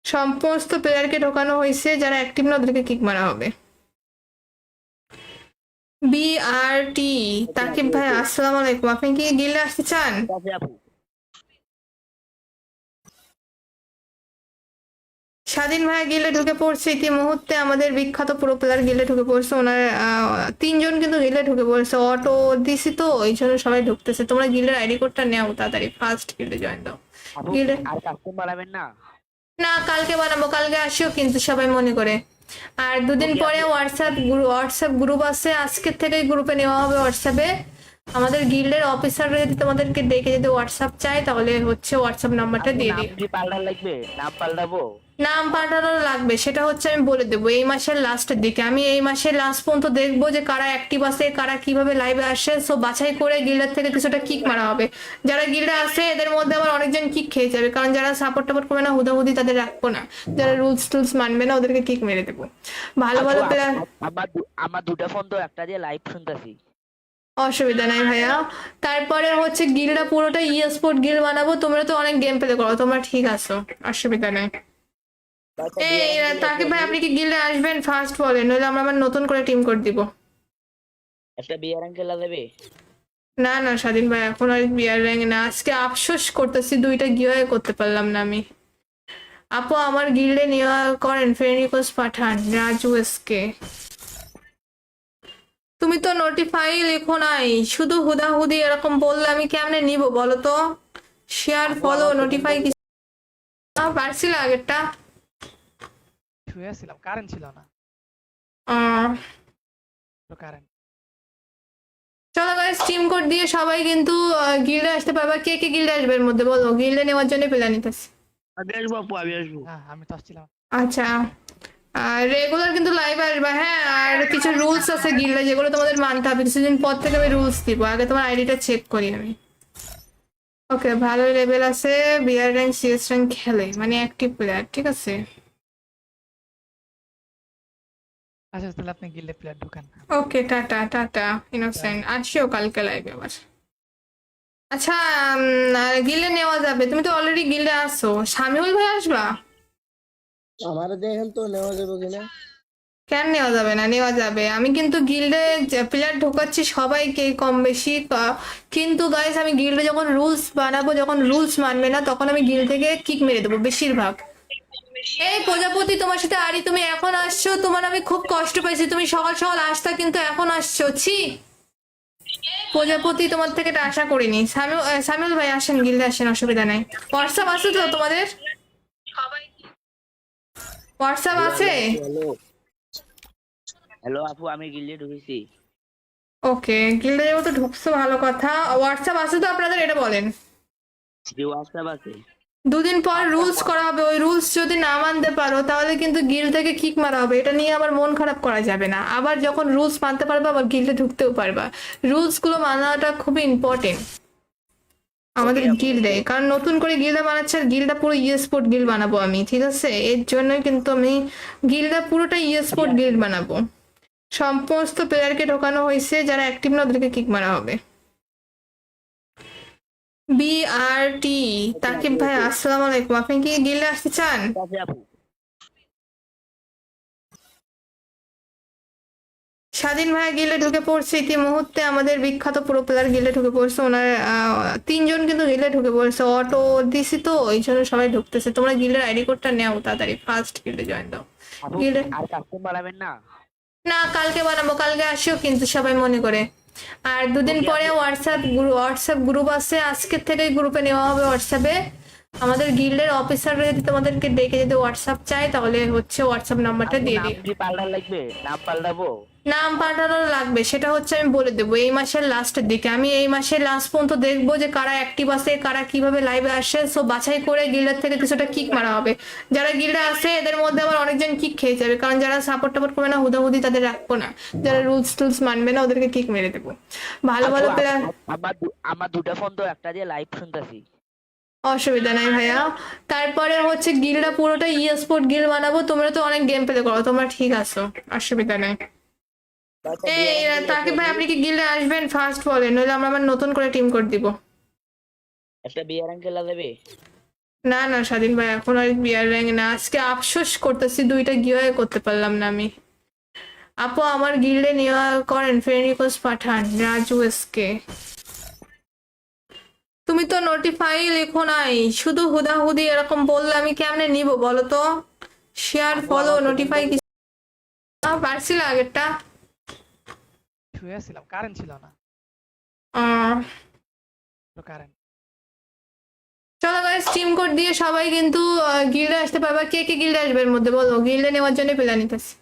S1: সমস্ত প্লেয়ারকে ঢোকানো হয়েছে, যারা অ্যাক্টিভ না ওদেরকে কিক মারা হবে। বিআরটি তাকিব ভাই, আসসালামু আলাইকুম। আপনি কি গিল্ডে আসতে চান?
S3: আছে আপু।
S1: স্বাধীন ভাই গিল্ডে ঢুকে পড়ছে ইতি মুহূর্তে। আমাদের বিখ্যাত প্রো প্লেয়ার গিল্ডে ঢুকে পড়ছে। ওনার তিনজন কিন্তু গিল্ডে ঢুকে পড়ছে। অটো দিছি তো, এই জন্য সবাই ঢুকতেছে। তোমরা গিল্ডের আইডি কোডটা নাও তাড়াতাড়ি, ফার্স্ট গিল্ডে জয়েন দাও।
S3: আপু
S1: গিল্ডে
S3: আর কাস্টম বানাবেন না?
S1: না, কালকে বানাবো, কালকে আসিও কিন্তু সবাই মনে করে। আর দুদিন
S3: Okay,
S1: পরে
S3: আপু।
S1: হোয়াটসঅ্যাপ গ্রুপ আছে, আজকের থেকেই গ্রুপে নেওয়া হবে হোয়াটসঅ্যাপে। আমাদের গিল্ডের অফিসাররা যদি তোমাদেরকে দেখে যদি হোয়াটসঅ্যাপ চায় তাহলে হচ্ছে হোয়াটসঅ্যাপ নাম্বারটা
S3: আপু
S1: দিয়ে
S3: নাম
S1: দিও।
S3: কি পাল্টার লাগবে? নাম পাল্টাবো?
S1: নাম পাল্টানো লাগবে, সেটা হচ্ছে আমি বলে দেবো এই মাসের লাস্টের দিকে। আমি এই মাসের লাস্ট পর্যন্ত দেখবো যে কারা অ্যাক্টিভ আছে, কারা কিভাবে লাইভে আসে। সো বাছাই করে গিল্ডের থেকে কিছুটা কিক মারা হবে। যারা গিল্ডে আছে এদের মধ্যে আবার অনেকজন কিক খেয়ে যাবে, কারণ যারা সাপোর্ট টাপোর্ট করবে না হুদাহুদি তাদের রাখবো না। যারা রুলস টুলস মানবে না ওদেরকে কিক মেরে দেবো। ভালো
S3: আপু
S1: ভালো প্লেয়ার।
S3: আমার দুটা ফোন তো, একটা দিয়ে লাইভ শুনতেছি।
S1: অসুবিধা নাই ভাইয়া। তারপরে হচ্ছে গিল্ডটা পুরোটা স্পোর্ট গিল্ড বানাবো। তোমরা তো অনেক গেম প্লে করো, তোমরা ঠিক আছো, অসুবিধা নেই। এই তাকিব ভাই, আপনি কি গিল্ডে আসবেন ফার্স্ট বলেন, নইলে আমরা আবার নতুন করে টিম কোড দিব।
S3: একটা বিয়ার খেলা দেবে?
S1: না না স্বাধীন ভাই, এখন আর বিয়ার র্যাঙ্ক না। আজকে আফসোস করতেছি, দুইটা গিয়ে করতে পারলাম না আমি। আপু আমার গিল্ডে নেওয়া করেন, ফ্রেন্ড রিকোয়েস্ট পাঠান। রাজু এসকে, তুমি তো নোটিফাই লেখো নাই, শুধু হুদাহুদি এরকম বললে আমি কেমনে নিব বলো তো। শেয়ার ফলো নোটিফাই কিছু পারছিল আগেরটা।
S2: শুয়েছিলাম, কারেন্ট ছিল না।
S1: আহ,
S2: কারেন্ট।
S1: চলো গাইস, টিম কোড দিয়ে সবাই কিন্তু গিল্ডে আসতে পারবা। কে কে গিল্ডে আসবে এর মধ্যে বলো, গিল্ডে নেওয়ার জন্য প্ল্যান নিতেছি।
S3: আমি আসবো আপু, আমি আসবো।
S2: হ্যাঁ, আমি তো আসছিলাম।
S1: আচ্ছা, আর রেগুলার কিন্তু লাইভ আসবা, হ্যাঁ। আর কিছু রুলস আছে গিল্ডে যেগুলো তোমাদের মানতে হবে। কিছুদিন পর থেকে আমি রুলস দিব, আগে তোমার আইডিটা চেক করি আমি। ওকে, ভালো লেভেল আছে, বিআর র্যাঙ্ক সিএস র্যাঙ্ক খেলে, মানে অ্যাক্টিভ প্লেয়ার, ঠিক আছে।
S2: আচ্ছা, তাহলে আপনি গিল্ডে প্লেয়ার ঢুকান।
S1: ওকে, টাটা টাটা ইনোসেন্ট, আসিও কালকে লাইভে আবার। আচ্ছা, গিল্ডে নেওয়া যাবে, তুমি তো অলরেডি গিল্ডে আসো। শামিউল ভাই আসবা?
S4: আমার দেখেন তো নেওয়া যাবে কিনা।
S1: কেন নেওয়া যাবে না, নেওয়া যাবে। আমি কিন্তু গিল্ডে প্লেয়ার ঢোকাচ্ছি সবাইকে কম বেশি, কিন্তু গাইস আমি গিল্ডে যখন রুলস বানাবো, যখন রুলস মানবে না তখন আমি গিল্ড থেকে কিক মেরে দেবো বেশিরভাগ। এই প্রজাপতি, তোমার সাথে আরি, তুমি এখন আসছো, তোমার আমি খুব কষ্ট পাইছি। তুমি সকাল সকাল আসতা, কিন্তু এখন আসছো, ছি। প্রজাপতি, তোমার থেকে এটা আশা করিনি। সামিউল ভাই আসেন, গিল্ডে আসেন, অসুবিধা নাই। হোয়াটসঅ্যাপ আছে তো তোমাদের? হোয়াটসঅ্যাপ আছে?
S3: হ্যালো হ্যালো আপু, আমি গিল্ডে ঢুকেছি।
S1: ওকে, গিল্ডে যেহেতু ঢুকছো ভালো কথা। হোয়াটসঅ্যাপ আছে তো আপনাদের, এটা বলেন।
S3: জি হোয়াটসঅ্যাপ আছে।
S1: দুদিন পর রুলস করা হবে, ওই রুলস যদি না মানতে পারো তাহলে কিন্তু গিল্ড থেকে কিক মারা হবে। এটা নিয়ে আবার মন খারাপ করা যাবে না। আবার যখন রুলস মানতে পারবে আবার গিল্ডে ঢুকতেও পারবা। রুলস গুলো মানাটা খুবই ইম্পর্টেন্ট আমাদের
S3: Okay, আপু,
S1: গিল্ডে,
S3: okay.
S1: কারণ নতুন করে গিল্ডে বানাচ্ছে আর গিল্ডটা পুরো স্পোর্ট গিল্ড বানাবো আমি, ঠিক আছে? এর জন্যই কিন্তু আমি গিল্ডটা পুরোটা স্পোর্ট গিল্ড বানাবো। সমস্ত প্লেয়ারকে ঢোকানো হয়েছে, যারা অ্যাক্টিভ না ওদেরকে কিক মারা হবে। BRT তাকিব ভাই, আসসালামু আলাইকুম। আপনি কি গিল্ডে আসতে চান?
S3: ঠিক আছে আপু।
S1: স্বাধীন ভাই গিল্ডে ঢুকে পড়ছে ইতিমুহূর্তে, আমাদের বিখ্যাত প্রো প্লেয়ার গিল্ডে ঢুকে পড়ছে। ওনার 3 জন কিন্তু গিল্ডে ঢুকে পড়ছে। অটো দিছি তো এই জন্য সবাই ঢুকতেছে। তোমরা গিল্ডের আইডি কোডটা নেও তাড়াতাড়ি, ফার্স্ট গিল্ডে জয়েন দাও।
S3: আপু
S1: গিল্ডে
S3: আর কাস্টম বাড়াবেন না?
S1: না, কালকে বানাবো, কালকে আসিও কিন্তু সবাই মনে করে। আর দুদিন
S3: Okay,
S1: পরে
S3: আপু।
S1: হোয়াটসঅ্যাপ গ্রুপ আছে, আজকের থেকেই গ্রুপে নেওয়া হবে হোয়াটসঅ্যাপে। আমাদের গিল্ডের অফিসাররা যদি তোমাদেরকে ডেকে যদি হোয়াটসঅ্যাপ চায় তাহলে হচ্ছে হোয়াটসঅ্যাপ নাম্বারটা
S3: আপু,
S1: দিয়ে
S3: নাম
S1: দিই।
S3: কি পাল্টার লাগবে? নাম পাল্টাবো?
S1: নাম পাল্টানো লাগবে, সেটা হচ্ছে আমি বলে দেবো এই মাসের লাস্টের দিকে। আমি এই মাসের লাস্ট পর্যন্ত দেখবো যে কারা অ্যাক্টিভ আছে, কারা কিভাবে লাইভে আসে। সো বাছাই করে গিল্ডের থেকে কিছুটা কিক মারা হবে। যারা গিল্ডে আছে এদের মধ্যে আবার অনেকজন কিক খেয়ে যাবে, কারণ যারা সাপোর্ট টাপোর্ট করবে না হুদাহুদি তাদের রাখবো না। যারা রুলস টুলস মানবে না ওদেরকে কিক মেরে দেবো। ভালো ভালো
S3: আপু,
S1: প্লেয়ার।
S3: আমার দুটা ফোন তো, একটা দিয়ে লাইভ শুনতেছি।
S1: অসুবিধা নাই ভাইয়া। তারপরে হচ্ছে গিল্ডটা পুরোটা স্পোর্ট গিল্ড বানাবো। তোমরা তো অনেক গেম প্লে করো, তোমরা ঠিক আছো, অসুবিধা নেই। এই তাকিব ভাই, আপনি কি গিল্ডে আসবেন? ফার্স্ট বলেন, নইলে আমরা আবার নতুন করে টিম কোড দিব।
S3: একটা বিয়ার খেলা দেবে?
S1: না না স্বাধীন ভাই, এখন আর বিয়ার র্যাঙ্ক না। আজকে আফসোস করতেছি, 2টা গিয়ে করতে পারলাম না আমি। আপু আমার গিল্ডে নেওয়া করেন, ফ্রেন্ড রিকোয়েস্ট পাঠান। রাজু এসকে, তুমি তো নোটিফাই লেখো নাই, শুধু হুদাহুদি এরকম বললে আমি কেমনে নিব বলো তো? শেয়ার ফলো নোটিফাই কি পারছিল আগেরটা?
S2: শুয়েছিলাম, কারেন্ট ছিল না।
S1: আহ,
S2: কারেন্ট
S1: চলো গাইস, টিম কোড দিয়ে সবাই কিন্তু গিল্ডে আসতে পারবা। কে কে গিল্ডে আসবে এর মধ্যে বলো, গিল্ডে নেওয়ার জন্য প্ল্যান নিতেছি।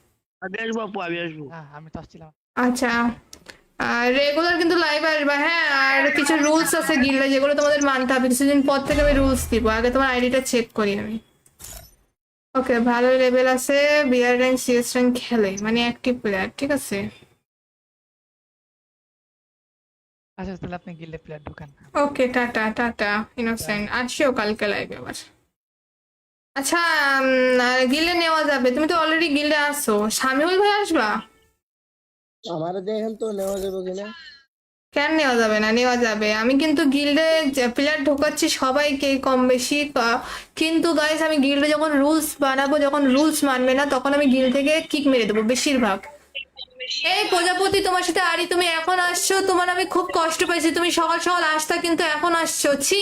S3: আমি আসবো আপু, আমি আসবো।
S2: হ্যাঁ, আমি তো আসছিলাম।
S1: আচ্ছা, আর রেগুলার কিন্তু লাইভ আসবা, হ্যাঁ? আর কিছু রুলস আছে গিল্ডে যেগুলো তোমাদের মানতে হবে। কিছুদিন পর থেকে আমি রুলস দিব, আগে তোমার আইডিটা চেক করি আমি। ওকে, ভালো লেভেল আছে, বিআর র্যাঙ্ক সিএস র্যাঙ্ক খেলে, মানে অ্যাক্টিভ প্লেয়ার, ঠিক আছে।
S2: আচ্ছা, তাহলে আপনি গিল্ডে প্লেয়ার ঢুকান।
S1: ওকে, টাটা টাটা ইনোসেন্ট, আসিও কালকে লাইভে আবার। আচ্ছা, গিল্ডে নেওয়া যাবে, তুমি তো অলরেডি গিল্ডে আসো। শামিউল ভাই আসবা?
S4: আমার দেখেন তো নেওয়া যাবে কিনা।
S1: কেন নেওয়া যাবে না? নেওয়া যাবে। আমি কিন্তু গিল্ডে প্লেয়ার ঢোকাচ্ছি সবাইকে কম বেশি, কিন্তু গাইস আমি গিল্ডে যখন রুলস বানাবো, যখন রুলস মানবে না তখন আমি গিল্ড থেকে কিক মেরে দেবো বেশিরভাগ। এই প্রজাপতি, তোমার সাথে আরি, তুমি এখন আসছো, তোমার আমি খুব কষ্ট পাইছি। তুমি সকাল সকাল আসতা কিন্তু এখন আসছো, ছি।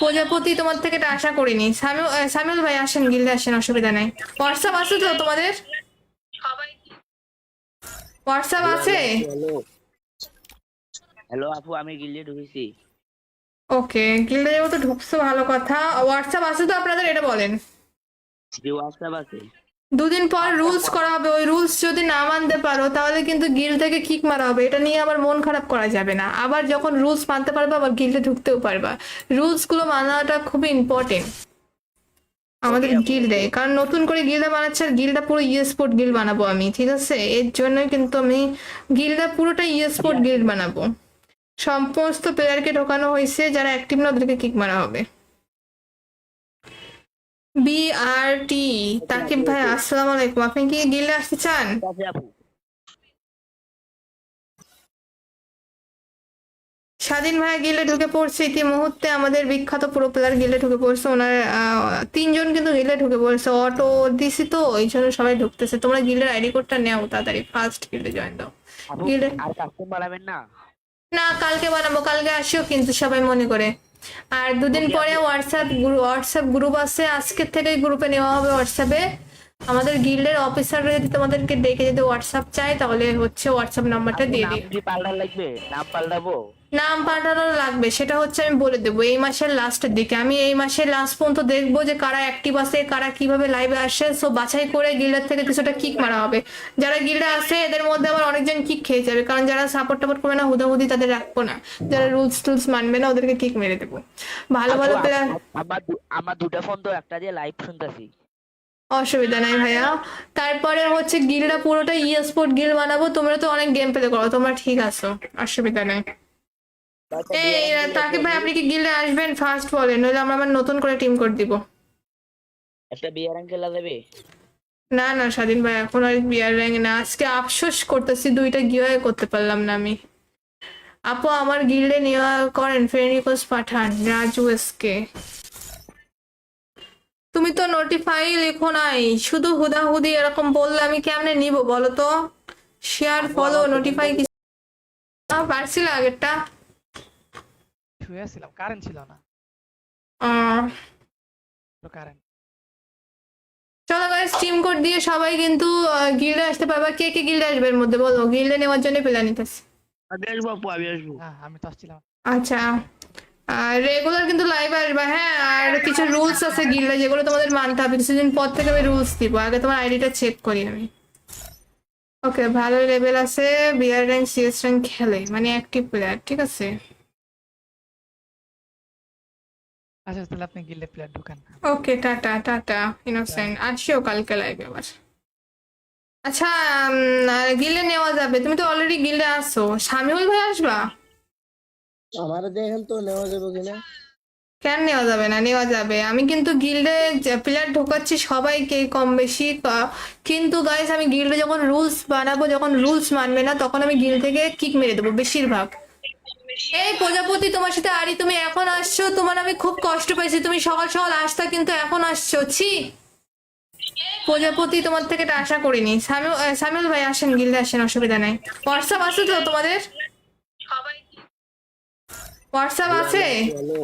S1: প্রজাপতি, তোমার থেকে এটা আশা করিনি। সামিউল ভাই আসেন, গিল্ডে আসেন, অসুবিধা নাই। হোয়াটসঅ্যাপ আছে তো তোমাদের? হোয়াটসঅ্যাপ আছে?
S3: হ্যালো হ্যালো আপু, আমি গিল্ডে ঢুকেছি।
S1: ওকে, গিল্ডে যেহেতু ঢুকছো ভালো কথা। হোয়াটসঅ্যাপ আছে তো আপনাদের, এটা বলেন।
S3: জি হোয়াটসঅ্যাপ আছে।
S1: দুদিন পর রুলস করা হবে, ওই রুলস যদি না মানতে পারো তাহলে কিন্তু গিল্ড থেকে কিক মারা হবে। এটা নিয়ে আবার মন খারাপ করা যাবে না। আবার যখন রুলস মানতে পারবে আবার গিল্ডে ঢুকতেও পারবা। রুলস গুলো মানাটা খুবই ইম্পর্টেন্ট আমাদের
S3: Okay, আপু,
S1: গিল্ডে,
S3: okay.
S1: কারণ নতুন করে গিল্ডে বানাচ্ছে আর গিল্ডটা পুরো স্পোর্ট গিল্ড বানাবো আমি, ঠিক আছে? এর জন্যই কিন্তু আমি গিল্ডটা পুরোটা স্পোর্ট গিল্ড বানাবো। সমস্ত প্লেয়ারকে ঢোকানো হয়েছে, যারা অ্যাক্টিভ না ওদেরকে কিক মারা হবে। BRT তাকিব ভাই, আসসালামু আলাইকুম। আপনি কি গিল্ডে আসতে চান?
S3: ঠিক আছে আপু।
S1: স্বাধীন ভাই গিল্ডে ঢুকে পড়ছে ইতিমুহূর্তে, আমাদের বিখ্যাত প্রো প্লেয়ার গিল্ডে ঢুকে পড়ছে। ওনার 3 জন কিন্তু গিল্ডে ঢুকে পড়ছে। অটো দিছি তো এই জন্য সবাই ঢুকতেছে। তোমরা গিল্ডের আইডি কোডটা নেও তাড়াতাড়ি, ফার্স্ট গিল্ডে জয়েন দাও।
S3: আপু
S1: গিল্ডে
S3: আর কাস্টম বাড়াবেন না?
S1: না, কালকে বানাবো, কালকে আসিও কিন্তু সবাই মনে করে। আর দুদিন
S3: Okay,
S1: পরে
S3: আপু।
S1: হোয়াটসঅ্যাপ গ্রুপ আছে, আজকের থেকেই গ্রুপে নেওয়া হবে হোয়াটসঅ্যাপে। আমাদের গিল্ডের অফিসাররা যদি তোমাদেরকে ডেকে যদি হোয়াটসঅ্যাপ চায় তাহলে হচ্ছে হোয়াটসঅ্যাপ নাম্বারটা
S3: আপু,
S1: দিয়ে
S3: নাম
S1: দিও।
S3: কি পাল্টানো লাগবে? নাম পাল্টাবো?
S1: নাম পাল্টানো লাগবে, সেটা হচ্ছে আমি বলে দেবো এই মাসের লাস্টের দিকে। আমি এই মাসের লাস্ট পর্যন্ত দেখবো যে কারা অ্যাক্টিভ আছে, কারা কিভাবে লাইভে আসে। সো বাছাই করে গিল্ডের থেকে কিছুটা কিক মারা হবে। যারা গিল্ডে আসে এদের মধ্যে আবার অনেকজন কিক খেয়ে যাবে, কারণ যারা সাপোর্ট টাপোর্ট করবে না হুদাহুদি তাদের রাখবো না। যারা রুলস টুলস মানবে না ওদেরকে কিক মেরে দেবো। ভালো
S3: আপু,
S1: ভালো প্লেয়ার।
S3: আমার দুটা ফোন তো, একটা দিয়ে লাইভ শুনতেছি।
S1: অসুবিধা নাই ভাইয়া। তারপরে হচ্ছে গিল্ডটা পুরোটা স্পোর্ট গিল্ড বানাবো। তোমরা তো অনেক গেম প্লে করো, তোমরা ঠিক আছো, অসুবিধা নাই। এই তাকে ভাই আপনি কি গিল্ডে আসবেন ফার্স্ট বলেন, নইলে আমরা আবার নতুন করে টিম করে দিব।
S3: একটা বিয়ার খেলা দেবে?
S1: না না স্বাধীন ভাই, এখন আর বিয়ার র্যাঙ্ক না। আজকে আফসোস করতেছি দুইটা গিয়ে করতে পারলাম না আমি। আপু আমার গিল্ডে নেওয়া করেন, ফ্রেন্ড রিকোয়েস্ট পাঠান রাজু এসকে। তুমি তো নোটিফাই লেখো নাই, শুধু হুদাহুদি এরকম বললে আমি কেমনে নিব বলো তো? শেয়ার ফলো নোটিফাই কিছু পারছিল আগেরটা।
S2: শুয়েছিলাম, কারেন্ট ছিল না।
S1: আহ,
S2: কারেন্ট।
S1: চলো গাইস টিম কোড দিয়ে সবাই কিন্তু গিল্ডে আসতে পারবা। কে কে গিল্ডে আসবে এর মধ্যে বলো, গিল্ডে নেওয়ার জন্য প্ল্যান নিতেছি।
S3: আমি আসবো আপু, আমি আসবো।
S2: হ্যাঁ, আমি তো আসছিলাম।
S1: আচ্ছা, আর রেগুলার কিন্তু লাইভ আসবা, হ্যাঁ। আর কিছু রুলস আছে গিল্ডে যেগুলো তোমাদের মানতে হবে। কিছুদিন পর থেকে আমি রুলস দিব, আগে তোমার আইডিটা চেক করি আমি। ওকে, ভালো লেভেল আছে, বিআর র্যাঙ্ক সিএস র্যাঙ্ক খেলে, মানে অ্যাক্টিভ প্লেয়ার, ঠিক আছে।
S2: আচ্ছা তাহলে আপনি গিল্ডে প্লেয়ার ঢুকান।
S1: ওকে, টাটা টাটা ইনোসেন্ট, আসিও কালকে লাইভে আবার। আচ্ছা, গিল্ডে নেওয়া যাবে, তুমি তো অলরেডি গিল্ডে আসো। শামিউল ভাই আসবা?
S4: আমার দেখেন তো নেওয়া যাবে কিনা।
S1: কেন নেওয়া যাবে না, নেওয়া যাবে। আমি কিন্তু গিল্ডে প্লেয়ার ঢোকাচ্ছি সবাইকে কম বেশি, কিন্তু গাইস আমি গিল্ডে যখন রুলস বানাবো, যখন রুলস মানবে না তখন আমি গিল্ড থেকে কিক মেরে দেবো বেশিরভাগ। এই প্রজাপতি, তোমার সাথে আরি তুমি এখন আসছো, তোমার আমি খুব কষ্ট পাইছি। তুমি সকাল সকাল আসতা কিন্তু এখন আসছো, ছি। প্রজাপতি, তোমার থেকে এটা আশা করিনি। সামিউল ভাই আসেন, গিল্ডে আসেন, অসুবিধা নাই। হোয়াটসঅ্যাপ আছে তো তোমাদের? হোয়াটসঅ্যাপ আছে?
S3: হ্যালো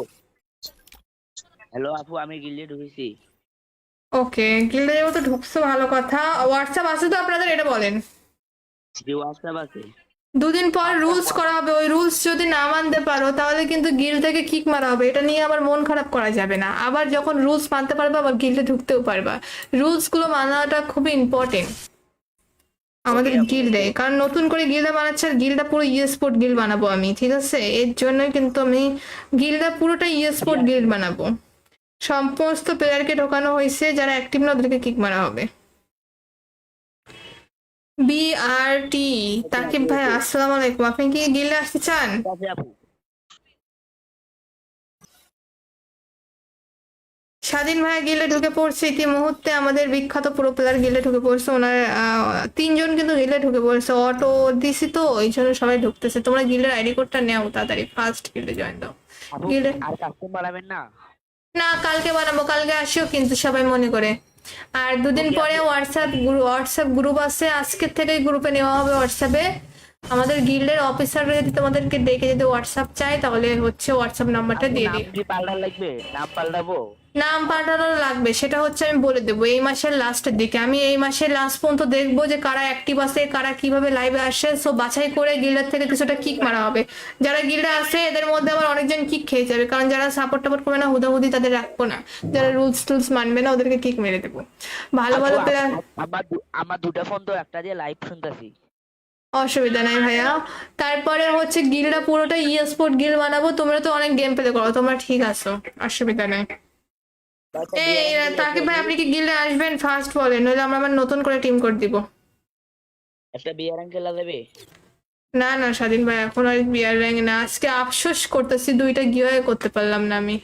S3: হ্যালো আপু, আমি গিল্ডে ঢুকেছি।
S1: ওকে, গিল্ডে যেহেতু ঢুকছো ভালো কথা। হোয়াটসঅ্যাপ আছে তো আপনাদের, এটা বলেন।
S3: জি, হোয়াটসঅ্যাপ আছে।
S1: দুদিন পর রুলস করা হবে, ওই রুলস যদি না মানতে পারো তাহলে কিন্তু গিল্ড থেকে কিক মারা হবে। এটা নিয়ে আবার মন খারাপ করা যাবে না। আবার যখন রুলস মানতে পারবা আবার গিল্ডে ঢুকতেও পারবা। রুলস গুলো মানাটা খুবই ইম্পর্টেন্ট আমাদের গিল্ডে, কারণ নতুন করে গিল্ডা বানাচ্ছে। আর গিল্ডটা পুরো স্পোর্ট গিল্ড বানাবো আমি, ঠিক আছে। এর জন্যই কিন্তু আমি গিল্ডটা পুরোটা স্পোর্ট গিল্ড বানাবো। সমস্ত প্লেয়ারকে ঢোকানো হয়েছে, যারা অ্যাক্টিভ না ওদেরকে কিক মারা হবে। বিআরটি তাকিব ভাই আসসালামু আলাইকুম, আপনি কি গিল্ডে আসতে চান?
S3: ঠিক আছে আপু।
S1: স্বাধীন ভাই গিল্ডে ঢুকে পড়ছে ইতিমুহূর্তে। আমাদের বিখ্যাত প্রো প্লেয়ার গিল্ডে ঢুকে পড়ছে। ওনার তিনজন কিন্তু গিল্ডে ঢুকে পড়ছে। অটো দিছি তো এই জন্য সবাই ঢুকতেছে। তোমরা গিল্ডের আইডি কোডটা নাও তাড়াতাড়ি, ফার্স্ট গিল্ডে জয়েন দাও।
S3: আপু,
S1: গিল্ডে
S3: আর কাস্টম বাড়াবেন না?
S1: না, কালকে বানাবো, কালকে আসিও কিন্তু সবাই মনে করে। আর দুদিন পরে হোয়াটসঅ্যাপ গ্রুপ আছে, আজকের থেকেই গ্রুপে নেওয়া হবে হোয়াটসঅ্যাপে। আমাদের গিল্ডের অফিসাররা যদি তোমাদেরকে ডেকে যদি হোয়াটসঅ্যাপ চায় তাহলে হচ্ছে হোয়াটসঅ্যাপ নাম্বারটা
S3: আপু,
S1: দিয়ে
S3: নাম
S1: দিও।
S3: কি পাল্টানো লাগবে? নাম পাল্টাবো?
S1: নাম পাল্টানো লাগবে, সেটা হচ্ছে আমি বলে দেবো এই মাসের লাস্টের দিকে। আমি এই মাসের লাস্ট পর্যন্ত দেখবো যে কারা অ্যাক্টিভ আছে, কারা কিভাবে লাইভে আসে। সো বাছাই করে গিল্ডের থেকে কিছুটা কিক মারা হবে। যারা গিল্ডে আসে এদের মধ্যে আবার অনেকজন কিক খেয়ে যাবে, কারণ যারা সাপোর্ট টাপোর্ট করবে না হুদাহুদি তাদের রাখবো না। যারা রুলস টুলস মানবে না ওদেরকে কিক মেরে দেবো। ভালো ভালো
S3: আপু,
S1: প্লেয়ার।
S3: আমার দুটা ফোন তো, একটা দিয়ে লাইভ শুনতেছি।
S1: অসুবিধা নাই ভাইয়া। তারপরে হচ্ছে গিল্ডটা পুরোটা স্পোর্ট গিল্ড বানাবো। তোমরা তো অনেক গেম প্লে করো, তোমরা ঠিক আছো, অসুবিধা নাই। এই তাকে ভাই আপনি কি গিল্ডে আসবেন ফার্স্ট বলেন, নইলে আমরা আবার নতুন করে টিম করে দিব।
S3: একটা বিয়ার খেলা দেবে?
S1: না না স্বাধীন ভাই, এখন আর বিয়ার র্যাঙ্ক না। আজকে আফসোস করতেছি দুইটা গিয়ে করতে পারলাম না আমি।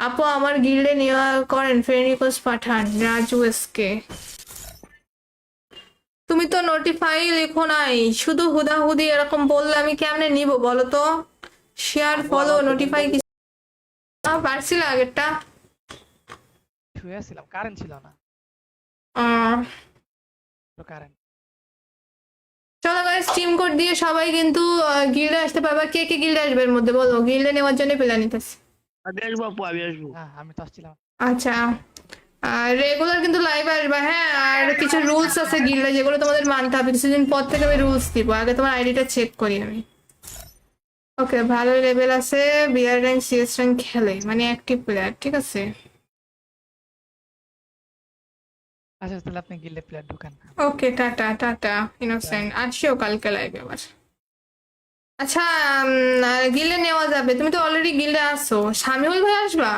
S1: আপু আমার গিল্ডে নেওয়া করেন, ফ্রেন্ড রিকোয়েস্ট পাঠান রাজু এসকে। তুমি তো নোটিফাই লেখো নাই, শুধু হুদাহুদি এরকম বললে আমি কেমনে নিব বলো তো? শেয়ার ফলো নোটিফাই কিছু পারছিল আগেরটা।
S2: শুয়েছিলাম, কারেন্ট ছিল না।
S1: আহ,
S2: কারেন্ট।
S1: চলো গাইস টিম কোড দিয়ে সবাই কিন্তু গিল্ডে আসতে পারবা। কে কে গিল্ডে আসবে এর মধ্যে বলো, গিল্ডে নেওয়ার জন্য প্ল্যান নিতেছি।
S3: আমি আসবো আপু, আমি আসবো।
S2: হ্যাঁ, আমি তো আসছিলাম।
S1: আচ্ছা, আর রেগুলার কিন্তু লাইভ আসবা, হ্যাঁ। আর কিছু রুলস আছে গিল্ডে যেগুলো তোমাদের মানতে হবে, কিছুদিন পর থেকে আমি রুলস দিব, আগে তোমার আইডিটা চেক করি আমি। ওকে, ভালো লেভেল আছে, বিআর র্যাঙ্ক সিএস র্যাঙ্ক খেলে, মানে অ্যাক্টিভ প্লেয়ার, ঠিক আছে।
S2: আচ্ছা তাহলে আপনি গিল্ডে প্লেয়ার ঢুকান।
S1: ওকে, টাটা টাটা ইনোসেন্ট, আসিও কালকে লাইভে আবার। আচ্ছা, গিল্ডে নেওয়া যাবে, তুমি তো অলরেডি গিল্ডে আসো, শামিউল ভাই আসবা?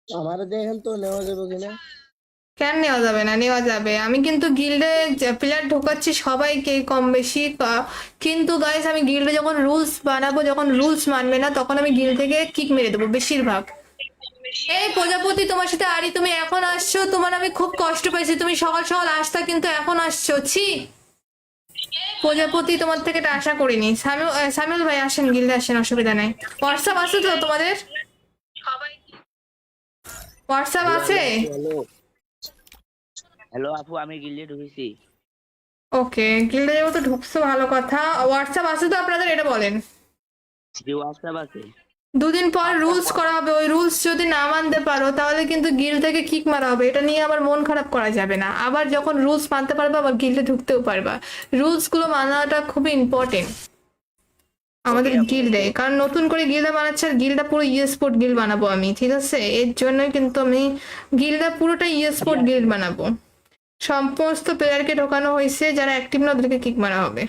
S4: আমার দেখেন তো নেওয়া যাবে কিনা।
S1: কেন নেওয়া যাবে না, নেওয়া যাবে। আমি কিন্তু গিল্ডে প্লেয়ার ঢোকাচ্ছি সবাইকে কম বেশি, কিন্তু গাইস আমি গিল্ডে যখন রুলস বানাবো, যখন রুলস মানবে না তখন আমি গিল্ড থেকে কিক মেরে দেবো বেশিরভাগ। এই প্রজাপতি, তোমার সাথে আরি, তুমি এখন আসছো, তোমার আমি খুব কষ্ট পাইছি, তুমি সকাল সকাল আসতা কিন্তু এখন আসছো, ছি। প্রজাপতি, তোমার থেকে এটা আশা করিনি। সামিউল ভাই আসেন, গিল্ডে আসেন, অসুবিধা নাই। হোয়াটসঅ্যাপ আছে তো তোমাদের? হোয়াটসঅ্যাপ আছে?
S3: হ্যালো হ্যালো আপু, আমি গিল্ডে ঢুকেছি।
S1: ওকে, গিল্ডে যেহেতু ঢুকছো ভালো কথা। হোয়াটসঅ্যাপ আছে তো আপনাদের, এটা বলেন।
S3: জি হোয়াটসঅ্যাপ আছে।
S1: দুদিন পর রুলস করা হবে, ওই রুলস যদি না মানতে পারো তাহলে কিন্তু গিল্ড থেকে কিক মারা হবে। এটা নিয়ে আবার মন খারাপ করা যাবে না, আবার যখন রুলস মানতে পারবে আবার গিল্ডে ঢুকতেও পারবা। রুলস গুলো মানাটা খুবই ইম্পর্টেন্ট আমাদের গিল্ডে, কারণ নতুন করে গিল্ডে বানাচ্ছে, আর গিল্ডটা পুরো স্পোর্ট গিল্ড বানাবো আমি, ঠিক আছে। এর জন্যই কিন্তু আমি গিল্ডটা পুরোটা স্পোর্ট গিল্ড বানাবো। সমস্ত প্লেয়ারকে ঢোকানো হয়েছে, যারা অ্যাক্টিভ না ওদেরকে কিক মারা হবে।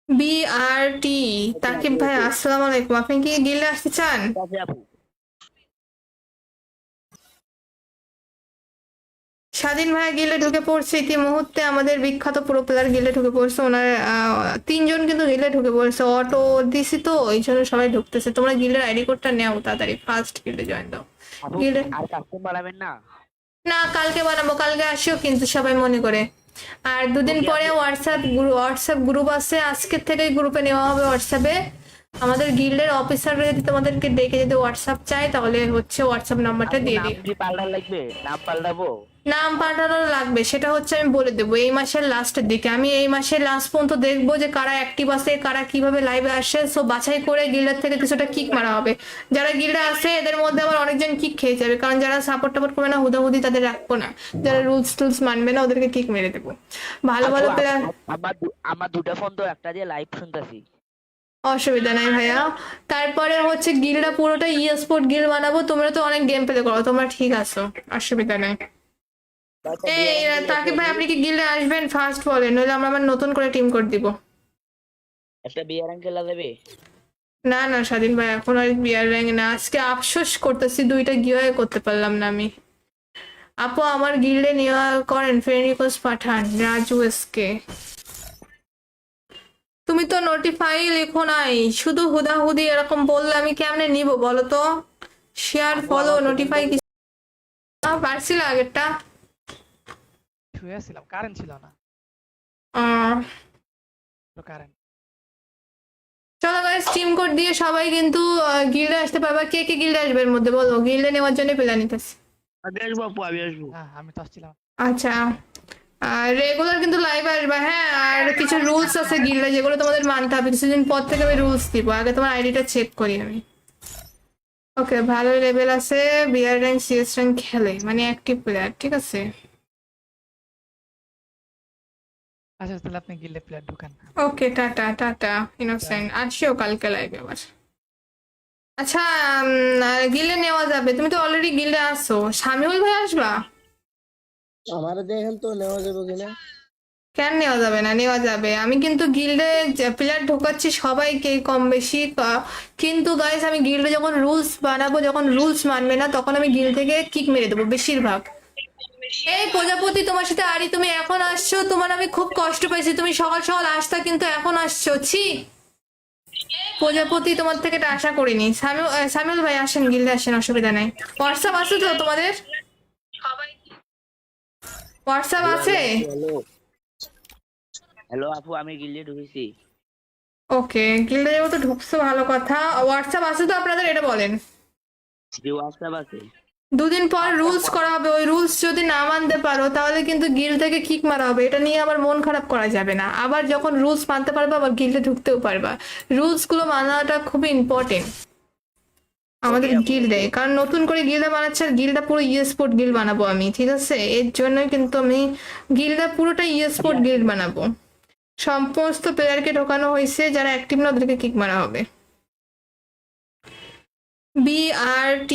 S1: বিআরটি তাকিব ভাই, আসসালামু আলাইকুম, আপনি কি গিল্ডে আসতে চান?
S3: ঠিক আছে আপু।
S1: স্বাধীন ভাই গিল্ডে ঢুকে পড়ছে ইতিমুহূর্তে, আমাদের বিখ্যাত প্রো প্লেয়ার গিল্ডে ঢুকে পড়ছে। ওনার 3 জন কিন্তু গিল্ডে ঢুকে পড়ছে, অটো দিছি তো এই জন্য সবাই ঢুকতেছে। তোমরা গিল্ডের আইডি কোডটা নেও তাড়াতাড়ি, ফার্স্ট গিল্ডে জয়েন দাও।
S3: আপু
S1: গিল্ডে
S3: আর কাস্টম বাড়াবেন না?
S1: না, কালকে বানাবো, কালকে আসিও কিন্তু সবাই মনে করে। আর দুদিন পরে হোয়াটসঅ্যাপ গ্রুপ আছে, আজকের থেকেই গ্রুপে নেওয়া হবে হোয়াটসঅ্যাপে। আমাদের গিল্ডের অফিসাররা যদি তোমাদেরকে ডেকে যদি হোয়াটসঅ্যাপ চায় তাহলে হচ্ছে হোয়াটসঅ্যাপ নাম্বারটা
S3: আপু,
S1: দিয়ে
S3: নাম
S1: দিই।
S3: কি পাল্টার লাগবে? নাম পাল্টাবো?
S1: নাম পাল্টানো লাগবে, সেটা হচ্ছে আমি বলে দেবো এই মাসের লাস্টের দিকে। আমি এই মাসের লাস্ট পর্যন্ত দেখবো যে কারা অ্যাক্টিভ আছে, কারা কিভাবে লাইভে আসে, সো বাছাই করে গিল্ডের থেকে কিছুটা কিক মারা হবে। যারা গিল্ডে আসে এদের মধ্যে আবার অনেকজন কিক খেয়ে যাবে, কারণ যারা সাপোর্ট টাপোর্ট করবে না হুদাহুদি তাদের রাখবো না, যারা রুলস টুলস মানবে না ওদেরকে কিক মেরে দেবো। ভালো ভালো
S3: আপু,
S1: প্লেয়ার।
S3: আমার দুটো ফোন তো, একটা দিয়ে লাইভ শুনতেছি।
S1: অসুবিধা নাই ভাইয়া। তারপরে হচ্ছে গিল্ডটা পুরোটা স্পোর্ট গিল্ড বানাবো, তোমরা তো অনেক গেম প্লে করো, তোমরা ঠিক আছো, অসুবিধা নেই। এই তাকিব ভাই, আপনি কি গিল্ডে আসবেন ফার্স্ট বলেন, নইলে আমরা আবার নতুন করে টিম কোড দিব।
S3: একটা বিয়ার আঙ্কেল যাবে?
S1: না না স্বাধীন ভাই, এখন আর বিয়ার র্যাঙ্ক না, আজকে আফসোস করতেছি 2টা গিয়ে করতে পারলাম না আমি। আপু আমার গিল্ডে নেওয়া করেন, ফ্রেন্ড রিকোয়েস্ট পাঠান রাজু এসকে। তুমি তো নোটিফাই লেখো নাই, শুধু হুদাহুদি এরকম বললে আমি কেমনে নিব বলো তো? শেয়ার ফলো নোটিফাই কি পারছিল আগেরটা?
S2: শুয়েছিলাম, কারেন্ট ছিল না।
S1: আহ,
S2: কারেন্ট
S1: চলো গাইস, টিম কোড দিয়ে সবাই কিন্তু গিল্ডে আসতে পারবা। কে কে গিল্ডে আসবে এর মধ্যে বলো, গিল্ডে নেওয়ার জন্য প্ল্যান নিতেছি।
S3: আমি আসবো আপু, আমি আসবো।
S2: হ্যাঁ আমি তো আসছিলাম।
S1: আচ্ছা, আর রেগুলার কিন্তু লাইভ আসবা, হ্যাঁ। আর কিছু রুলস আছে গিল্ডে যেগুলো তোমাদের মানতে হবে, কিছুদিন পর থেকে আমি রুলস দিব, আগে তোমার আইডিটা চেক করি আমি। ওকে, ভালো লেভেল আছে, বিআর র্যাঙ্ক সিএস র্যাঙ্ক খেলে, মানে অ্যাক্টিভ প্লেয়ার, ঠিক আছে।
S2: আচ্ছা তাহলে আপনি গিল্ডে প্লেয়ার ঢুকান।
S1: ওকে, টাটা টাটা ইনোসেন্ট, আসিও কালকে লাইভে আবার। আচ্ছা, গিল্ডে নেওয়া যাবে, তুমি তো অলরেডি গিল্ডে আসো, শামিউল ভাই আসবা?
S4: আমার দেখেন তো নেওয়া যাবে কিনা।
S1: কেন নেওয়া যাবে না, নেওয়া যাবে। আমি কিন্তু গিল্ডে প্লেয়ার ঢোকাচ্ছি সবাইকে কম বেশি, কিন্তু গাইস আমি গিল্ডে যখন রুলস বানাবো, যখন রুলস মানবে না তখন আমি গিল্ড থেকে কিক মেরে দেবো বেশিরভাগ। এই প্রজাপতি, তোমার সাথে আরি, তুমি এখন আসছো, তোমার আমি খুব কষ্ট পাইছি, তুমি সকাল সকাল আসতা কিন্তু এখন আসছো, ছি। প্রজাপতি, তোমার থেকে এটা আশা করিনি। সামিউল ভাই আসেন, গিল্ডে আসেন, অসুবিধা নাই। হোয়াটসঅ্যাপ আছে তো তোমাদের? হোয়াটসঅ্যাপ আছে?
S3: হ্যালো হ্যালো আপু, আমি গিল্ডে ঢুকেছি।
S1: ওকে, গিল্ডে যেহেতু ঢুকছো ভালো কথা। হোয়াটসঅ্যাপ আছে তো আপনাদের, এটা বলেন।
S3: জি হোয়াটসঅ্যাপ আছে।
S1: দুদিন পর রুলস করা হবে, ওই রুলস যদি না মানতে পারো তাহলে কিন্তু গিল্ড থেকে কিক মারা হবে। এটা নিয়ে আবার মন খারাপ করা যাবে না, আবার যখন রুলস মানতে পারবে আবার গিল্ডে ঢুকতেও পারবা। রুলস গুলো মানাটা খুবই ইম্পর্টেন্ট আমাদের
S3: Okay, আপু,
S1: গিল্ডে,
S3: okay.
S1: কারণ নতুন করে গিল্ডটা বানাচ্ছে আর গিল্ডটা পুরো স্পোর্ট গিল্ড বানাবো আমি, ঠিক আছে? এর জন্যই কিন্তু আমি গিল্ডটা পুরোটা স্পোর্ট গিল্ড বানাবো। সমস্ত প্লেয়ারকে ঢোকানো হয়েছে, যারা অ্যাক্টিভ না ওদেরকে কিক মারা হবে। BRT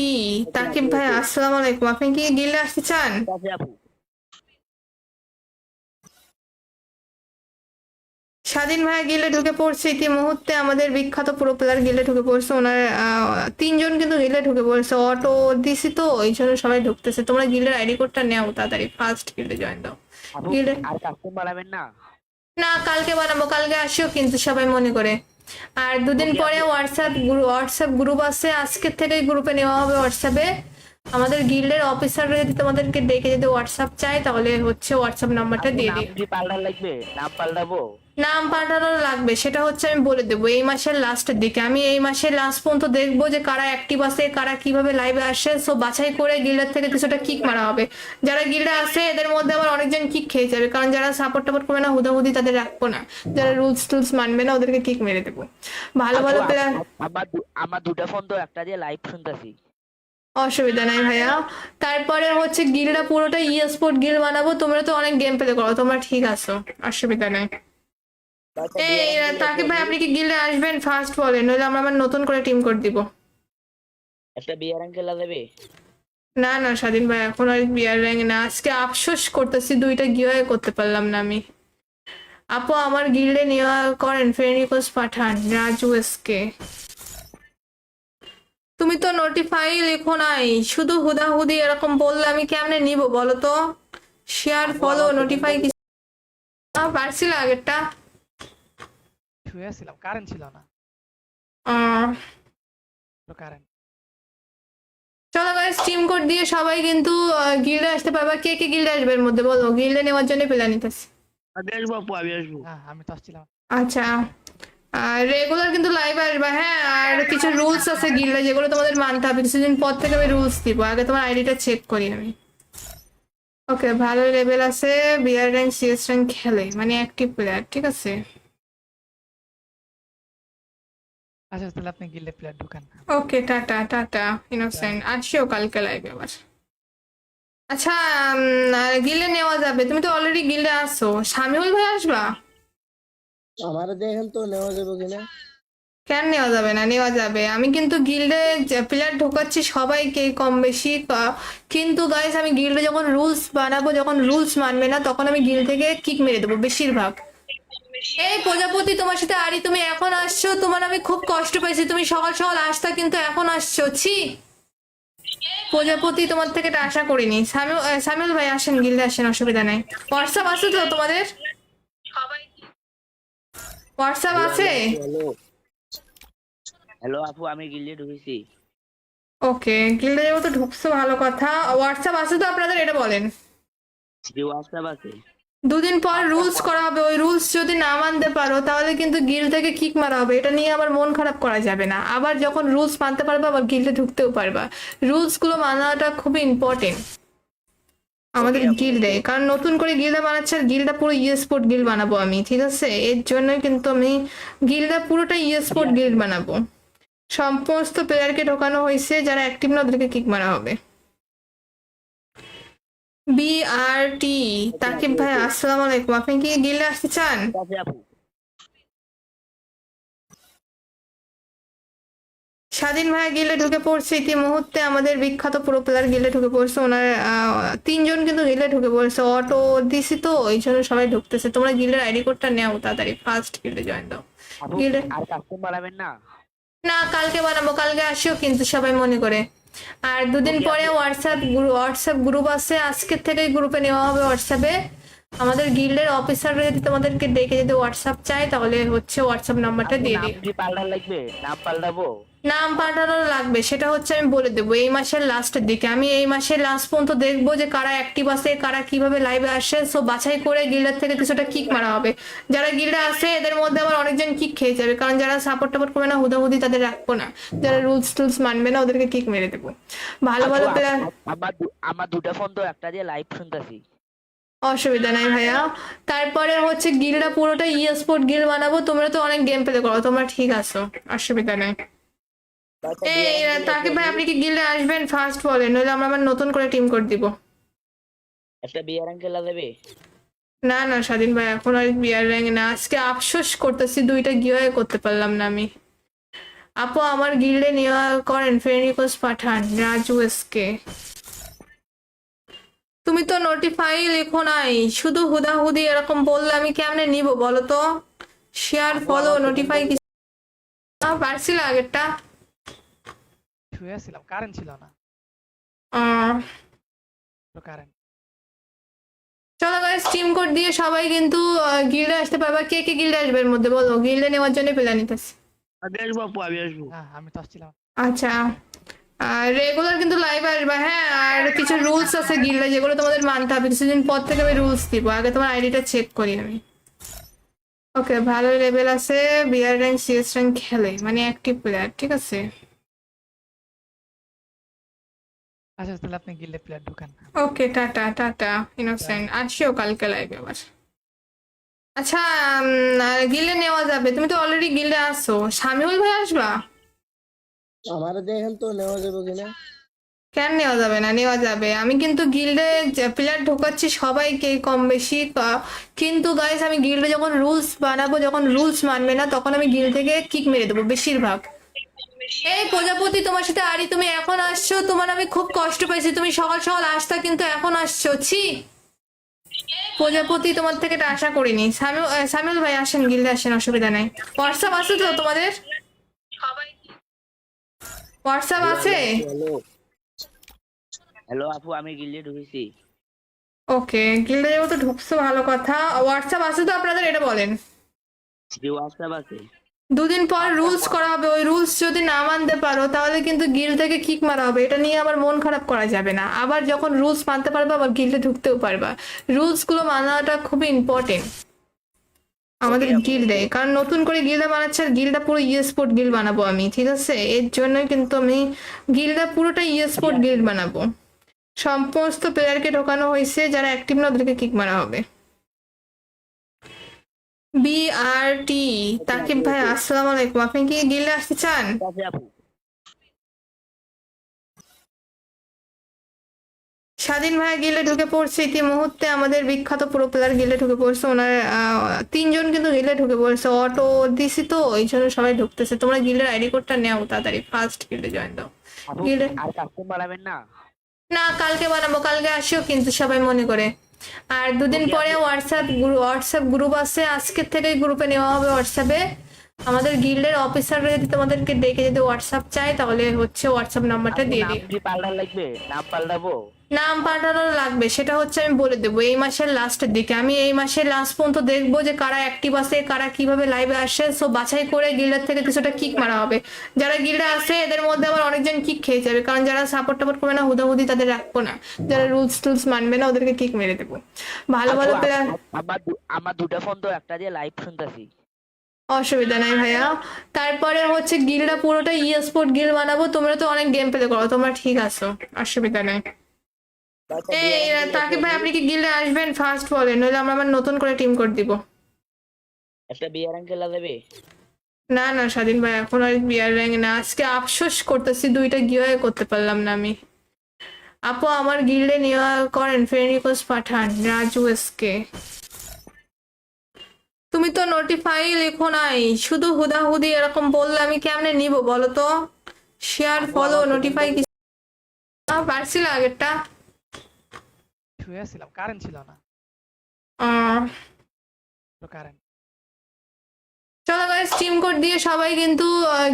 S1: তাকিব ভাই, আসসালামু আলাইকুম। আপনি কি গিল্ডে আসতে চান?
S3: ঠিক আছে আপু।
S1: স্বাধীন ভাইয়া গিল্ডে ঢুকে পড়ছে ইতিমুহূর্তে, আমাদের বিখ্যাত প্রো প্লেয়ার গিল্ডে ঢুকে পড়ছে। ওনার তিনজন কিন্তু গিল্ডে ঢুকে পড়ছে, অটো দিছি তো এই জন্য সবাই ঢুকতেছে। তোমরা গিল্ডের আইডি কোডটা নেও তাড়াতাড়ি, ফার্স্ট গিল্ডে জয়েন দাও।
S3: আপু
S1: গিল্ডে
S3: আর কাস্টম বানাবেন না?
S1: না, কালকে বানাবো, কালকে আসিও কিন্তু সবাই মনে করে। আর দুদিন
S3: Okay,
S1: পরে
S3: আপু।
S1: হোয়াটসঅ্যাপ গ্রুপ আছে, আজকের থেকে গ্রুপে নেওয়া হবে হোয়াটসঅ্যাপে। আমাদের গিল্ডের অফিসাররা যদি তোমাদেরকে ডেকে যদি হোয়াটসঅ্যাপ চায় তাহলে হচ্ছে হোয়াটসঅ্যাপ নাম্বারটা
S3: আপু,
S1: দিয়ে
S3: নাম
S1: দিও।
S3: কি পাল্টান লাগবে? নাম পাল্টাবো?
S1: নাম পাল্টানো লাগবে, সেটা হচ্ছে আমি বলে দেবো এই মাসের লাস্টের দিকে। আমি এই মাসের লাস্ট পর্যন্ত দেখবো যে কারা অ্যাক্টিভ আছে, কারা কিভাবে লাইভে আসে। সো বাছাই করে গিল্ডের থেকে কিছুটা কিক মারা হবে। যারা গিল্ডে আসে এদের মধ্যে আবার অনেকজন কিক খেয়ে যাবে, কারণ যারা সাপোর্ট টাপোর্ট করবে না হুদাহুদি তাদের রাখবো না। যারা রুলস টুলস মানবে না ওদেরকে কিক মেরে দেবো। ভালো
S3: আপু,
S1: ভালো প্লেয়ার।
S3: আমার দুটা ফোন তো, একটা দিয়ে লাইভ শুনতেছি।
S1: অসুবিধা নাই ভাইয়া। তারপরে হচ্ছে গিল্ডটা পুরোটা স্পোর্ট গিল্ড বানাবো। তোমরা তো অনেক গেম প্লে করো, তোমরা ঠিক আছো, অসুবিধা নাই। এই তাকিব ভাই, আপনি কি গিল্ডে আসবেন? ফার্স্ট বলেন, নইলে আমরা আবার নতুন করে টিম কোড দিব।
S3: একটা বিয়ার খেলা দেবে?
S1: না না স্বাধীন ভাই, এখন আর বিয়ার র্যাঙ্ক না। আজকে আফসোস করতেছি, দুইটা গিয়ে করতে পারলাম না আমি। আপু আমার গিল্ডে নেওয়া করেন, ফ্রেন্ড রিকোয়েস্ট পাঠান। রাজু এসকে, তুমি তো নোটিফাই লেখো নাই, শুধু হুদাহুদি এরকম বললে আমি কেমনে নিব বলো তো? শেয়ার, ফলো, নোটিফাই কিছু পারছিল আগেরটা।
S2: শুয়েছিলাম, কারেন্ট ছিল না।
S1: আহ,
S2: কারেন্ট।
S1: চলো গাইস, টিম কোড দিয়ে সবাই কিন্তু গিল্ডে আসতে পারবা। কে কে গিল্ডে আসবে এর মধ্যে বলো, গিল্ডে নেওয়ার জন্য প্ল্যান নিতেছি।
S3: আমি আসবো আপু, আমি আসবো।
S2: হ্যাঁ, আমি তো আসছিলাম।
S1: আচ্ছা, আর রেগুলার কিন্তু লাইভ আসবা, হ্যাঁ? আর কিছু রুলস আছে গিল্ডে যেগুলো তোমাদের মানতে হবে। কিছুদিন পর থেকে আমি রুলস দিব, আগে তোমার আইডিটা চেক করি আমি। ওকে, ভালো লেভেল আছে, বিআর র্যাঙ্ক সিএস র্যাঙ্ক খেলে, মানে অ্যাক্টিভ প্লেয়ার, ঠিক আছে।
S2: আচ্ছা, তাহলে আপনি গিল্ডে প্লেয়ার ঢুকান।
S1: ওকে, টাটা টাটা ইনোসেন্ট, আসিও কালকে লাইভে আবার। আচ্ছা, গিল্ডে নেওয়া যাবে, তুমি তো অলরেডি গিল্ডে আসো। শামিউল ভাই আসবা?
S4: আমার দেখেন তো নেওয়া যাবে কিনা।
S1: কেন নেওয়া যাবে না? নেওয়া যাবে। আমি কিন্তু গিল্ডে প্লেয়ার ঢোকাচ্ছি সবাইকে কম বেশি, কিন্তু গাইস আমি গিল্ডে যখন রুলস বানাবো, যখন রুলস মানবে না তখন আমি গিল্ড থেকে কিক মেরে দেবো বেশিরভাগ। এই প্রজাপতি, তোমার সাথে আরি, তুমি এখন আসছো, তোমার আমি খুব কষ্ট পাইছি। তুমি সকাল সকাল আসতা কিন্তু এখন আসছো, ছি। প্রজাপতি, তোমার থেকে এটা আশা করিনি। সামিউল ভাই আসেন, গিল্ডে আসেন, অসুবিধা নাই। হোয়াটসঅ্যাপ আছে তো তোমাদের? হোয়াটসঅ্যাপ আছে?
S3: হ্যালো হ্যালো আপু, আমি গিল্ডে ঢুকেছি।
S1: ওকে, গিল্ডে যেহেতু ঢুকছো ভালো কথা। হোয়াটসঅ্যাপ আছে তো আপনাদের, এটা বলেন।
S3: জি, হোয়াটসঅ্যাপ আছে।
S1: দুদিন পর রুলস করা হবে, ওই রুলস যদি না মানতে পারো তাহলে কিন্তু গিল্ড থেকে কিক মারা হবে। এটা নিয়ে আবার মন খারাপ করা যাবে না। আবার যখন রুলস মানতে পারবা আবার গিল্ডে ঢুকতেও পারবা। রুলস গুলো মানাটা খুবই ইম্পর্টেন্ট আমাদের গিল্ডে, কারণ নতুন করে গিল্ডটা বানাচ্ছে আর গিল্ডটা পুরো স্পোর্ট গিল্ড বানাবো আমি, ঠিক আছে? এর জন্যই কিন্তু আমি গিল্ডটা পুরোটা স্পোর্ট গিল্ড বানাবো। সমস্ত প্লেয়ারকে ঢোকানো হয়েছে, যারা অ্যাক্টিভ না ওদেরকে কিক মারা হবে। BRT তাকিব ভাই, আসসালামু আলাইকুম। আপনি কি গিল্ডে আসতে চান?
S3: ঠিক আছে আপু।
S1: স্বাধীন ভাইয়া গিল্ডে ঢুকে পড়ছে ইতিমুহূর্তে, আমাদের বিখ্যাত প্রো প্লেয়ার গিল্ডে ঢুকে পড়ছে। ওনার তিনজন কিন্তু গিল্ডে ঢুকে পড়ছে, অটো দিছি তো এই জন্য সবাই ঢুকতেছে। তোমরা গিল্ডের আইডি কোডটা নেও তাড়াতাড়ি, ফার্স্ট গিল্ডে জয়েন দাও।
S3: আপু
S1: গিল্ডে
S3: আর কাস্টম বানাবেন না?
S1: না, কালকে বানাবো, কালকে আসিও কিন্তু সবাই মনে করে। আর দুদিন
S3: Okay,
S1: পরে
S3: আপু।
S1: হোয়াটসঅ্যাপ গ্রুপ আছে, আজকের থেকে গ্রুপে নেওয়া হবে হোয়াটসঅ্যাপে। আমাদের গিল্ডের অফিসাররা যদি তোমাদেরকে ডেকে যদি হোয়াটসঅ্যাপ চায় তাহলে হচ্ছে হোয়াটসঅ্যাপ নাম্বারটা
S3: আপু,
S1: দিয়ে
S3: নাম
S1: দিও।
S3: কি পাল্টান লাগবে? নাম পাল্টাবো?
S1: নাম পাল্টানো লাগবে, সেটা হচ্ছে আমি বলে দেবো এই মাসের লাস্টের দিকে। আমি এই মাসের লাস্ট পর্যন্ত দেখবো যে কারা অ্যাক্টিভ আছে, কারা কিভাবে লাইভে আসে। সো বাছাই করে গিল্ডের থেকে কিছুটা কিক মারা হবে। যারা গিল্ডে আসে এদের মধ্যে আবার অনেকজন কিক খেয়ে যাবে, কারণ যারা সাপোর্ট টাপোর্ট করবে না হুদাহুদি তাদের রাখবো না। যারা রুলস টুলস মানবে না ওদেরকে কিক মেরে দেবো। ভালো
S3: আপু,
S1: ভালো প্লেয়ার।
S3: আমার দুটা ফোন তো, একটা দিয়ে লাইভ শুনতেছি।
S1: অসুবিধা নাই ভাইয়া। তারপরে হচ্ছে গিল্ডটা পুরোটা স্পোর্ট গিল্ড বানাবো। তোমরা তো অনেক গেম প্লে করো, তোমরা ঠিক আছো, অসুবিধা নাই। এই তাকিব ভাই আপনি কি গিল্ডে আসবেন ফার্স্ট বলেন, নইলে আমরা আবার নতুন করে টিম কোড দিব।
S3: একটা বিয়ার খেলা দেবে?
S1: না না স্বাধীন ভাই, এখন আর বিয়ার র্যাঙ্ক না, আজকে আফসোস করতেছি দুইটা গিয়ে করতে পারলাম না আমি। আপু আমার গিল্ডে নেওয়া করেন, ফ্রেন্ড রিকোয়েস্ট পাঠান রাজু এসকে। তুমি তো নোটিফাই লেখো নাই, শুধু হুদাহুদি এরকম বললে আমি কেমনে নিব বলো তো? শেয়ার ফলো নোটিফাই কি পারছিল আগেরটা?
S2: শুয়েছিলাম, কারেন্ট ছিল না।
S1: আহ,
S2: কারেন্ট
S1: চলো গাইস টিম কোড দিয়ে সবাই কিন্তু গিল্ডে আসতে পারবা। কে কে গিল্ডে আসবে এর মধ্যে বলো, গিল্ডে নেওয়ার জন্য প্ল্যান নিতেছি।
S3: আমি আসবো আপু, আমি আসবো।
S2: হ্যাঁ, আমি তো আসছিলাম।
S1: আচ্ছা, আর রেগুলার কিন্তু লাইভ আসবা, হ্যাঁ? আর কিছু রুলস আছে গিল্ডে যেগুলো তোমাদের মানতে হবে, কিছুদিন পর থেকে আমি রুলস দিব, আগে তোমার আইডিটা চেক করি আমি। ওকে, ভালো লেভেল আছে, বিআর র্যাঙ্ক সিএস র্যাঙ্ক খেলে, মানে অ্যাক্টিভ প্লেয়ার, ঠিক আছে।
S2: আচ্ছা তাহলে আপনি গিল্ডে প্লেয়ার ঢুকান।
S1: ওকে, টাটা টাটা ইনোসেন্ট, আসিও কালকে লাইভে আবার। আচ্ছা, গিল্ডে নেওয়া যাবে, তুমি তো অলরেডি গিল্ডে আসো, শামিউল ভাই আসবা?
S4: আমার দেখেন তো নেওয়া যাবে কিনা।
S1: কেন নেওয়া যাবে না, নেওয়া যাবে। আমি কিন্তু গিল্ডে প্লেয়ার ঢোকাচ্ছি সবাইকে কম বেশি, কিন্তু গাইস আমি গিল্ডে যখন রুলস বানাবো, যখন রুলস মানবে না তখন আমি গিল্ড থেকে কিক মেরে দেবো বেশিরভাগ। এই প্রজাপতি, তোমার সাথে আরি তুমি এখন আসছো, তোমার আমি খুব কষ্ট পাইছি, তুমি সকাল সকাল আসতা কিন্তু এখন আসছো, ছি। প্রজাপতি তোমার থেকে এটা আশা করিনি। সামিউল ভাই আসেন, গিল্ডে আসেন, অসুবিধা নাই। হোয়াটসঅ্যাপ আছে তো তোমাদের? হোয়াটসঅ্যাপ আছে?
S3: হ্যালো হ্যালো আপু, আমি গিল্ডে ঢুকেছি।
S1: ওকে, গিল্ডে যেহেতু ঢুকছো ভালো কথা। হোয়াটসঅ্যাপ আছে তো আপনাদের, এটা বলেন।
S3: জি হোয়াটসঅ্যাপ আছে।
S1: দুদিন পর রুলস করা হবে, ওই রুলস যদি না মানতে পারো তাহলে কিন্তু গিল্ড থেকে কিক মারা হবে, এটা নিয়ে আবার মন খারাপ করা যাবে না। আবার যখন রুলস মানতে পারবে আবার গিল্ডে ঢুকতেও পারবা। রুলস গুলো মানাটা খুবই ইম্পর্টেন্ট আমাদের গিল্ডে, কারণ নতুন করে গিল্ডে বানাচ্ছে, আর গিল্ডটা পুরো স্পোর্ট গিল্ড বানাবো আমি, ঠিক আছে? এর জন্যই কিন্তু আমি গিল্ডটা পুরোটা স্পোর্ট গিল্ড বানাবো। সমস্ত প্লেয়ারকে ঢোকানো হয়েছে, যারা অ্যাক্টিভ না ওদেরকে কিক মারা হবে। বিআরটি তাকিব ভাই আসসালামু আলাইকুম, আপনি কি গিল্ডে আসতে চান?
S3: ঠিক আছে আপু।
S1: স্বাধীন ভাই গিল্ডে ঢুকে পড়ছে ইতিমুহূর্তে, আমাদের বিখ্যাত প্রো প্লেয়ার গিল্ডে ঢুকে পড়ছে, ওনার তিনজন কিন্তু গিল্ডে ঢুকে পড়ছে, অটো দিছি তো এই জন্য সবাই ঢুকতেছে। তোমরা গিল্ডের আইডি কোডটা নেও তাড়াতাড়ি, ফার্স্ট গিল্ডে জয়েন দাও।
S3: আপু
S1: গিল্ডে
S3: আর কাস্টম বাড়াবেন না?
S1: না, কালকে বানাবো, কালকে আসিও কিন্তু সবাই মনে করে। আর দুদিন পরে হোয়াটসঅ্যাপ গ্রুপ আছে, আজকের থেকে গ্রুপে নেওয়া হবে হোয়াটসঅ্যাপে। আমাদের গিল্ডের অফিসাররা যদি তোমাদেরকে ডেকে যদি হোয়াটসঅ্যাপ চায় তাহলে হচ্ছে হোয়াটসঅ্যাপ নাম্বারটা
S3: আপু
S1: দিয়ে
S3: নাম
S1: দিই।
S3: কি পাল্টার লাগবে? নাম পাল্টাবো?
S1: নাম পাল্টানো লাগবে, সেটা হচ্ছে আমি বলে দেবো এই মাসের লাস্টের দিকে। আমি এই মাসের লাস্ট পর্যন্ত দেখবো যে কারা অ্যাক্টিভ আছে, কারা কিভাবে লাইভে আসে, সো বাছাই করে গিল্ডের থেকে কিছুটা কিক মারা হবে। যারা গিল্ডে আসে এদের মধ্যে আবার অনেকজন কিক খেয়ে যাবে, কারণ যারা সাপোর্ট টাপোর্ট করবে না হুদাহুদি তাদের রাখবো না, যারা রুলস টুলস মানবে না ওদেরকে কিক মেরে দেবো। ভালো ভালো
S3: আপু,
S1: প্লেয়ার।
S3: আমার দুটা ফোন তো, একটা দিয়ে লাইভ শুনতেছি।
S1: অসুবিধা নাই ভাইয়া। তারপরে হচ্ছে গিল্ডটা পুরোটা স্পোর্ট গিল্ড বানাবো, তোমরা তো অনেক গেম প্লে করো, তোমরা ঠিক আছো, অসুবিধা নেই। এই তাকিব ভাই আপনি কি গিল্ডে আসবেন ফার্স্ট বলেন, নইলে আমরা আবার নতুন করে টিম কোড দিব।
S3: একটা বিয়ার খেলা দেবে?
S1: না না স্বাধীন ভাই, এখন আর বিয়ার র্যাঙ্ক না, আজকে আফসোস করতেছি দুইটা গিয়ে করতে পারলাম না আমি। আপু আমার গিল্ডে নেওয়া করেন, ফ্রেন্ড রিকোয়েস্ট পাঠান রাজু এসকে। তুমি তো নোটিফাই লেখো নাই, শুধু হুদাহুদি এরকম বললে আমি কেমনে নিব বলো তো? শেয়ার ফলো নোটিফাই কি পারছিল আগেরটা?
S2: শুয়েছিলাম, কারেন্ট ছিল না।
S1: আহ,
S2: কারেন্ট
S1: চলো গাইস টিম কোড দিয়ে সবাই কিন্তু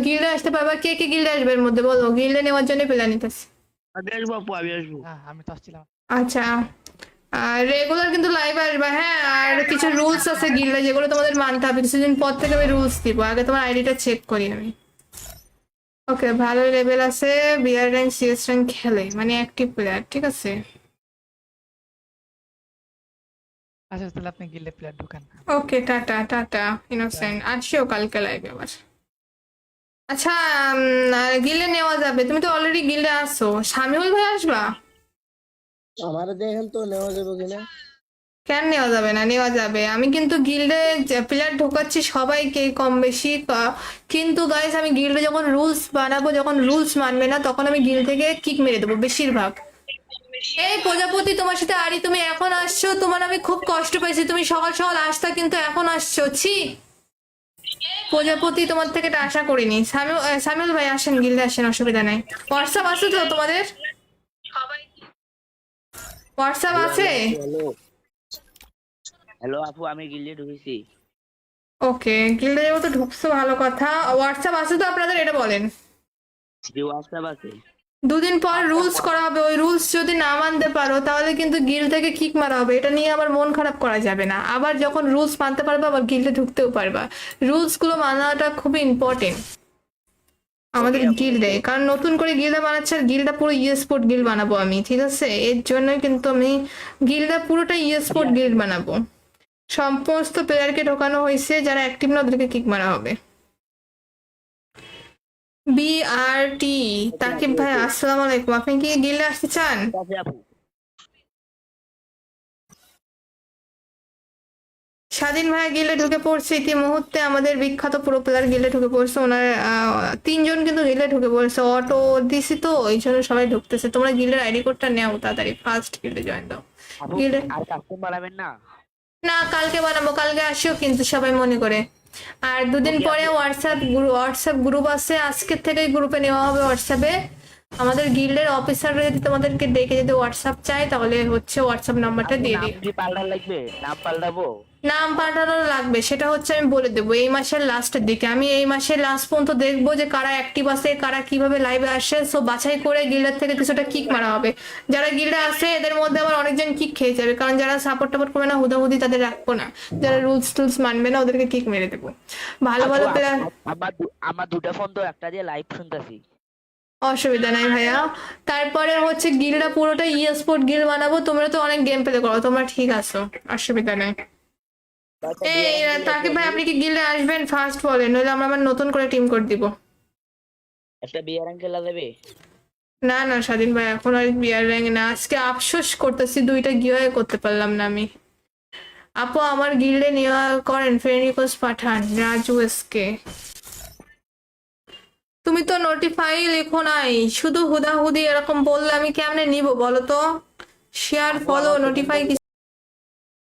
S1: গিল্ডে আসতে পারবা। কে কে গিল্ডে আসবে এর মধ্যে বলো, গিল্ডে নেওয়ার জন্য প্ল্যান নিতেছি।
S3: আমি আসবো আপু, আমি আসবো।
S2: হ্যাঁ, আমি তো আসছিলাম।
S1: আচ্ছা, আর রেগুলার কিন্তু লাইভ আসবা, হ্যাঁ? আর কিছু রুলস আছে গিল্ডে যেগুলো তোমাদের মানতে হবে, কিছুদিন পর থেকে আমি রুলস দিব, আগে তোমার আইডিটা চেক করি আমি। ওকে, ভালো লেভেল আছে, বিআর র্যাঙ্ক সিএস র্যাঙ্ক খেলে, মানে অ্যাক্টিভ প্লেয়ার, ঠিক আছে।
S2: আচ্ছা তাহলে আপনি গিল্ডে প্লেয়ার ঢুকান।
S1: ওকে, টাটা টাটা ইনোসেন্ট, আসিও কালকে লাইভে আবার। আচ্ছা, গিল্ডে নেওয়া যাবে, তুমি তো অলরেডি গিল্ডে আসো, শামিউল ভাই আসবা?
S4: আমার দেখেন তো নেওয়া যাবে কিনা।
S1: কেন নেওয়া যাবে না? নেওয়া যাবে। আমি কিন্তু গিল্ডে প্লেয়ার ঢোকাচ্ছি সবাইকে কম বেশি কিন্তু গাইস আমি গিল্ডে যখন রুলস বানাবো, যখন রুলস মানবে না তখন আমি গিল্ড থেকে কিক মেরে দেবো বেশিরভাগ। এই প্রজাপতি, তোমার সাথে আরি, তুমি এখন আসছো, তোমার আমি খুব কষ্ট পাইছি। তুমি সকাল সকাল আসতা কিন্তু এখন আসছো, ছি। প্রজাপতি, তোমার থেকে এটা আশা করিনি। সামিউল ভাই আসেন, গিল্ডে আসেন, অসুবিধা নাই। হোয়াটসঅ্যাপ আছে তো তোমাদের? হোয়াটসঅ্যাপ আছে?
S4: হ্যালো
S3: হ্যালো আপু আমি গিল্ডে ঢুকেছি।
S1: ওকে, গিল্ডে যেহেতু ঢুকছো ভালো কথা। হোয়াটসঅ্যাপ আছে তো আপনাদের, এটা বলেন।
S3: জি হোয়াটসঅ্যাপ আছে।
S1: দুদিন পর রুলস করা হবে, ওই রুলস যদি না মানতে পারো তাহলে কিন্তু গিল্ড থেকে কিক মারা হবে। এটা নিয়ে আবার মন খারাপ করা যাবে না। আবার যখন রুলস মানতে পারবে আবার গিল্ডে ঢুকতেও পারবা। রুলস গুলো মানাটা খুবই ইম্পর্টেন্ট আমাদের
S3: Okay, আপু,
S1: গিল্ডে,
S3: okay.
S1: কারণ নতুন করে গিল্ডে বানাচ্ছে আর গিল্ডটা পুরো স্পোর্ট গিল্ড বানাবো আমি, ঠিক আছে? এর জন্যই কিন্তু আমি গিল্ডটা পুরোটা স্পোর্ট গিল্ড বানাবো। সমস্ত প্লেয়ারকে ঢোকানো হয়েছে, যারা অ্যাক্টিভ না ওদেরকে কিক মারা হবে। BRT তাকিব ভাই, আসসালামু আলাইকুম। আপনি কি গিল্ডে আসতে চান?
S3: ঠিক আছে আপু।
S1: স্বাধীন ভাইয়া গিল্ডে ঢুকে পড়ছে ইতিমুহূর্তে। আমাদের বিখ্যাত প্রো প্লেয়ার গিল্ডে ঢুকে পড়ছে। ওনার 3 জন কিন্তু গিল্ডে ঢুকে পড়ছে। অটো দিছি তো এই জন্য সবাই ঢুকতেছে। তোমরা গিল্ডের আইডি কোডটা নেও তাড়াতাড়ি, ফার্স্ট গিল্ডে জয়েন দাও।
S3: আপু
S1: গিল্ডে
S3: আর কাস্টম বানাবেন না?
S1: না, কালকে বানাবো, কালকে আসিও কিন্তু সবাই মনে করে। আর দুদিন
S3: Okay,
S1: পরে
S3: আপু।
S1: হোয়াটসঅ্যাপ গ্রুপ আছে, আজকের থেকে গ্রুপে নেওয়া হবে হোয়াটসঅ্যাপে। আমাদের গিল্ডের অফিসাররা যদি তোমাদেরকে ডেকে যদি হোয়াটসঅ্যাপ চায় তাহলে হচ্ছে হোয়াটসঅ্যাপ নাম্বারটা
S3: আপু
S1: দিয়ে
S3: নাম
S1: দিই।
S3: কি পাল্টান লাগবে? নাম পাল্টাবো?
S1: নাম পাল্টানো লাগবে, সেটা হচ্ছে আমি বলে দেবো এই মাসের লাস্টের দিকে। আমি এই মাসের লাস্ট পর্যন্ত দেখবো যে কারা অ্যাক্টিভ আছে, কারা কিভাবে লাইভে আসে। সো বাছাই করে গিল্ডের থেকে কিছুটা কিক মারা হবে। যারা গিল্ডে আসে এদের মধ্যে আবার অনেকজন কিক খেয়ে যাবে, কারণ যারা সাপোর্ট টাপোর্ট করবে না হুদাহুদি তাদের রাখবো না। যারা রুলস টুলস মানবে না ওদেরকে কিক মেরে দেবো। ভালো
S3: আপু
S1: ভালো প্লেয়ার।
S3: আমার দুটা ফোন তো একটা দিয়ে লাইভ শুনতেছি।
S1: অসুবিধা নাই ভাইয়া। তারপরে হচ্ছে গিল্ডটা পুরোটা স্পোর্ট গিল্ড বানাবো। তোমরা তো অনেক গেম প্লে করো, তোমরা ঠিক আছো, অসুবিধা নাই। এই তাকিব ভাই, আপনি কি গিল্ডে আসবেন? ফার্স্ট বলেন, নইলে আমরা আবার নতুন করে টিম কোড দিব।
S3: একটা বিয়ার খেলা দেবে?
S1: না না স্বাধীন ভাই, এখন আর বিয়ার র্যাঙ্ক না। আজকে আফসোস করতেছি 2টা গিয়ে করতে পারলাম না আমি। আপু আমার গিল্ডে নেওয়া করেন, ফ্রেন্ড রিকোয়েস্ট পাঠান। রাজু এসকে, তুমি তো নোটিফাই লেখো নাই, শুধু হুদাহুদি এরকম বললে আমি কেমনে নিব বলো তো? শেয়ার,
S3: আপু,
S1: ফলো,
S3: আমার
S1: নোটিফাই